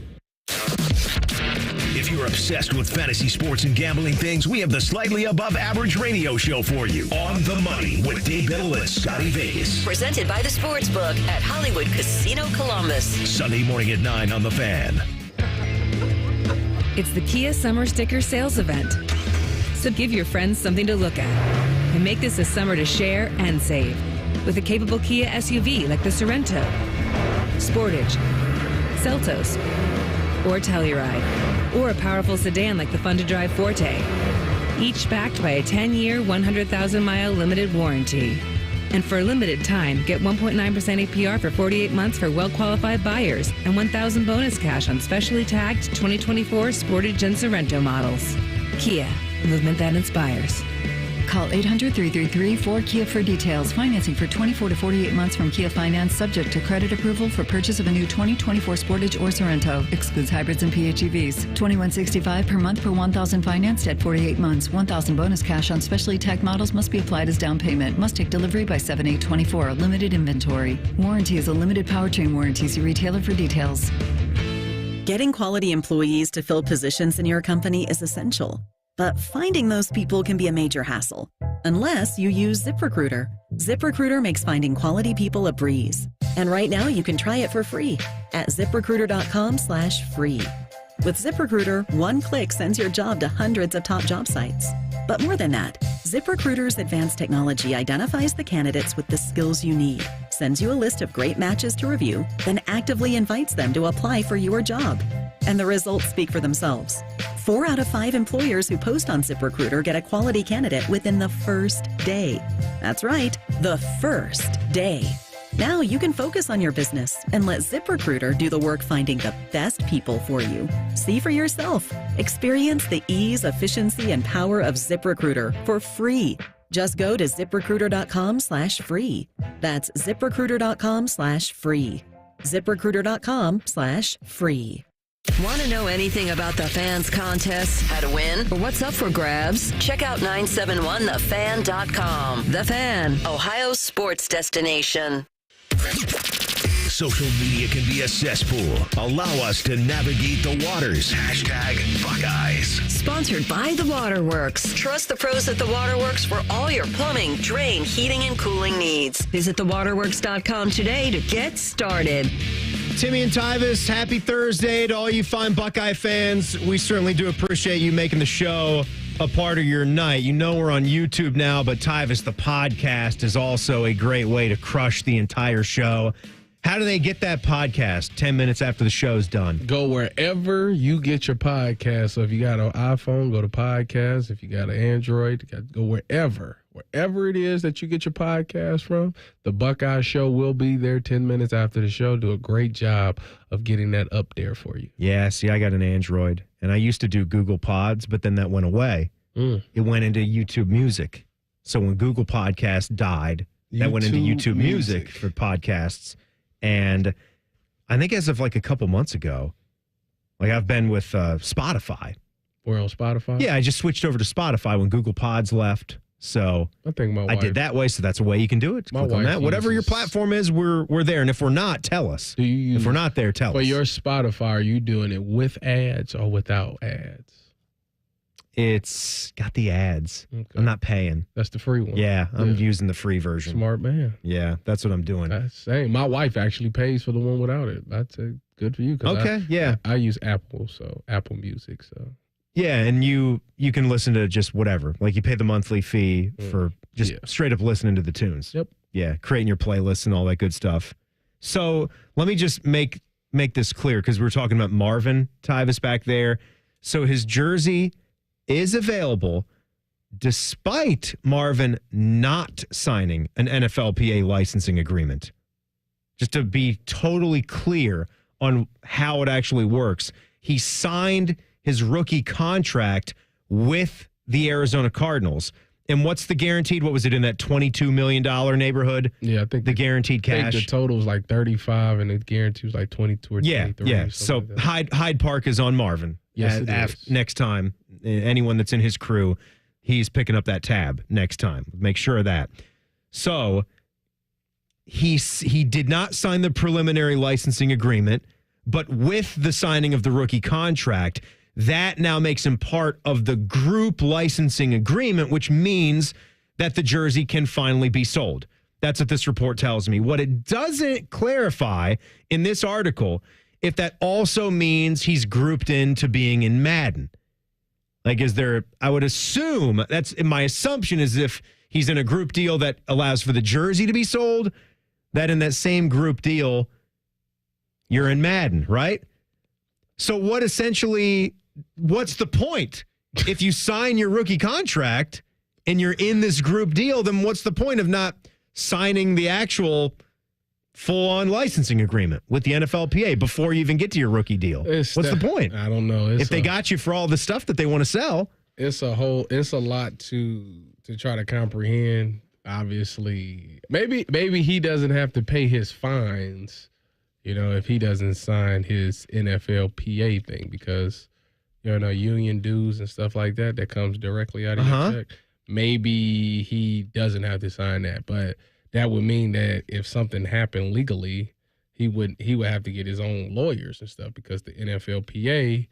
If you're obsessed with fantasy sports and gambling things, we have the slightly above average radio show for you. On the Money with Dave Biddle and Scotty Vegas. Presented by the Sportsbook at Hollywood Casino Columbus. Sunday morning at 9 on The Fan. It's the Kia Summer Sticker Sales Event. So give your friends something to look at and make this a summer to share and save with a capable Kia SUV like the Sorento, Sportage, Seltos, or Telluride, or a powerful sedan like the fun-to-drive Forte, each backed by a 10-year, 100,000-mile limited warranty. And for a limited time, get 1.9% APR for 48 months for well-qualified buyers and $1,000 bonus cash on specially tagged 2024 Sportage and Sorento models. Kia, movement that inspires. Call 800-333-4KIA for details. Financing for 24 to 48 months from Kia Finance, subject to credit approval for purchase of a new 2024 Sportage or Sorento. Excludes hybrids and PHEVs. $21.65 per month per $1,000 financed at 48 months. $1,000 bonus cash on specially tagged models must be applied as down payment. Must take delivery by 7/8/24. Limited inventory. Warranty is a limited powertrain warranty. See retailer for details. Getting quality employees to fill positions in your company is essential. But finding those people can be a major hassle, unless you use ZipRecruiter. ZipRecruiter makes finding quality people a breeze. And right now you can try it for free at ZipRecruiter.com/free. With ZipRecruiter, one click sends your job to hundreds of top job sites. But more than that, ZipRecruiter's advanced technology identifies the candidates with the skills you need, sends you a list of great matches to review, then actively invites them to apply for your job. And the results speak for themselves. 4 out of 5 employers who post on ZipRecruiter get a quality candidate within the first day. That's right, the first day. Now you can focus on your business and let ZipRecruiter do the work finding the best people for you. See for yourself. Experience the ease, efficiency, and power of ZipRecruiter for free. Just go to ZipRecruiter.com/free. That's ZipRecruiter.com/free. ZipRecruiter.com/free. Want to know anything about the Fan's contests, how to win, or what's up for grabs? Check out 971thefan.com. The Fan, Ohio's sports destination. Social media can be a cesspool. Allow us to navigate the waters. #Buckeyes. Sponsored by The Waterworks. Trust the pros at The Waterworks for all your plumbing, drain, heating, and cooling needs. Visit thewaterworks.com today to get started. Timmy and Tyvis, happy Thursday to all you fine Buckeye fans. We certainly do appreciate you making the show a part of your night. You know we're on YouTube now, but Tyvis, the podcast, is also a great way to crush the entire show. How do they get that podcast 10 minutes after the show's done? Go wherever you get your podcast. So if you got an iPhone, go to podcast. If you got an Android, go wherever it is that you get your podcast from. The Buckeye Show will be there 10 minutes after the show. Do a great job of getting that up there for you. Yeah, see, I got an Android, and I used to do Google Pods, but then that went away. It went into YouTube Music. So when Google Podcast died, that went into YouTube Music for podcasts. And I think as of like a couple months ago, like I've been with Spotify. We're on Spotify? Yeah, I just switched over to Spotify when Google Pods left. So I did that way. So that's a way you can do it. Click on that. Whatever your platform is, we're there. And if we're not, tell us. If we're not there, tell us. For your Spotify, are you doing it with ads or without ads? It's got the ads. Okay. I'm not paying. That's the free one. Yeah, I'm using the free version. Smart man. Yeah, that's what I'm doing. That's same. My wife actually pays for the one without it. I'd say good for you. I use Apple, so Apple Music. So yeah, and you can listen to just whatever. Like you pay the monthly fee for just straight up listening to the tunes. Yep. Yeah, creating your playlists and all that good stuff. So let me just make this clear because we were talking about Marvin Tyvis back there. So his jersey is available despite Marvin not signing an NFLPA licensing agreement. Just to be totally clear on how it actually works. He signed his rookie contract with the Arizona Cardinals. And what's the guaranteed? What was it in that $22 million neighborhood? Yeah, I think the guaranteed cash. I think the total was like 35 and the guarantee was like 22 or 23. Yeah. So like Hyde Park is on Marvin. Yes, it is. Next time, anyone that's in his crew, he's picking up that tab next time. Make sure of that. So he did not sign the preliminary licensing agreement, but with the signing of the rookie contract, that now makes him part of the group licensing agreement, which means that the jersey can finally be sold. That's what this report tells me. What it doesn't clarify in this article, if that also means he's grouped into being in Madden. Like, I would assume, my assumption is if he's in a group deal that allows for the jersey to be sold, that in that same group deal, you're in Madden, right? So what's the point? If you sign your rookie contract and you're in this group deal, then what's the point of not signing the actual full-on licensing agreement with the NFLPA before you even get to your rookie deal? What's the point? I don't know. If they got you for all the stuff that they want to sell. It's a lot to try to comprehend. Obviously, maybe he doesn't have to pay his fines, if he doesn't sign his NFLPA thing, because union dues and stuff like that comes directly out of your check. Maybe he doesn't have to sign that, but that would mean that if something happened legally, he would have to get his own lawyers and stuff, because the NFLPA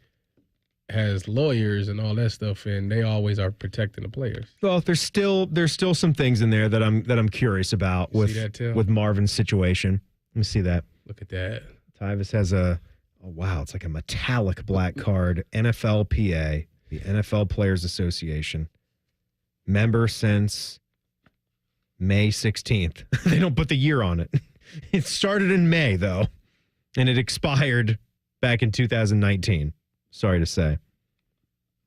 has lawyers and all that stuff, and they always are protecting the players. Well, there's still some things in there that I'm curious about with Marvin's situation. Let me see that. Look at that. Tyvis has it's like a metallic black card. NFLPA, the NFL Players Association, member since May 16th. They don't put the year on it. It started in May, though, and it expired back in 2019. Sorry to say.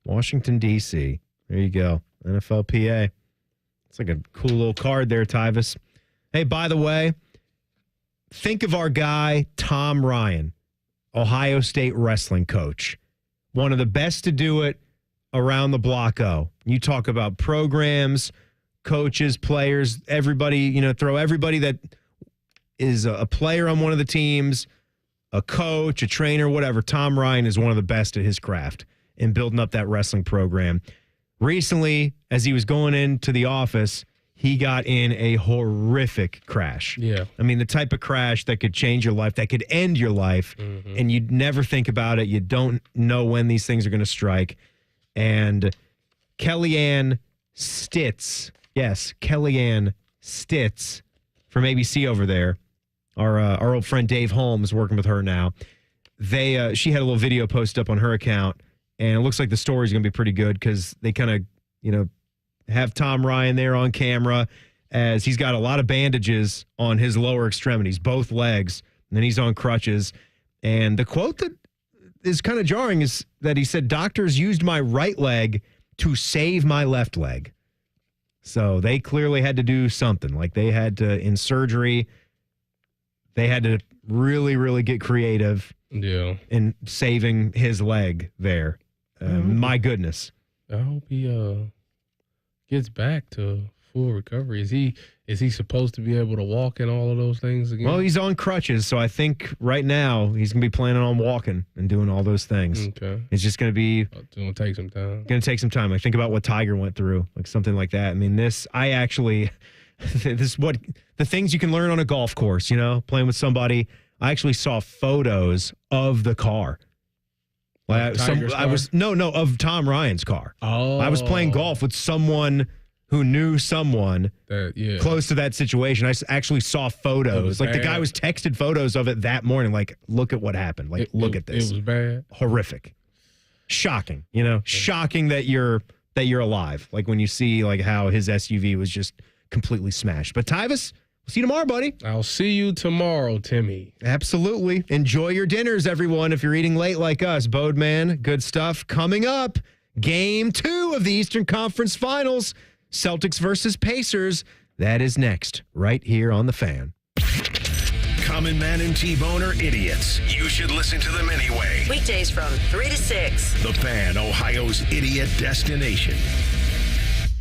Washington, D.C. There you go. NFLPA. It's like a cool little card there, Tyvis. Hey, by the way, think of our guy, Tom Ryan, Ohio State wrestling coach. One of the best to do it around the block. You talk about programs, coaches, players, everybody, throw everybody that is a player on one of the teams, a coach, a trainer, whatever. Tom Ryan is one of the best at his craft in building up that wrestling program. Recently, as he was going into the office, he got in a horrific crash. Yeah. I mean, the type of crash that could change your life, that could end your life, and you'd never think about it. You don't know when these things are going to strike. And Kellyanne Stitz, yes, Kellyanne Stitz from ABC over there, our old friend Dave Holmes working with her now. She had a little video post up on her account, and it looks like the story's going to be pretty good because they kind of, have Tom Ryan there on camera as he's got a lot of bandages on his lower extremities, both legs, and then he's on crutches. And the quote that is kind of jarring is that he said, "Doctors used my right leg to save my left leg." So they clearly had to do something. Like they had to, in surgery, they had to really, really get creative in saving his leg there. My goodness. I hope he gets back to full recovery. Is he supposed to be able to walk and all of those things again? Well, he's on crutches, so I think right now he's going to be planning on walking and doing all those things. Okay. It's just going to be... It's going to take some time. Going to take some time. I think about what Tiger went through, like something like that. I mean, this is what... The things you can learn on a golf course, playing with somebody. I actually saw photos of the car. Of Tom Ryan's car. Oh. I was playing golf with someone who knew someone close to that situation. I actually saw photos. Like, the guy was texted photos of it that morning. Like, look at what happened. Like, look at this. It was bad. Horrific. Shocking. Shocking that you're alive. Like, when you see like how his SUV was just completely smashed. But Tyvis, we'll see you tomorrow, buddy. I'll see you tomorrow, Timmy. Absolutely. Enjoy your dinners, everyone, if you're eating late like us. Bodeman, good stuff. Coming up, Game 2 of the Eastern Conference Finals. Celtics versus Pacers. That is next, right here on The Fan. Common Man and T-Bone are idiots. You should listen to them anyway. Weekdays from 3 to 6. The Fan, Ohio's idiot destination.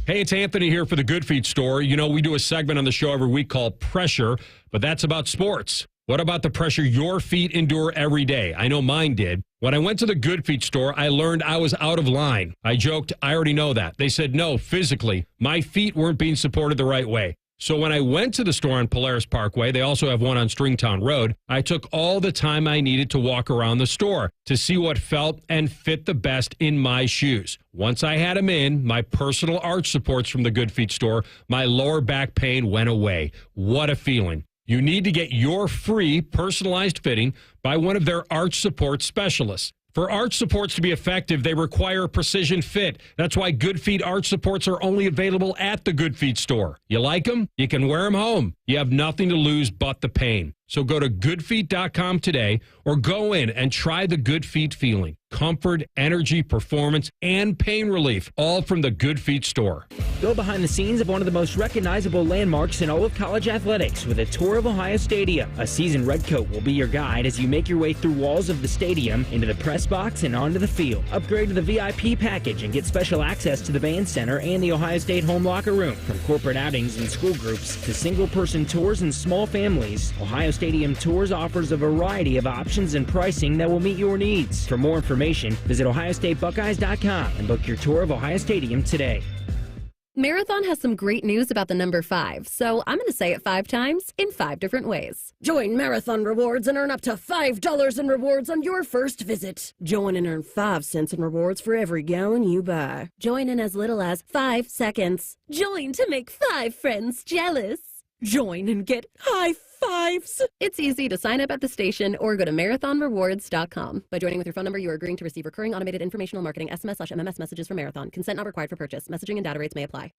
Hey, it's Anthony here for the Good Feet store. We do a segment on the show every week called Pressure, but that's about sports. What about the pressure your feet endure every day? I know mine did. When I went to the Good Feet store, I learned I was out of line. I joked, I already know that. They said, no, physically, my feet weren't being supported the right way. So when I went to the store on Polaris Parkway, they also have one on Stringtown Road, I took all the time I needed to walk around the store to see what felt and fit the best in my shoes. Once I had them in, my personal arch supports from the Good Feet store, my lower back pain went away. What a feeling. You need to get your free personalized fitting by one of their arch support specialists. For arch supports to be effective, they require a precision fit. That's why Good Feet arch supports are only available at the Good Feet store. You like them? You can wear them home. You have nothing to lose but the pain. So go to goodfeet.com today or go in and try the Good Feet feeling. Comfort, energy, performance, and pain relief, all from the Good Feet store. Go behind the scenes of one of the most recognizable landmarks in all of college athletics with a tour of Ohio Stadium. A seasoned redcoat will be your guide as you make your way through walls of the stadium, into the press box, and onto the field. Upgrade to the VIP package and get special access to the band center and the Ohio State home locker room. From corporate outings and school groups to single-person tours and small families, Ohio Stadium Tours offers a variety of options and pricing that will meet your needs. For more information, visit OhioStateBuckeyes.com and book your tour of Ohio Stadium today. Marathon has some great news about the number 5, so I'm going to say it 5 times in 5 different ways. Join Marathon Rewards and earn up to $5 in rewards on your first visit. Join and earn 5 cents in rewards for every gallon you buy. Join in as little as 5 seconds. Join to make 5 friends jealous. Join and get high fives. It's easy to sign up at the station or go to marathonrewards.com. By joining with your phone number, you are agreeing to receive recurring automated informational marketing SMS/MMS messages from Marathon. Consent not required for purchase. Messaging and data rates may apply.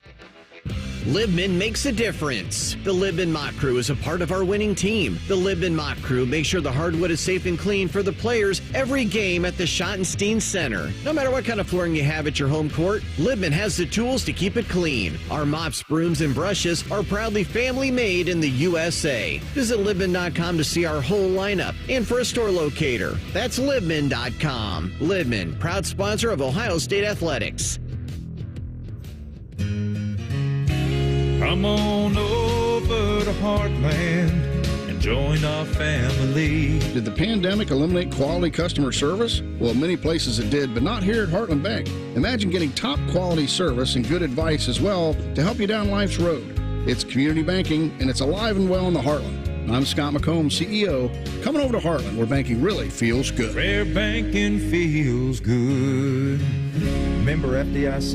Libman makes a difference. The Libman Mop Crew is a part of our winning team. The Libman Mop Crew makes sure the hardwood is safe and clean for the players every game at the Schottenstein Center. No matter what kind of flooring you have at your home court, Libman has the tools to keep it clean. Our mops, brooms, and brushes are proudly family made in the USA. Visit Libman.com to see our whole lineup and for a store locator. That's Libman.com. Libman, proud sponsor of Ohio State Athletics. Come on over to Heartland and join our family. Did the pandemic eliminate quality customer service? Well, many places it did, but not here at Heartland Bank. Imagine getting top quality service and good advice as well to help you down life's road. It's community banking, and it's alive and well in the Heartland. I'm Scott McComb, CEO. Coming over to Heartland, where banking really feels good. Where banking feels good. Member FDIC.